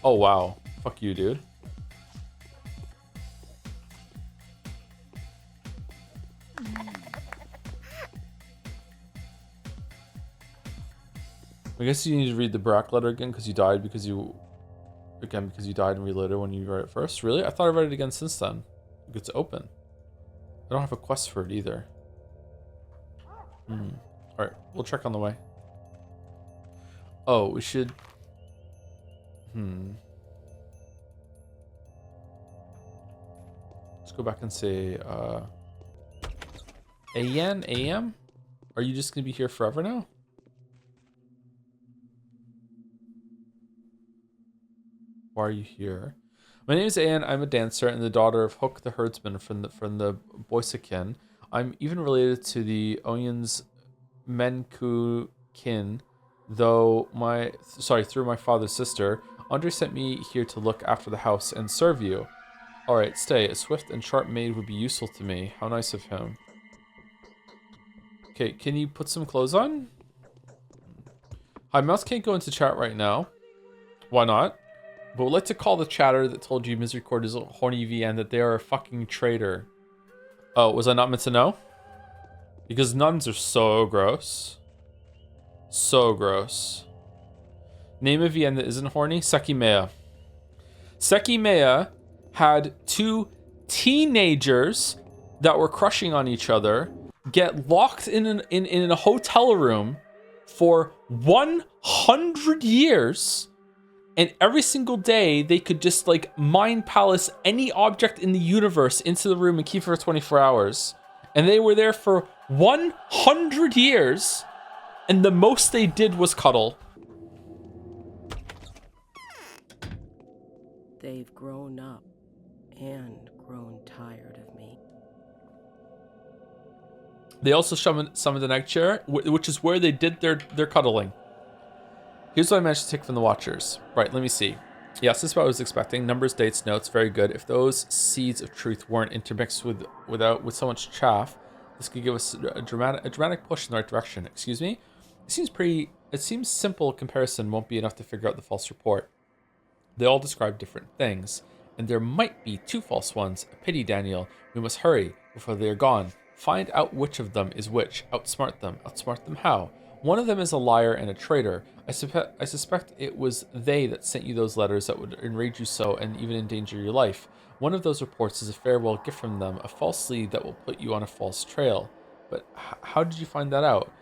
Oh wow. Fuck you, dude. I guess you need to read the Brack letter again because you died because you died and reloaded when you read it first. Really? I thought I read it again since then. It's open. I don't have a quest for it either. Alright, we'll check on the way. Oh, we should... Let's go back and say, Ayan, AM? Are you just gonna be here forever now? Why are you here? My name is Ayan. I'm a dancer and the daughter of Hook the herdsman from the Boysakin. I'm even related to the Oyens Menku kin, though through my father's sister. Andrey sent me here to look after the house and serve you. Alright, stay. A swift and sharp maid would be useful to me. How nice of him. Okay, can you put some clothes on? Hi, Mouse can't go into chat right now. Why not? But would like to call the chatter that told you Misericord is a horny VN that they are a fucking traitor. Oh, was I not meant to know? Because nuns are so gross. So gross. Name of VN that isn't horny? Sekimea. Sekimea had 2 teenagers that were crushing on each other get locked in a hotel room for 100 years, and every single day they could just like mind palace any object in the universe into the room and keep it for 24 hours. And they were there for 100 years, and the most they did was cuddle. They've grown up and grown tired of me. They also summoned an egg chair, which is where they did their cuddling. Here's what I managed to take from the Watchers. Right, let me see. Yes, this is what I was expecting. Numbers, dates, notes, very good. If those seeds of truth weren't intermixed with so much chaff, this could give us a dramatic push in the right direction. Excuse me? It seems simple comparison won't be enough to figure out the false report. They all describe different things, and there might be 2 false ones. A pity, Daniel. We must hurry before they are gone. Find out which of them is which. Outsmart them. Outsmart them how? One of them is a liar and a traitor. I suspect it was they that sent you those letters that would enrage you so and even endanger your life. One of those reports is a farewell gift from them, a false lead that will put you on a false trail. But how did you find that out?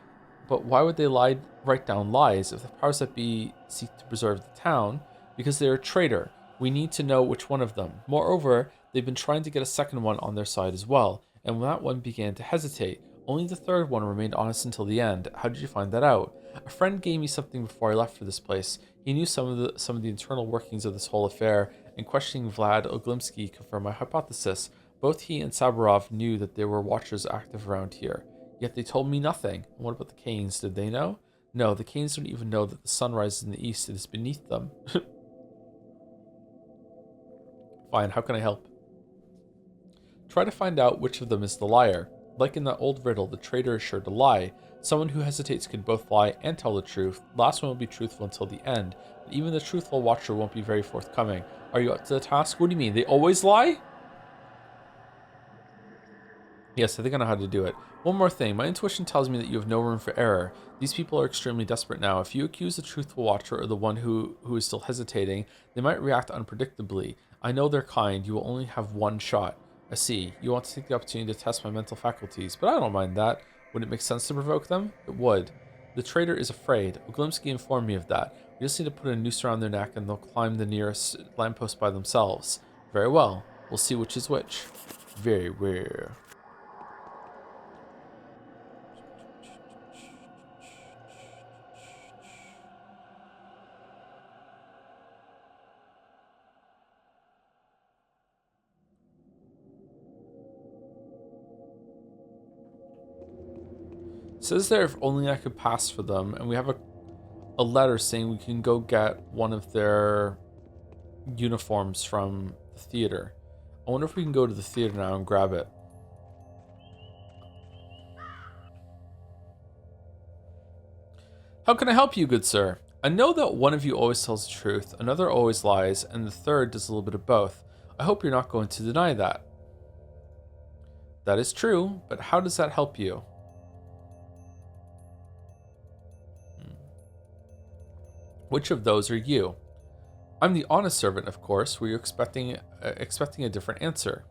But why would they write down lies if the powers that be seek to preserve the town? Because they're a traitor. We need to know which one of them. Moreover, they've been trying to get a second one on their side as well, and when that one began to hesitate, only the third one remained honest until the end. How did you find that out? A friend gave me something before I left for this place. He knew some of the internal workings of this whole affair, and questioning Vlad Oglimsky confirmed my hypothesis. Both he and Saburov knew that there were Watchers active around here, yet they told me nothing. And what about the Canes? Did they know? No, the Canes don't even know that the sun rises in the east and is beneath them. Fine, how can I help? Try to find out which of them is the liar. Like in that old riddle, the traitor is sure to lie. Someone who hesitates can both lie and tell the truth. The last one will be truthful until the end, but even the truthful Watcher won't be very forthcoming. Are you up to the task? What do you mean? They always lie? Yes, I think I know how to do it. One more thing. My intuition tells me that you have no room for error. These people are extremely desperate now. If you accuse the truthful Watcher or the one who is still hesitating, they might react unpredictably. I know they're kind. You will only have one shot. I see. You want to take the opportunity to test my mental faculties, but I don't mind that. Would it make sense to provoke them? It would. The traitor is afraid. Oglimsky informed me of that. We just need to put a noose around their neck and they'll climb the nearest lamppost by themselves. Very well. We'll see which is which. Very well. Says there if only I could pass for them, and we have a letter saying we can go get one of their uniforms from the theater. I wonder if we can go to the theater now and grab it. How can I help you, good sir? I know that one of you always tells the truth, another always lies, and the third does a little bit of both. I hope you're not going to deny that. That is true, but how does that help you? Which of those are you? I'm the honest servant, of course. Were you expecting a different answer?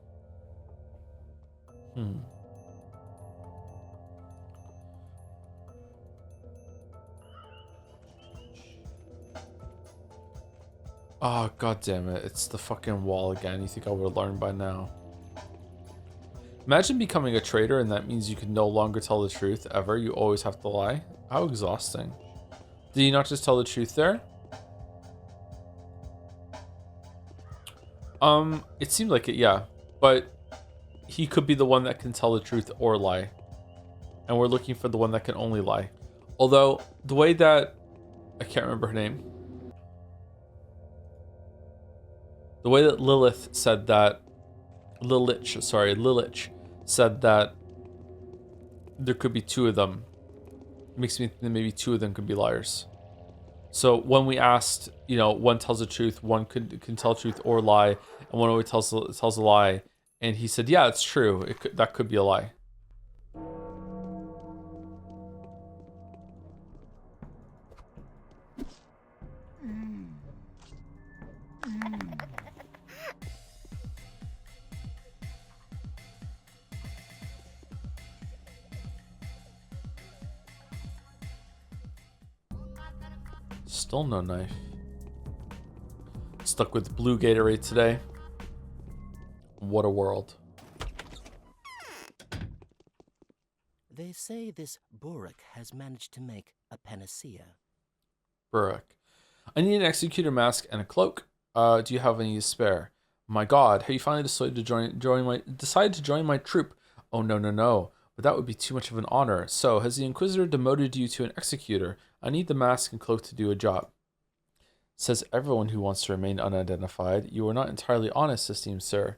Oh, god damn it. It's the fucking wall again. You think I would have learned by now? Imagine becoming a traitor and that means you can no longer tell the truth ever. You always have to lie. How exhausting. Did you not just tell the truth there? It seemed like it, yeah. But he could be the one that can tell the truth or lie. And we're looking for the one that can only lie. Although, the way that... I can't remember her name. The way that Lilith said that Lilich said that there could be two of them. Makes me think that maybe two of them could be liars. So when we asked, one tells the truth, one can tell truth or lie, and one always tells a lie, and he said, yeah, it's true. That could be a lie. Still no knife. Stuck with blue Gatorade today. What a world. They say this Burek has managed to make a panacea. Burek. I need an executor mask and a cloak. Do you have any to spare? My god, have you finally decided to join my troop? Oh no. But that would be too much of an honor. So, has the Inquisitor demoted you to an executor? I need the mask and cloak to do a job. Says everyone who wants to remain unidentified. You are not entirely honest, esteemed sir.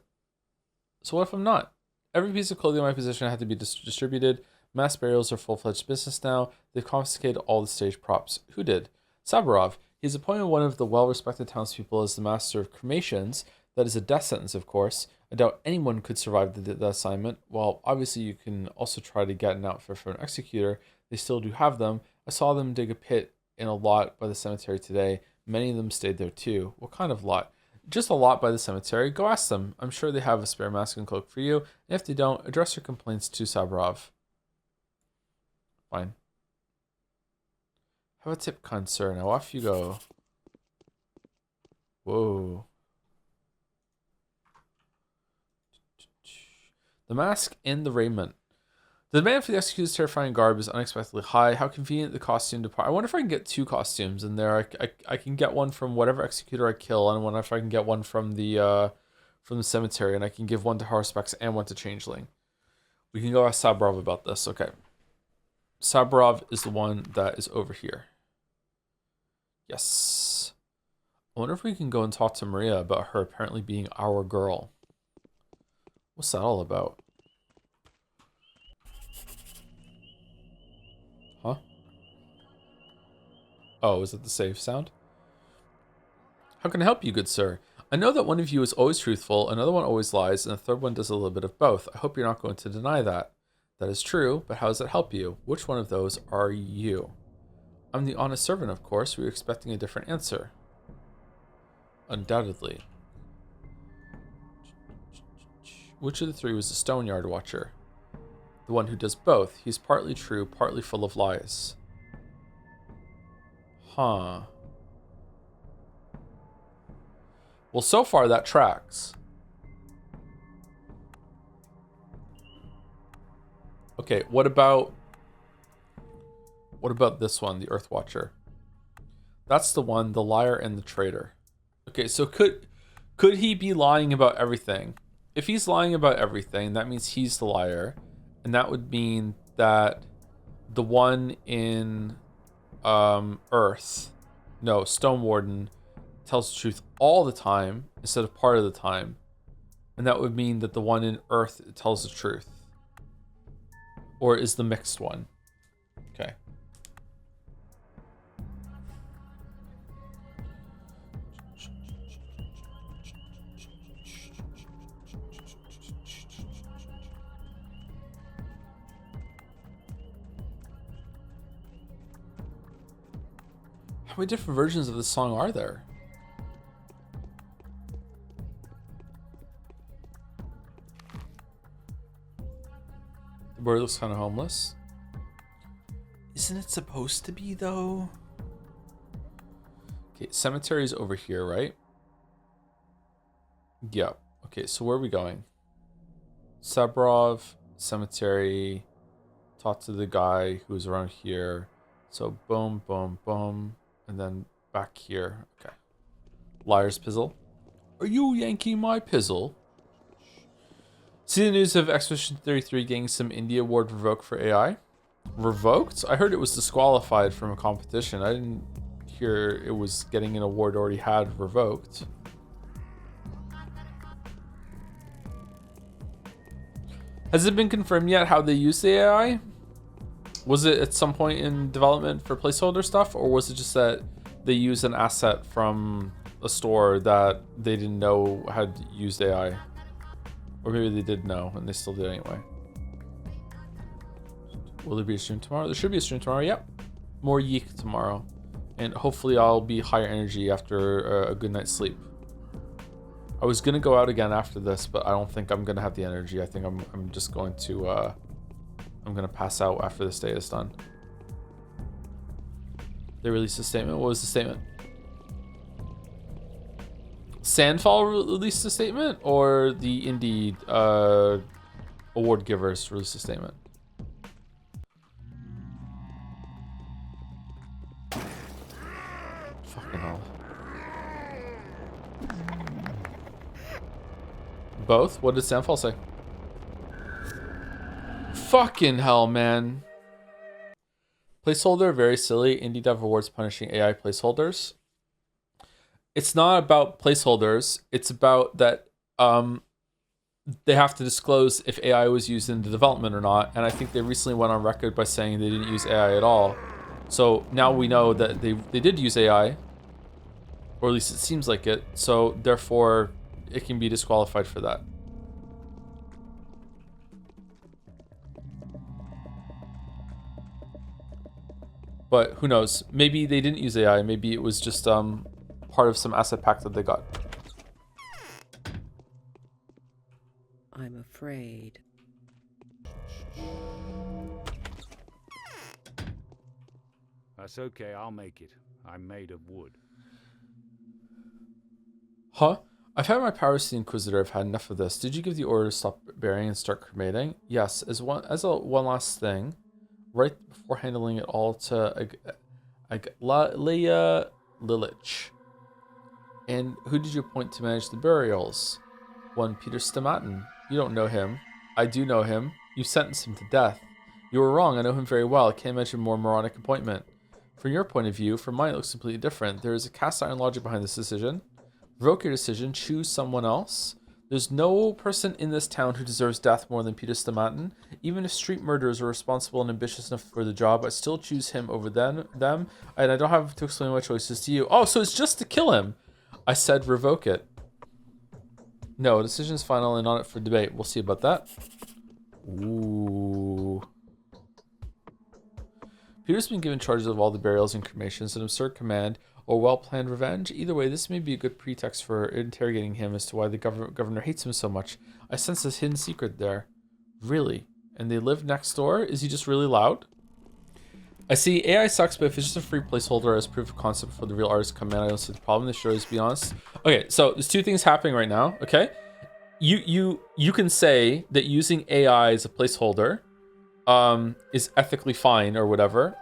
So what if I'm not? Every piece of clothing in my possession had to be distributed. Mass burials are full-fledged business now. They've confiscated all the stage props. Who did? Saburov. He's appointed one of the well-respected townspeople as the master of cremations. That is a death sentence, of course. I doubt anyone could survive the assignment. Well, obviously you can also try to get an outfit for an executor. They still do have them. I saw them dig a pit in a lot by the cemetery today. Many of them stayed there too. What kind of lot? Just a lot by the cemetery. Go ask them. I'm sure they have a spare mask and cloak for you. And if they don't, address your complaints to Saburov. Fine. Have a tip, kind sir. Now off you go. Whoa. The mask and the raiment. The demand for the executor's terrifying garb is unexpectedly high. How convenient the costume department. I wonder if I can get two costumes in there. I can get one from whatever executor I kill, and I wonder if I can get one from the cemetery, and I can give one to Harspex and one to Changeling. We can go ask Saburov about this. Okay. Saburov is the one that is over here. Yes. I wonder if we can go and talk to Maria about her apparently being our girl. What's that all about? Huh? Oh, is it the save sound? How can I help you, good sir? I know that one of you is always truthful, another one always lies, and the third one does a little bit of both. I hope you're not going to deny that. That is true, but how does that help you? Which one of those are you? I'm the honest servant, of course. Were you expecting a different answer? Undoubtedly. Which of the three was the Stoneyard Watcher? The one who does both. He's partly true, partly full of lies. Huh. Well, so far that tracks. Okay, what about this one, the Earth Watcher? That's the one, the liar and the traitor. Okay, so could he be lying about everything? If he's lying about everything, that means he's the liar, and that would mean that the one in Stone Warden tells the truth all the time instead of part of the time, and that would mean that the one in Earth tells the truth, or is the mixed one. Okay. How many different versions of this song are there? The bird looks kind of homeless. Isn't it supposed to be, though? Okay, cemetery is over here, right? Yep. Okay, so where are we going? Saburov, cemetery. Talk to the guy who's around here. So boom, boom, boom. And then back here. Okay. Liar's Pizzle. Are you yanking my pizzle? See the news of Expedition 33 getting some Indie Award revoked for AI? Revoked? I heard it was disqualified from a competition. I didn't hear it was getting an award already had revoked. Has it been confirmed yet how they use the AI? Was it at some point in development for placeholder stuff, or was it just that they use an asset from a store that they didn't know had used AI? Or maybe they did know and they still did anyway. Will there be a stream tomorrow? There should be a stream tomorrow, yep. More yeek tomorrow. And hopefully I'll be higher energy after a good night's sleep. I was gonna go out again after this, but I don't think I'm gonna have the energy. I think I'm just going to I'm gonna pass out after this day is done. They released a statement. What was the statement? Sandfall released a statement, or the indie award givers released a statement? Fucking hell. Both? What did Sandfall say? Fucking hell, man. Placeholder, very silly. Indie Dev Awards punishing AI placeholders. It's not about placeholders. It's about that they have to disclose if AI was used in the development or not. And I think they recently went on record by saying they didn't use AI at all. So now we know that they did use AI, or at least it seems like it. So therefore, it can be disqualified for that. But who knows? Maybe they didn't use AI. Maybe it was just part of some asset pack that they got. I'm afraid. That's okay, I'll make it. I'm made of wood. Huh? I've had my powers to the Inquisitor. I've had enough of this. Did you give the order to stop burying and start cremating? Yes. One last thing, right before handling it all to Leia Lilich. And who did you appoint to manage the burials? One Peter Stamatin. You don't know him. I do know him. You sentenced him to death. You were wrong. I know him very well. I can't imagine a more moronic appointment. From your point of view, from mine it looks completely different. There is a cast iron logic behind this decision. Revoke your decision. Choose someone else. There's no person in this town who deserves death more than Peter Stamatin. Even if street murderers are responsible and ambitious enough for the job, I still choose him over them. And I don't have to explain my choices to you. Oh, so it's just to kill him. I said revoke it. No, decision is final and not up for debate. We'll see about that. Ooh. Peter's been given charge of all the burials and cremations, an absurd command, or well-planned revenge. Either way, this may be a good pretext for interrogating him as to why the governor hates him so much. I sense this hidden secret there. Really? And they live next door? Is he just really loud? I see AI sucks, but if it's just a free placeholder as proof of concept for the real artists to come in, I don't see the problem. This show is, to be honest. Okay, so there's two things happening right now, okay? You can say that using AI as a placeholder is ethically fine or whatever,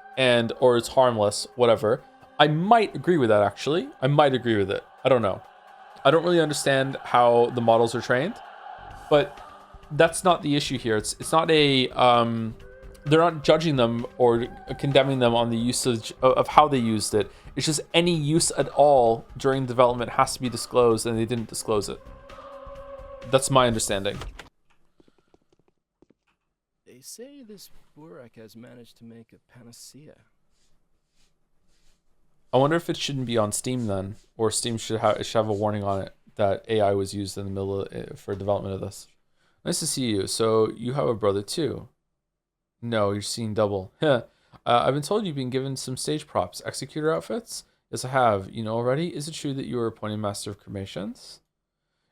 or it's harmless, whatever. I might agree with that, actually. I might agree with it. I don't know. I don't really understand how the models are trained, but that's not the issue here. It's not a... they're not judging them or condemning them on the usage of how they used it. It's just any use at all during development has to be disclosed, and they didn't disclose it. That's my understanding. They say this Burak has managed to make a panacea. I wonder if it shouldn't be on Steam then, or Steam should have a warning on it that AI was used in the middle for development of this. Nice to see you. So you have a brother too? No, you're seeing double. I've been told you've been given some stage props. Executor outfits? Yes, I have. You know already? Is it true that you were appointed Master of Cremations?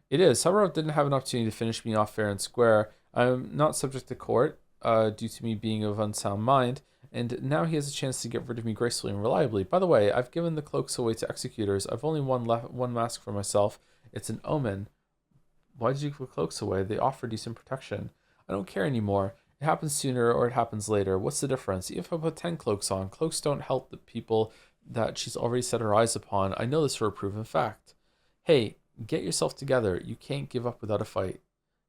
It is. Saburovs didn't have an opportunity to finish me off fair and square. I'm not subject to court, due to me being of unsound mind, and now he has a chance to get rid of me gracefully and reliably. By the way, I've given the cloaks away to executors. I've only one mask for myself. It's an omen. Why did you give the cloaks away? They offer decent protection. I don't care anymore. It happens sooner or it happens later. What's the difference? Even if I put 10 cloaks on, cloaks don't help the people that she's already set her eyes upon. I know this for a proven fact. Hey, get yourself together. You can't give up without a fight.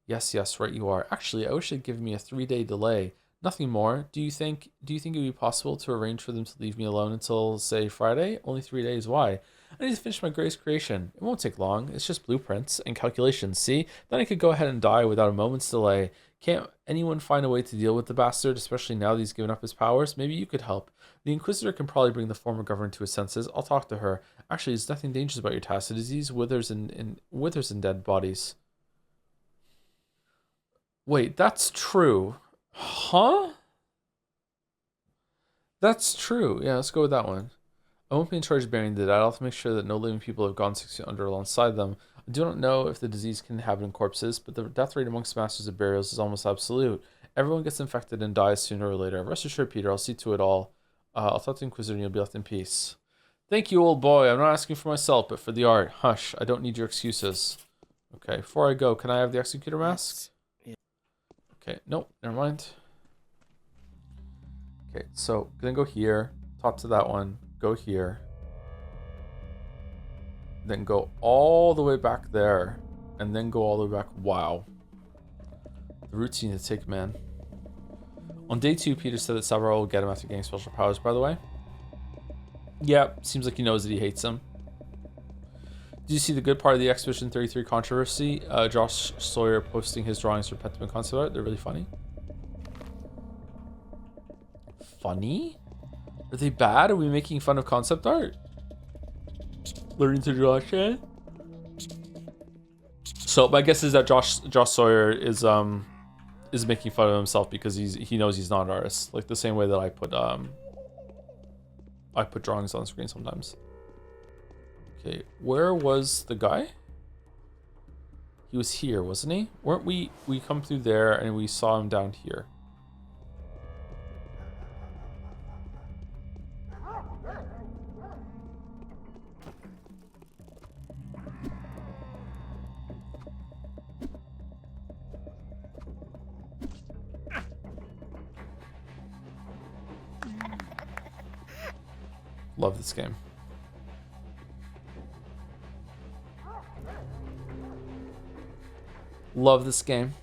Yes, right you are. Actually, I wish they'd give me a 3-day delay. Nothing more. Do you think it would be possible to arrange for them to leave me alone until, say, Friday? Only 3 days. Why? I need to finish my greatest creation. It won't take long. It's just blueprints and calculations, see? Then I could go ahead and die without a moment's delay. Can't anyone find a way to deal with the bastard, especially now that he's given up his powers? Maybe you could help. The Inquisitor can probably bring the former governor to his senses. I'll talk to her. Actually, there's nothing dangerous about your task. The disease withers in dead bodies. Wait, that's true. Huh? That's true. Yeah, let's go with that one. I won't be in charge of burying the dead. I'll have to make sure that no living people have gone 6 feet under alongside them. I do not know if the disease can inhabit in corpses, but the death rate amongst masters of burials is almost absolute. Everyone gets infected and dies sooner or later. Rest assured, Peter, I'll see to it all. I'll talk to the Inquisitor and you'll be left in peace. Thank you, old boy. I'm not asking for myself, but for the art. Hush, I don't need your excuses. Okay, before I go, can I have the Executor mask? Yeah. Okay, nope, never mind. Okay, so gonna go here, talk to that one, go here. Then go all the way back there, and then go all the way back. Wow. The routine to take, man. On day 2, Peter said that Saburovs will get him after getting special powers, by the way. Yeah, seems like he knows that he hates him. Did you see the good part of the Expedition 33 controversy? Josh Sawyer posting his drawings for Pentiment concept art. They're really funny. Funny? Are they bad? Are we making fun of concept art? Learning to draw shit? So my guess is that Josh Sawyer is making fun of himself because he knows he's not an artist. Like the same way that I put drawings on screen sometimes. Okay, where was the guy? He was here, wasn't he? Weren't we come through there and we saw him down here? Love this game. Love this game.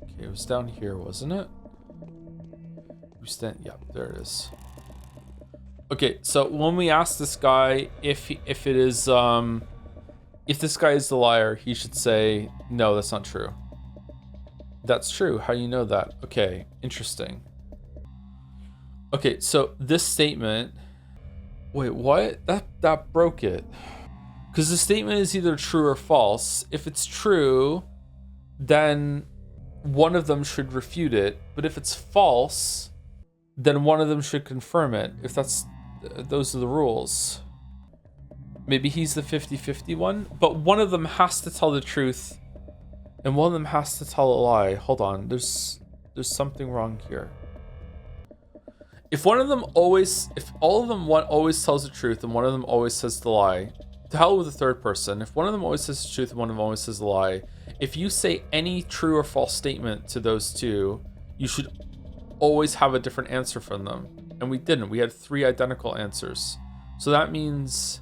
Okay, it was down here, wasn't it? Yeah, there it is. Okay, so when we ask this guy if this guy is the liar, he should say, no, that's not true. That's true. How do you know that? Okay, interesting. Okay, so this statement, wait, what? That broke it. Because the statement is either true or false. If it's true, then one of them should refute it. But if it's false, then one of them should confirm it. If those are the rules. Maybe he's the 50-50 one, but one of them has to tell the truth and one of them has to tell a lie. Hold on, there's something wrong here. If all of them always tells the truth and one of them always says the lie, to hell with the third person. If one of them always says the truth and one of them always says the lie, if you say any true or false statement to those two, you should always have a different answer from them. And we didn't. We had 3 identical answers. So that means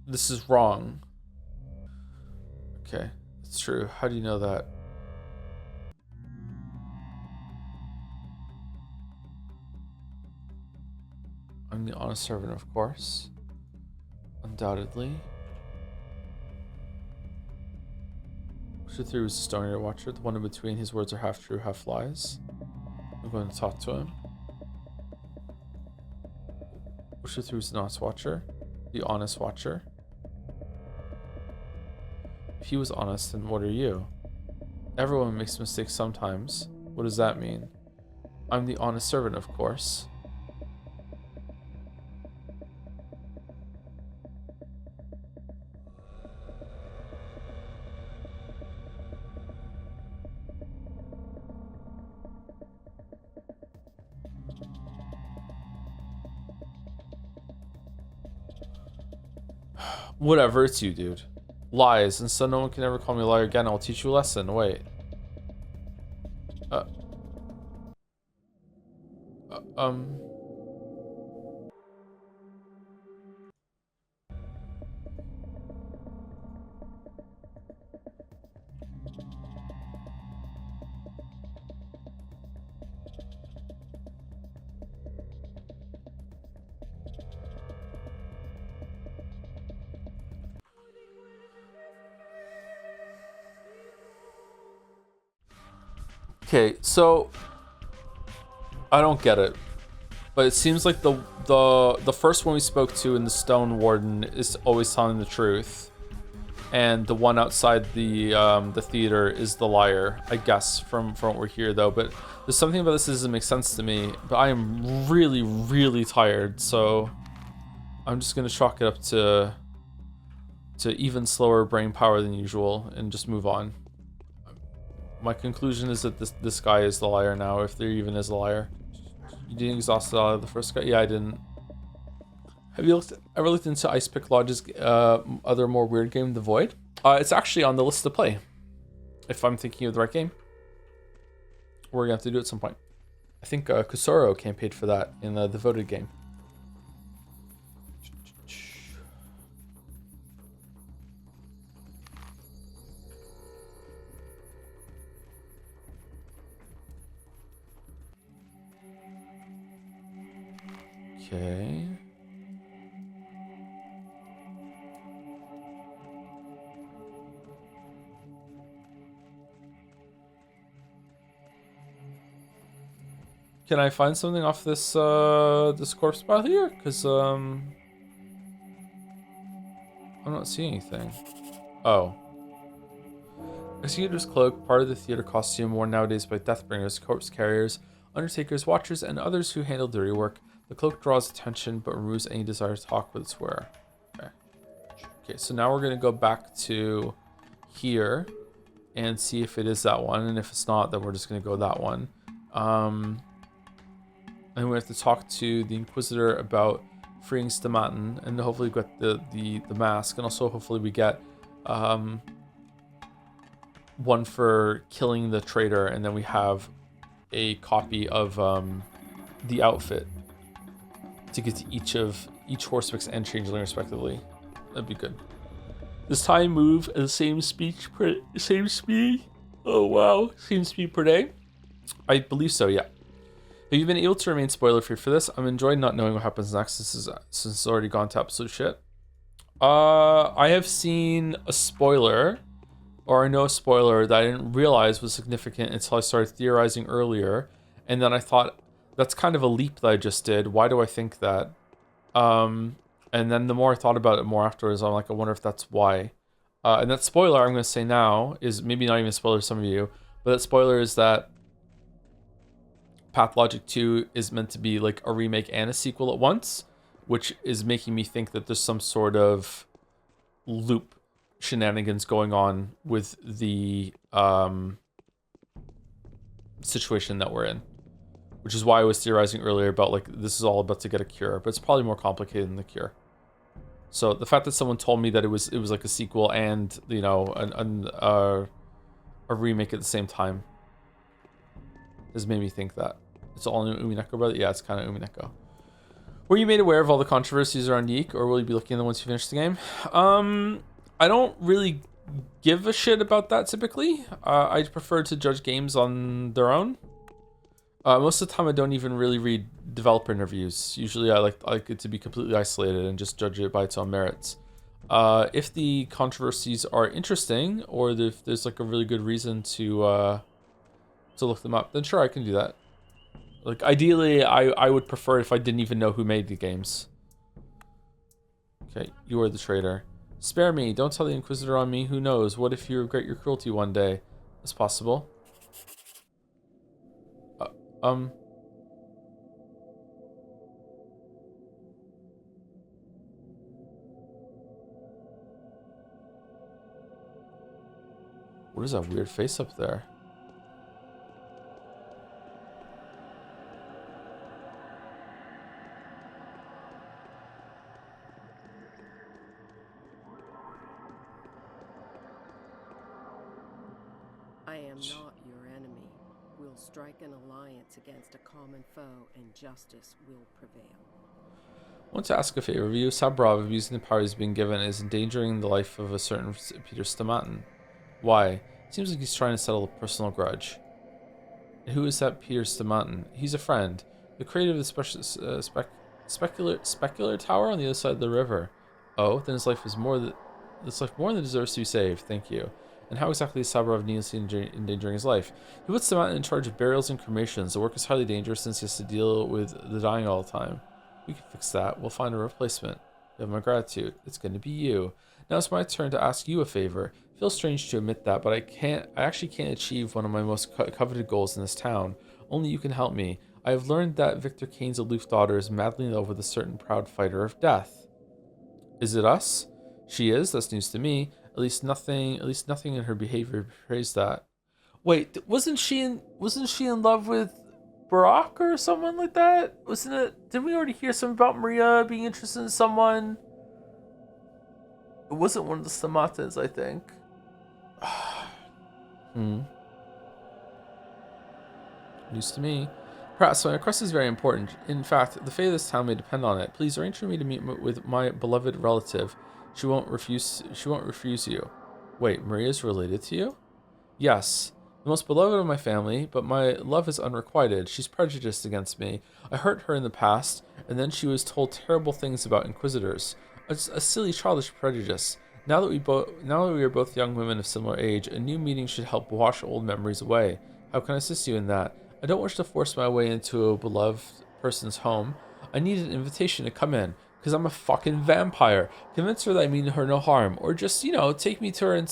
this is wrong. Okay, it's true. How do you know that? I'm the honest servant, of course. Undoubtedly. Which three was the Stonier Watcher? The one in between. His words are half true, half lies. I'm going to talk to him. Which of the three was the Honest Watcher? The Honest Watcher. If he was honest, then what are you? Everyone makes mistakes sometimes. What does that mean? I'm the honest servant, of course. Whatever, it's you, dude. Lies, and so no one can ever call me a liar again. I'll teach you a lesson. Wait. Uh, um... Okay, so I don't get it, but it seems like the first one we spoke to in the Stone Warden is always telling the truth, and the one outside the theater is the liar, I guess, from what we're here though. But there's something about this that doesn't make sense to me. But I am really, really tired, so I'm just gonna chalk it up to even slower brain power than usual and just move on. My conclusion is that this guy is the liar now, if there even is a liar. You didn't exhaust the first guy? Yeah, I didn't. Have you ever looked into Ice Pick Lodge's other more weird game, The Void? It's actually on the list to play. If I'm thinking of the right game. We're gonna have to do it at some point. I think Kusoro campaigned for that in the Devoted game. Okay. Can I find something off this this corpse pile here? Because I'm not seeing anything. Oh. Executor's cloak, part of the theater costume worn nowadays by deathbringers, corpse carriers, undertakers, watchers, and others who handle dirty work. The cloak draws attention but removes any desire to talk with its wearer. Okay. Okay, so now we're gonna go back to here and see if it is that one, and if it's not, then we're just gonna go that one. And we have to talk to the Inquisitor about freeing Stamatin, and hopefully we get the mask, and also hopefully we get one for killing the traitor, and then we have a copy of the outfit to get to each Horsefix and Changeling respectively. That'd be good. Does time move at the same speed? Oh wow, same speed per day? I believe so, yeah. Have you been able to remain spoiler free for this? I'm enjoying not knowing what happens next since it's already gone to absolute shit. I have seen a spoiler, or I know a spoiler that I didn't realize was significant until I started theorizing earlier, and then I thought, that's kind of a leap that I just did. Why do I think that? And then the more I thought about it more afterwards, I'm like, I wonder if that's why. And that spoiler I'm going to say now is maybe not even a spoiler to some of you, but that spoiler is that Pathologic 2 is meant to be like a remake and a sequel at once, which is making me think that there's some sort of loop shenanigans going on with the situation that we're in. Which is why I was theorizing earlier about like this is all about to get a cure, but it's probably more complicated than the cure. So the fact that someone told me that it was like a sequel and, you know, a remake at the same time has made me think that it's all in Umineko, brother. Yeah, it's kind of Umineko. Were you made aware of all the controversies around Yeek, or will you be looking at them once you finish the game? I don't really give a shit about that typically. I prefer to judge games on their own. Most of the time, I don't even really read developer interviews. Usually, I like it to be completely isolated and just judge it by its own merits. If the controversies are interesting, or if there's like a really good reason to look them up, then sure, I can do that. Like ideally, I would prefer if I didn't even know who made the games. Okay, you are the traitor. Spare me! Don't tell the Inquisitor on me. Who knows? What if you regret your cruelty one day? It's possible. What is that weird face up there? am not your enemy. We'll strike an alliance against a common foe, and justice will prevail. I want to ask a favor of you. Saburov, abusing the power he's been given, is endangering the life of a certain Peter Stamatin. Why? Seems like he's trying to settle a personal grudge. And who is that Peter Stamatin? He's a friend. The creator of the specular tower on the other side of the river. Oh, then his life is more than deserves to be saved. Thank you. And how exactly is Saburov needlessly endangering his life? He puts Stamatin in charge of burials and cremations. The work is highly dangerous since he has to deal with the dying all the time. We can fix that. We'll find a replacement. You have my gratitude. It's going to be you. Now it's my turn to ask you a favor. It feels strange to admit that, but I actually can't achieve one of my most coveted goals in this town. Only you can help me. I have learned that Victor Kane's aloof daughter is madly in love with a certain proud fighter of death. Is it us? She is. That's news to me. At least nothing in her behavior betrays that. Wait, wasn't she in love with Barack or someone like that? Wasn't it? Didn't we already hear something about Maria being interested in someone? It wasn't one of the Stamatins, I think. News to me. Perhaps my request is very important. In fact, the fate of this town may depend on it. Please arrange for me to meet with my beloved relative. She won't refuse you. Wait, Maria's related to you? Yes. The most beloved of my family, but my love is unrequited. She's prejudiced against me. I hurt her in the past, and then she was told terrible things about Inquisitors. A silly, childish prejudice. Now that we are both young women of similar age, a new meeting should help wash old memories away. How can I assist you in that? I don't wish to force my way into a beloved person's home. I need an invitation to come in, because I'm a fucking vampire. Convince her that I mean her no harm, or just, take me to her and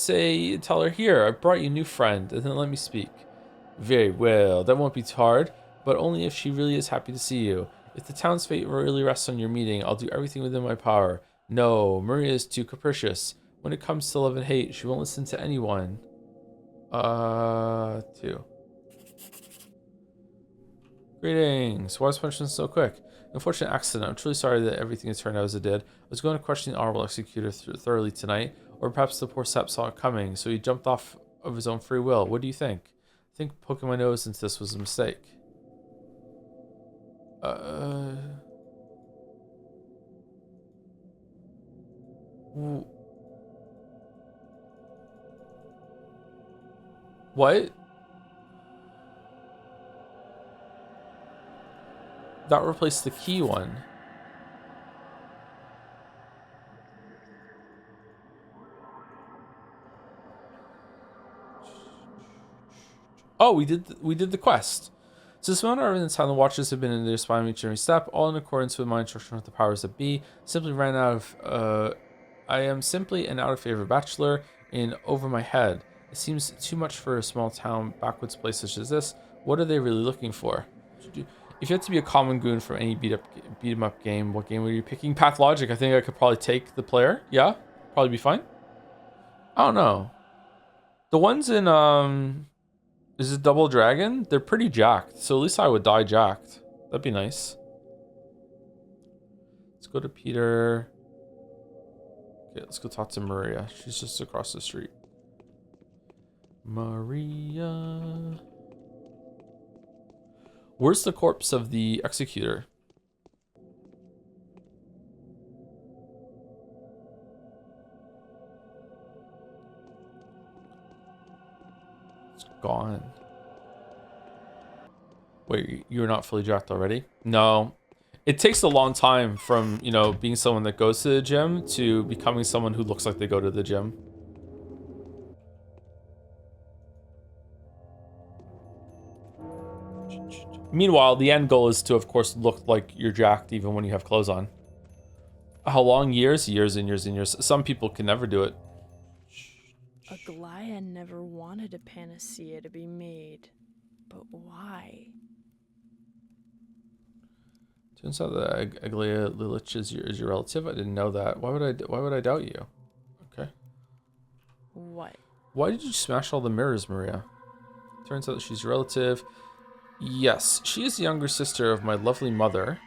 tell her, here, I brought you a new friend, and then let me speak. Very well, that won't be too hard, but only if she really is happy to see you. If the town's fate really rests on your meeting, I'll do everything within my power. No, Maria is too capricious. When it comes to love and hate, she won't listen to anyone. 2. Greetings. Why was punishment so quick? Unfortunate accident. I'm truly sorry that everything has turned out as it did. I was going to question the honorable executor thoroughly tonight, or perhaps the poor sap saw it coming, so he jumped off of his own free will. What do you think? I think poking my nose into this was a mistake. What? That replaced the key one. Oh, we did the quest. So this moment in time, the watchers have been in their spine each every step, all in accordance with my instruction with the powers that be. Simply ran out of. I am simply an out of favor bachelor and over my head. It seems too much for a small town, backwoods place such as this. What are they really looking for? If you had to be a common goon from any beat 'em up game, what game were you picking? Pathologic. I think I could probably take the player. Yeah, probably be fine. I don't know. The ones in is it Double Dragon? They're pretty jacked, so at least I would die jacked. That'd be nice. Let's go to Peter. Okay, let's go talk to Maria. She's just across the street. Maria. Where's the corpse of the executor? It's gone. Wait, you're not fully jacked already? No. It takes a long time from, being someone that goes to the gym to becoming someone who looks like they go to the gym. Meanwhile, the end goal is to, of course, look like you're jacked even when you have clothes on. How long? Years? Years and years and years. Some people can never do it. Aglaya never wanted a panacea to be made. But why? Turns out that Aglaya Lilich is your relative. I didn't know that. Why would I doubt you? Okay. What? Why did you smash all the mirrors, Maria? Turns out that she's your relative. Yes, she is the younger sister of my lovely mother.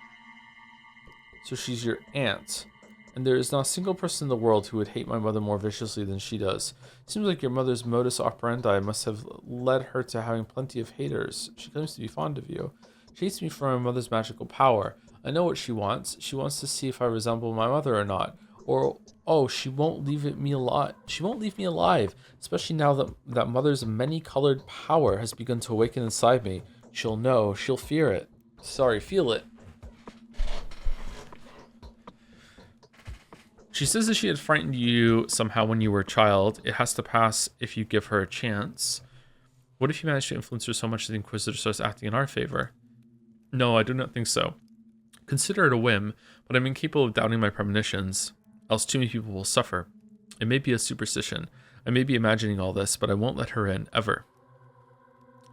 So she's your aunt. and there is not a single person in the world who would hate my mother more viciously than she does. Seems like your mother's modus operandi must have led her to having plenty of haters. She claims to be fond of you. She hates me for my mother's magical power. I know what she wants. She wants to see if I resemble my mother or not. Or, oh, she won't leave me alive. She won't leave me alive, especially now that mother's many-colored power has begun to awaken inside me. She'll know. She'll fear it. Sorry, feel it. She says that she had frightened you somehow when you were a child. It has to pass if you give her a chance. What if you manage to influence her so much that the Inquisitor starts acting in our favor? No, I do not think so. Consider it a whim, but I'm incapable of doubting my premonitions, else too many people will suffer. It may be a superstition. I may be imagining all this, but I won't let her in, ever.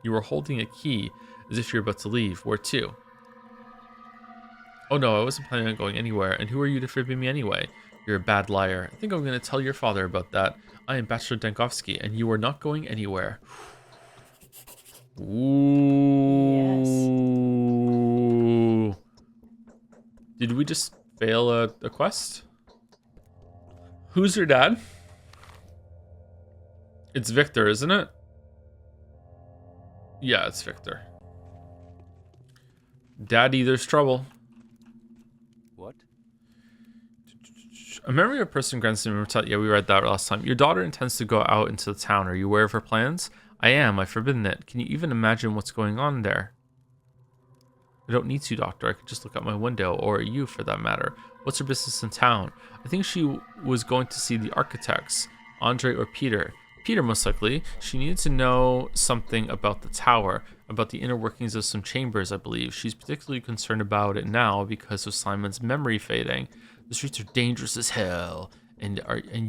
You are holding a key, as if you're about to leave. Where to? Oh no, I wasn't planning on going anywhere, and who are you to forbid me anyway? You're a bad liar. I think I'm going to tell your father about that. I am Bachelor Dankovsky, and you are not going anywhere. Ooh. Yes. Did we just fail a quest? Who's your dad? It's Victor, isn't it? Yeah, it's Victor. Daddy, there's trouble. What? A memory of a person grants yeah, we read that last time. Your daughter intends to go out into the town. Are you aware of her plans? I am. I've forbidden it. Can you even imagine what's going on there? I don't need to, Doctor. I could just look out my window, or you for that matter. What's her business in town? I think she was going to see the architects, Andrey or Peter. Peter, most likely. She needed to know something about the tower, about the inner workings of some chambers, I believe. She's particularly concerned about it now because of Simon's memory fading. The streets are dangerous as hell, and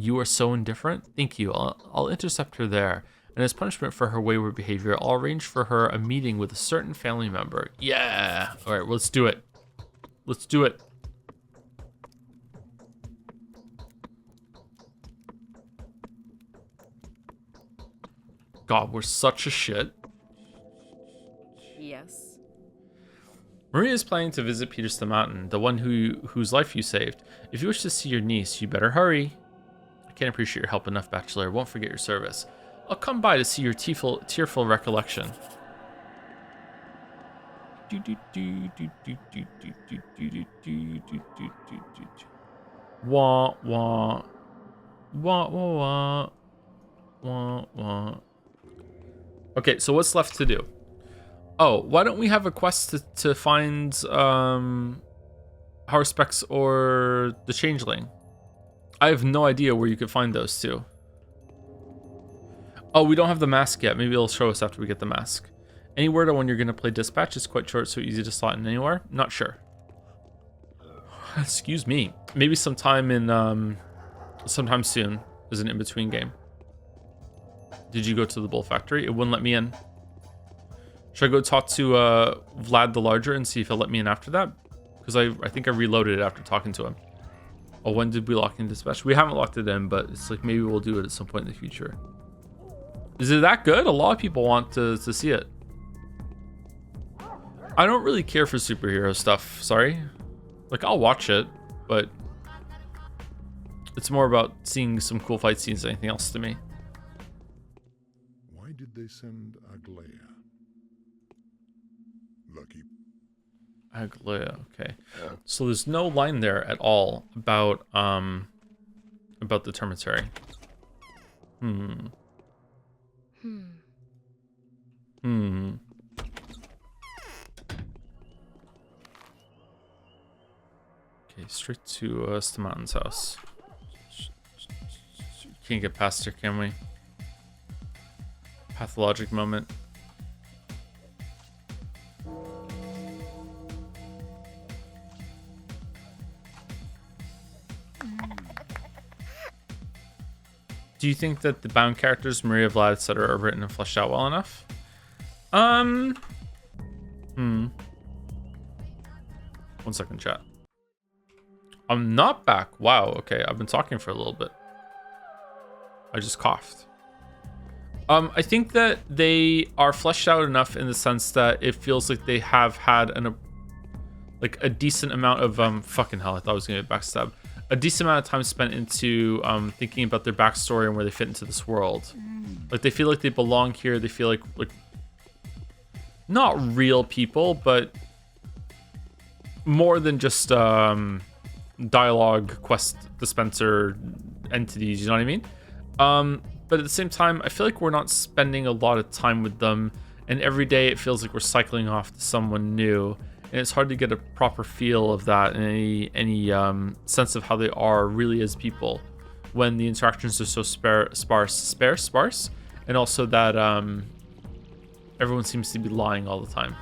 you are so indifferent? Thank you. I'll intercept her there. And as punishment for her wayward behavior, I'll arrange for her a meeting with a certain family member. Yeah! Alright, let's do it. Let's do it. God, we're such a shit. Yes. Maria is planning to visit Peter's the Mountain, the one whose life you saved. If you wish to see your niece, you better hurry. I can't appreciate your help enough, Bachelor. Won't forget your service. I'll come by to see your tearful recollection. Wah, wah. Wah, wah, wah. Wah, wah. Okay, so what's left to do? Oh, why don't we have a quest to find Haruspex or the Changeling? I have no idea where you could find those two. Oh, we don't have the mask yet. Maybe it'll show us after we get the mask. Any word on when you're going to play Dispatch? It's quite short, so easy to slot in anywhere. Not sure. Excuse me. Maybe sometime soon is an in-between game. Did you go to the Bull Factory? It wouldn't let me in. Should I go talk to Vlad the Larger and see if he'll let me in after that? Because I think I reloaded it after talking to him. Oh, when did we lock in Dispatch? We haven't locked it in, but it's like maybe we'll do it at some point in the future. Is it that good? A lot of people want to see it. I don't really care for superhero stuff, sorry. Like, I'll watch it, but it's more about seeing some cool fight scenes than anything else to me. Why did they send Aglaya? Lucky. Aglaya, okay. So there's no line there at all about the Termitary. Okay, straight to Staman's house. Can't get past her, can we? Pathologic moment. Do you think that the bound characters, Maria, Vlad, etc., are written and fleshed out well enough? One second, chat. I'm not back. Wow, okay. I've been talking for a little bit. I just coughed. I think that they are fleshed out enough in the sense that it feels like they have had a decent amount of fucking hell, I thought I was gonna get backstab. a decent amount of time spent into thinking about their backstory and where they fit into this world. Like they feel like they belong here. They feel like not real people, but more than just dialogue quest dispenser entities. You know what I mean? But at the same time, I feel like we're not spending a lot of time with them, and every day it feels like we're cycling off to someone new, and it's hard to get a proper feel of that and any sense of how they are really as people when the interactions are so sparse, and also that everyone seems to be lying all the time.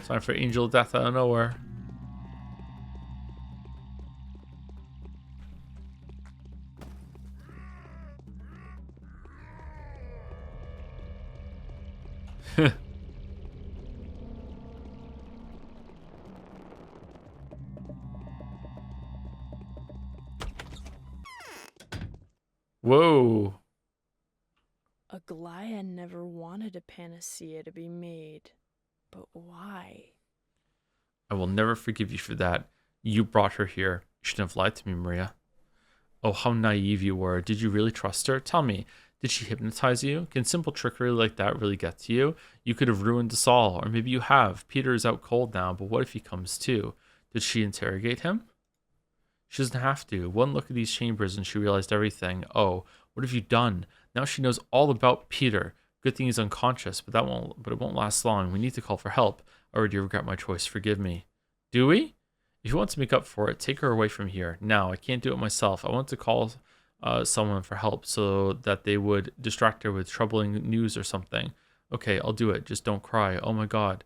Time for angel death out of nowhere. Whoa. Aglaya never wanted a panacea to be made. But why? I will never forgive you for that. You brought her here. You shouldn't have lied to me, Maria. Oh, how naive you were. Did you really trust her? Tell me, did she hypnotize you? Can simple trickery like that really get to you? You could have ruined us all, or maybe you have. Peter is out cold now, but what if he comes too? Did she interrogate him? She doesn't have to. One look at these chambers and she realized everything. Oh, what have you done? Now she knows all about Peter. Good thing he's unconscious, but it won't last long. We need to call for help. I already regret my choice. Forgive me. Do we? If you want to make up for it, take her away from here. Now, I can't do it myself. I want to call someone for help so that they would distract her with troubling news or something. Okay, I'll do it. Just don't cry. Oh my God.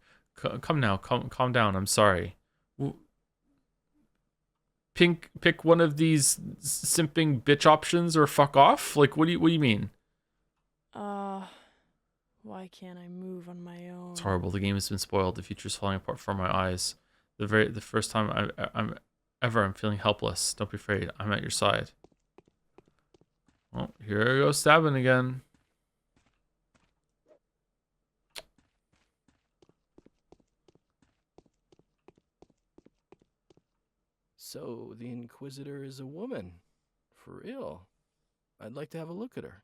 Come now. Calm down. I'm sorry. Pick one of these simping bitch options or fuck off? Like, what do you mean? Why can't I move on my own? It's horrible. The game has been spoiled. The future's falling apart before my eyes. The first time I'm feeling helpless. Don't be afraid. I'm at your side. Oh, here I go stabbing again. So, the Inquisitor is a woman. For real. I'd like to have a look at her.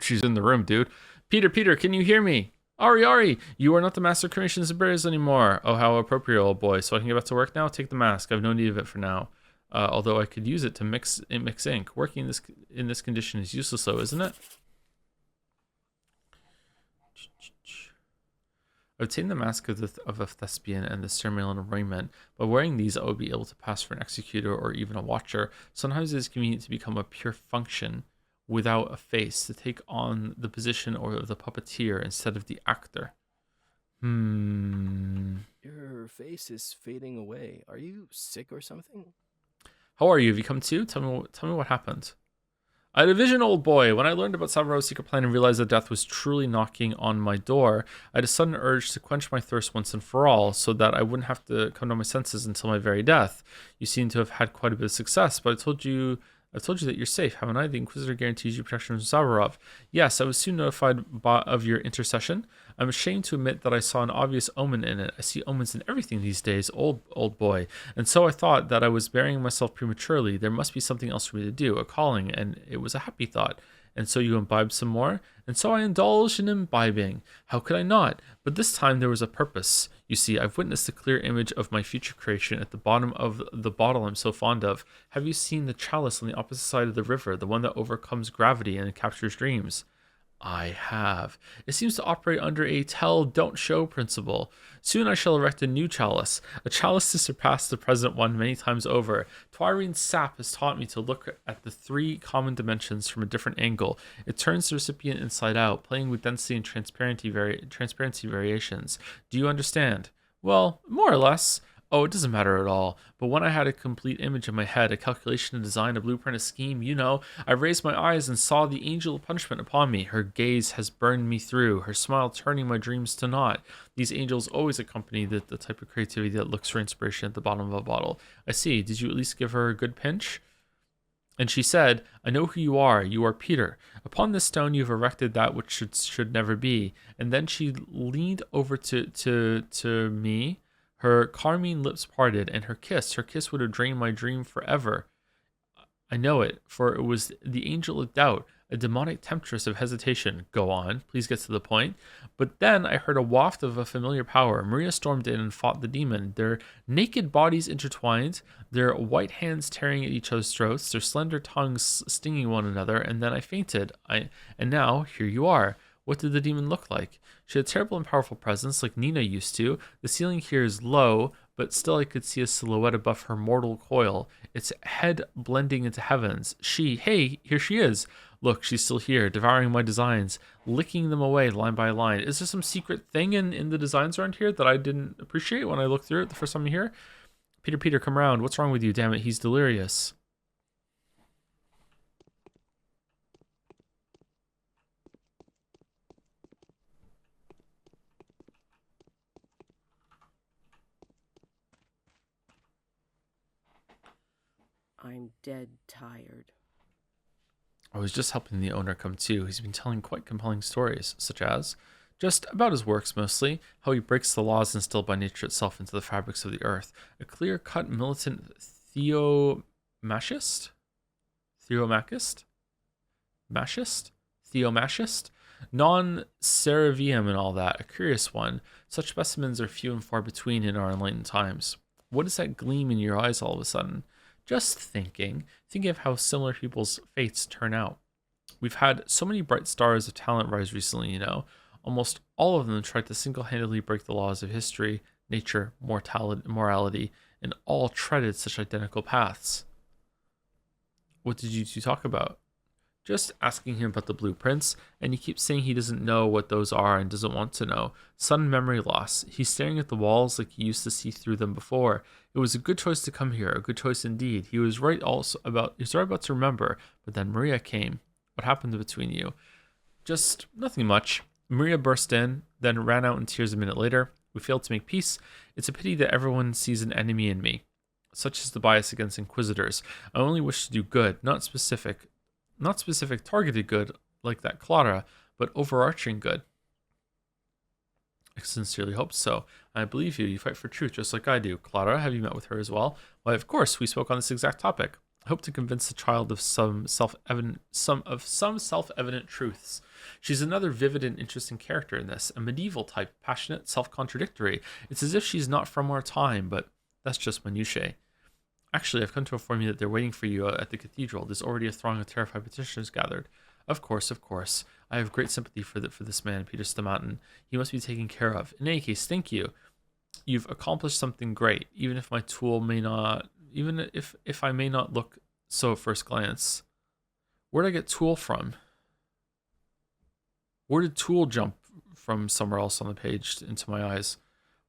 She's in the room, dude. Peter, can you hear me? Ari, you are not the master of cremations and burials anymore. Oh, how appropriate, old boy. So I can get back to work now? Take the mask. I have no need of it for now. Although I could use it to mix ink. Working in this condition is useless, though, isn't it? I obtained the mask of a thespian and the ceremonial raiment. By wearing these, I would be able to pass for an executor or even a watcher. Sometimes it is convenient to become a pure function without a face, to take on the position of the puppeteer instead of the actor. Your face is fading away. Are you sick or something? How are you? Have you come to? Tell me what happened. I had a vision, old boy. When I learned about Saburovs' secret plan and realized that death was truly knocking on my door, I had a sudden urge to quench my thirst once and for all, so that I wouldn't have to come to my senses until my very death. You seem to have had quite a bit of success, but I've told you that you're safe, haven't I? The Inquisitor guarantees you protection from Saburov. Yes, I was soon notified of your intercession. I'm ashamed to admit that I saw an obvious omen in it. I see omens in everything these days, old boy. And so I thought that I was burying myself prematurely. There must be something else for me to do, a calling, and it was a happy thought. And so you imbibed some more? And so I indulged in imbibing. How could I not? But this time there was a purpose. You see, I've witnessed a clear image of my future creation at the bottom of the bottle I'm so fond of. Have you seen the chalice on the opposite side of the river, the one that overcomes gravity and captures dreams? I have. It seems to operate under a tell, don't show principle. Soon I shall erect a new chalice, a chalice to surpass the present one many times over. Twyrene's sap has taught me to look at the three common dimensions from a different angle. It turns the recipient inside out, playing with density and transparency variations. Do you understand? Well, more or less. Oh, it doesn't matter at all. But when I had a complete image in my head, a calculation, a design, a blueprint, a scheme, I raised my eyes and saw the angel of punishment upon me. Her gaze has burned me through, her smile turning my dreams to naught. These angels always accompany the type of creativity that looks for inspiration at the bottom of a bottle. I see. Did you at least give her a good pinch? And she said, I know who you are. You are Peter. Upon this stone you have erected that which should never be. And then she leaned over to me, Her carmine lips parted, and her kiss would have drained my dream forever. I know it, for it was the angel of doubt, a demonic temptress of hesitation. Go on, please get to the point. But then I heard a waft of a familiar power. Maria stormed in and fought the demon, their naked bodies intertwined, their white hands tearing at each other's throats, their slender tongues stinging one another, and then I fainted. And now, here you are. What did the demon look like? She had a terrible and powerful presence, like Nina used to. The ceiling here is low, but still I could see a silhouette above her mortal coil, its head blending into heavens. Hey, here she is. Look, she's still here, devouring my designs, licking them away line by line. Is there some secret thing in the designs around here that I didn't appreciate when I looked through it the first time here? Peter, come around. What's wrong with you? Damn it, he's delirious. I'm dead tired. I was just helping the owner come to. He's been telling quite compelling stories, such as just about his works mostly, how he breaks the laws instilled by nature itself into the fabrics of the earth. A clear-cut militant theomachist? Non-Seravium and all that. A curious one. Such specimens are few and far between in our enlightened times. What is that gleam in your eyes all of a sudden? Just thinking of how similar people's fates turn out. We've had so many bright stars of talent rise recently, you know. Almost all of them tried to single-handedly break the laws of history, nature, morality, and all treaded such identical paths. What did you two talk about? Just asking him about the blueprints, and he keeps saying he doesn't know what those are and doesn't want to know. Sudden memory loss. He's staring at the walls like he used to see through them before. It was a good choice to come here, a good choice indeed. He was right about to remember, but then Maria came. What happened between you? Just nothing much. Maria burst in, then ran out in tears a minute later. We failed to make peace. It's a pity that everyone sees an enemy in me. Such is the bias against Inquisitors. I only wish to do good, not specific targeted good like that Clara, but overarching good. I sincerely hope so. I believe you. You fight for truth just like I do. Clara, have you met with her as well? Why, of course. We spoke on this exact topic. I hope to convince the child of some self-evident truths. She's another vivid and interesting character in this, a medieval type, passionate, self-contradictory. It's as if she's not from our time, but that's just minutiae. Actually, I've come to inform you that they're waiting for you at the cathedral. There's already a throng of terrified petitioners gathered. Of course. I have great sympathy for this man, Peter Stamatin. He must be taken care of. In any case, thank you. You've accomplished something great, even if I may not look so at first glance. Where'd I get Tool from? Where did Tool jump from somewhere else on the page into my eyes?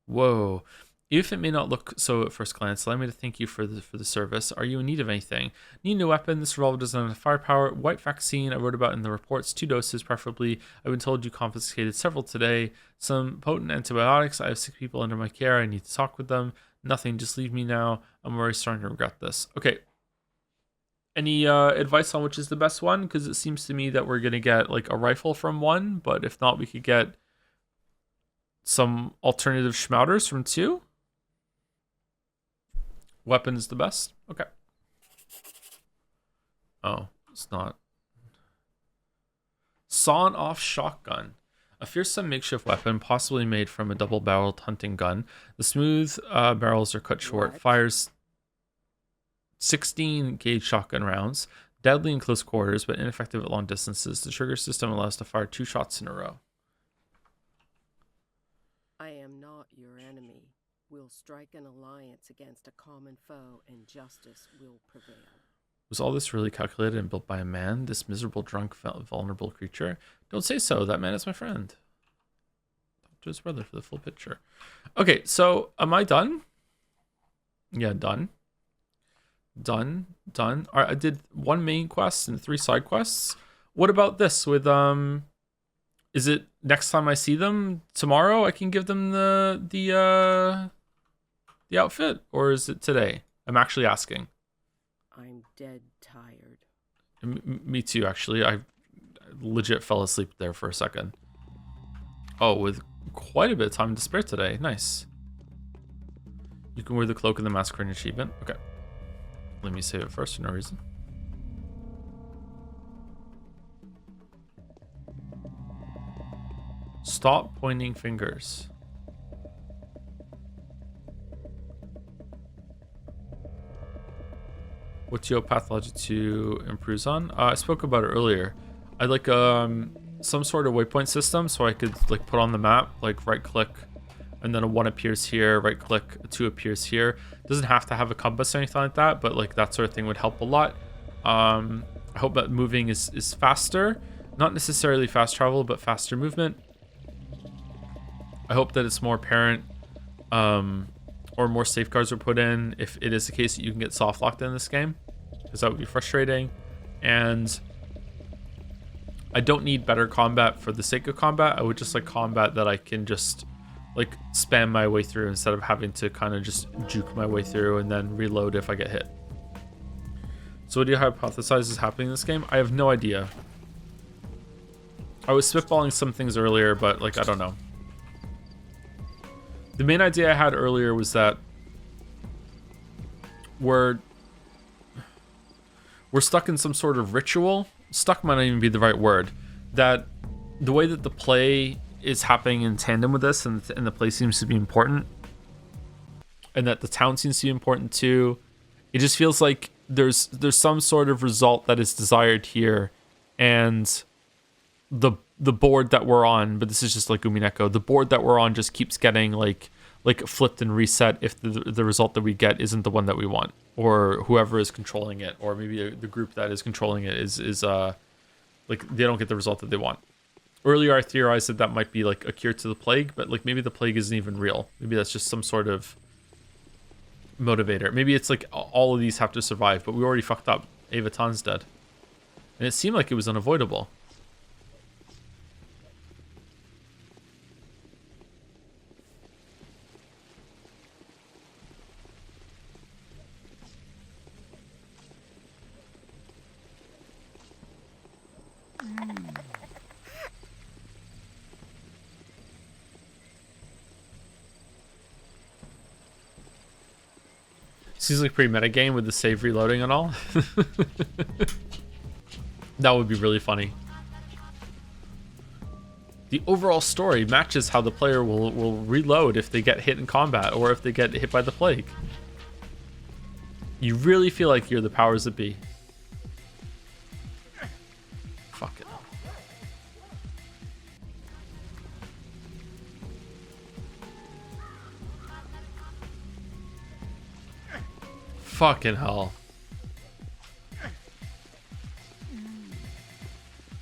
Whoa. If it may not look so at first glance, allow me to thank you for the service. Are you in need of anything? Need a new weapon? This revolver doesn't have firepower. White vaccine I wrote about in the reports. 2 doses, preferably. I've been told you confiscated several today. Some potent antibiotics. I have 6 people under my care. I need to talk with them. Nothing. Just leave me now. I'm already starting to regret this. Okay. Any advice on which is the best one? Because it seems to me that we're going to get like a rifle from 1, but if not, we could get some alternative schmouters from 2. Weapon is the best? Okay. Oh, it's not. Sawn-off shotgun. A fearsome makeshift weapon, possibly made from a double-barreled hunting gun. The smooth barrels are cut short. Fires 16-gauge shotgun rounds. Deadly in close quarters, but ineffective at long distances. The trigger system allows to fire 2 shots in a row. I am not your enemy. We'll strike an alliance against a common foe, and justice will prevail. Was all this really calculated and built by a man? This miserable, drunk, vulnerable creature? Don't say so. That man is my friend. Talk to his brother for the full picture. Okay, so am I done? Yeah, done. Done. All right, I did 1 main quest and 3 side quests. What about this with is it next time I see them tomorrow I can give them the outfit, or is it today? I'm actually asking. I'm dead tired. Me too, actually. I legit fell asleep there for a second. Oh, with quite a bit of time to spare today. Nice. You can wear the cloak of the masquerade achievement. Okay. Let me save it first for no reason. Stop pointing fingers. What's your pathologic to improve on? I spoke about it earlier. I'd like some sort of waypoint system so I could like put on the map, like right click, and then a 1 appears here, right click, a 2 appears here. Doesn't have to have a compass or anything like that, but like that sort of thing would help a lot. I hope that moving is faster, not necessarily fast travel, but faster movement. I hope that it's more apparent, or more safeguards are put in if it is the case that you can get soft locked in this game, because that would be frustrating. And I don't need better combat for the sake of combat. I would just like combat that I can just like spam my way through instead of having to kind of just juke my way through and then reload if I get hit. So what do you hypothesize is happening in this game? I have no idea. I was spitballing some things earlier, but like I don't know. The main idea I had earlier was that we're stuck in some sort of ritual. Stuck might not even be the right word. That the way that the play is happening in tandem with this, and the play seems to be important, and that the town seems to be important too. It just feels like there's some sort of result that is desired here, and the board that we're on, but this is just like Umineko, the board that we're on just keeps getting like flipped and reset if the result that we get isn't the one that we want, or whoever is controlling it, or maybe the group that is controlling it is like they don't get the result that they want. Earlier I theorized that might be like a cure to the plague, but like maybe the plague isn't even real. Maybe that's just some sort of motivator. Maybe it's like all of these have to survive, but we already fucked up. Avatan's dead. And it seemed like it was unavoidable. Seems like a pretty meta game with the save reloading and all. That would be really funny. The overall story matches how the player will reload if they get hit in combat or if they get hit by the plague. You really feel like you're the powers that be. Fuck it. Fucking hell.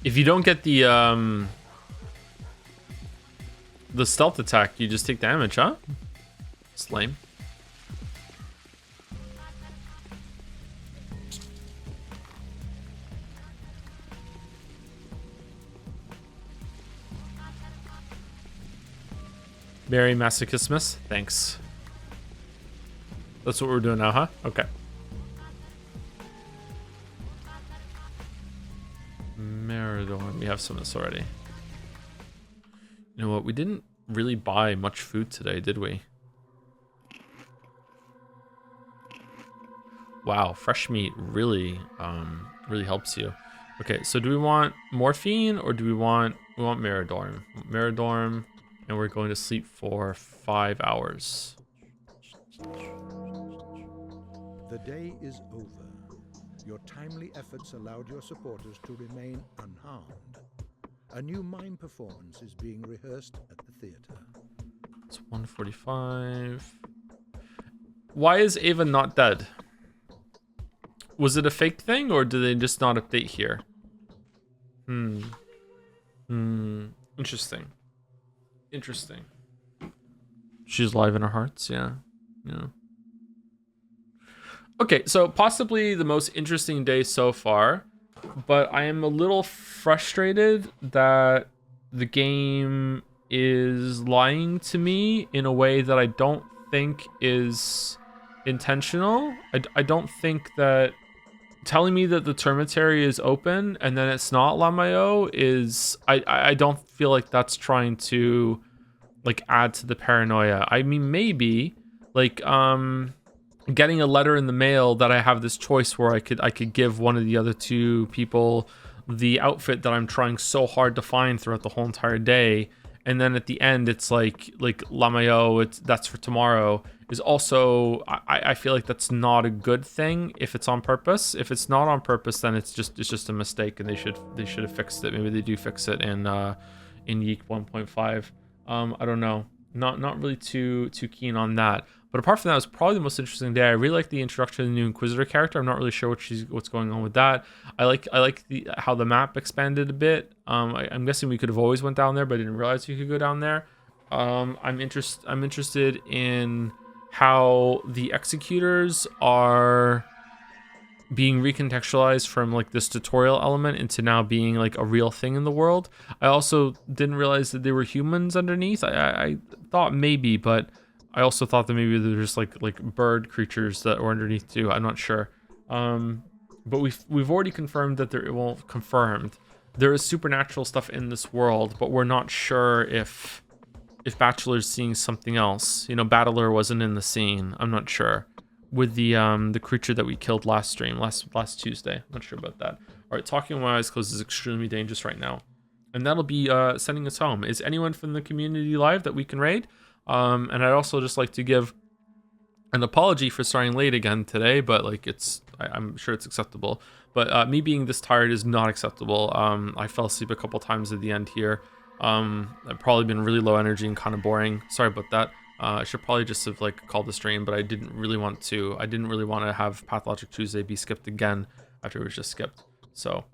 If you don't get the stealth attack, you just take damage, huh? It's lame. Merry Masochismus, thanks. That's what we're doing now, huh? Okay. Meridor, we have some of this already. You know what? We didn't really buy much food today, did we? Wow, fresh meat really, really helps you. Okay, so do we want morphine or do we want Meridorm? Meridorm, and we're going to sleep for 5 hours. The day is over. Your timely efforts allowed your supporters to remain unharmed. A new mime performance is being rehearsed at the theater. It's 1:45. Why is Ava not dead? Was it a fake thing or did they just not update here? Interesting. Interesting. She's alive in our hearts, yeah. Yeah. Okay, so possibly the most interesting day so far, but I am a little frustrated that the game is lying to me in a way that I don't think is intentional. I don't think that telling me that the termitary is open and then it's not Lamayo is... I don't feel like that's trying to like add to the paranoia. I mean, maybe, like getting a letter in the mail that I have this choice where I could give one of the other two people the outfit that I'm trying so hard to find throughout the whole entire day, and then at the end it's like Lamayo, that's for tomorrow, is also, I feel like that's not a good thing if it's on purpose. If it's not on purpose, then it's just a mistake, and they should have fixed it. Maybe they do fix it in Yeek 1.5. I don't know. Not really too keen on that. But apart from that, it was probably the most interesting day. I really like the introduction of the new Inquisitor character. I'm not really sure what's going on with that. I like how the map expanded a bit. I'm guessing we could have always went down there, but I didn't realize you could go down there. I'm interested in how the executors are being recontextualized from like this tutorial element into now being like a real thing in the world. I also didn't realize that they were humans underneath. I thought maybe, but I also thought that maybe they're just like bird creatures that were underneath too. I'm not sure. But we've already confirmed that there is supernatural stuff in this world, but we're not sure if Bachelor's seeing something else. You know, Battler wasn't in the scene. I'm not sure. With the creature that we killed last Tuesday. I'm not sure about that. All right, talking with my eyes closed is extremely dangerous right now. And that'll be sending us home. Is anyone from the community live that we can raid? And I'd also just like to give an apology for starting late again today, but like I'm sure it's acceptable. But me being this tired is not acceptable. I fell asleep a couple times at the end here. I've probably been really low energy and kind of boring. Sorry about that. I should probably just have like called the stream, but I didn't really want to have Pathologic Tuesday be skipped again after it was just skipped. So,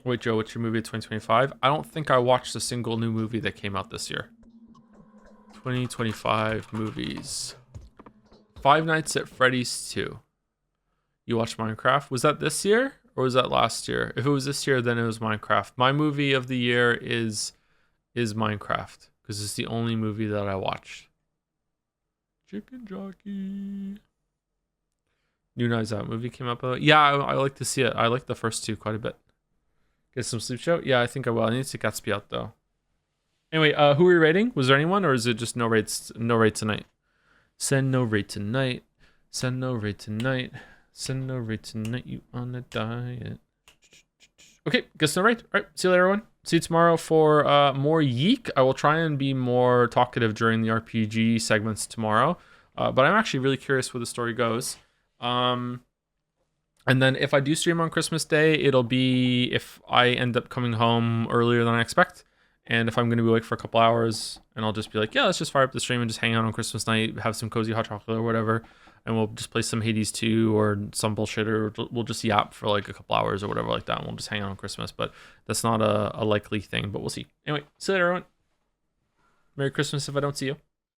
wait, Joe, what's your movie of 2025? I don't think I watched a single new movie that came out this year. 2025 movies. Five Nights at Freddy's 2. You watched Minecraft? Was that this year or was that last year? If it was this year, then it was Minecraft. My movie of the year is Minecraft because it's the only movie that I watched. Chicken Jockey. New Knives Out movie came up. Yeah, I like to see it. I like the first two quite a bit. Get some sleep show? Yeah, I think I will. I need to see Gatsby out though. Anyway, who are we rating? Was there anyone, or is it just no rates? No rate tonight. Send no rate tonight. Send no rate tonight. Send no rate tonight. You on a diet? Okay, guess no rate. All right, see you later, everyone. See you tomorrow for more Yeek. I will try and be more talkative during the RPG segments tomorrow, but I'm actually really curious where the story goes. And then if I do stream on Christmas Day, it'll be if I end up coming home earlier than I expect. And if I'm going to be awake for a couple hours, and I'll just be like, yeah, let's just fire up the stream and just hang out on Christmas night, have some cozy hot chocolate or whatever, and we'll just play some Hades 2 or some bullshit, or we'll just yap for like a couple hours or whatever like that, and we'll just hang out on Christmas. But that's not a likely thing, but we'll see. Anyway, see you later, everyone. Merry Christmas if I don't see you.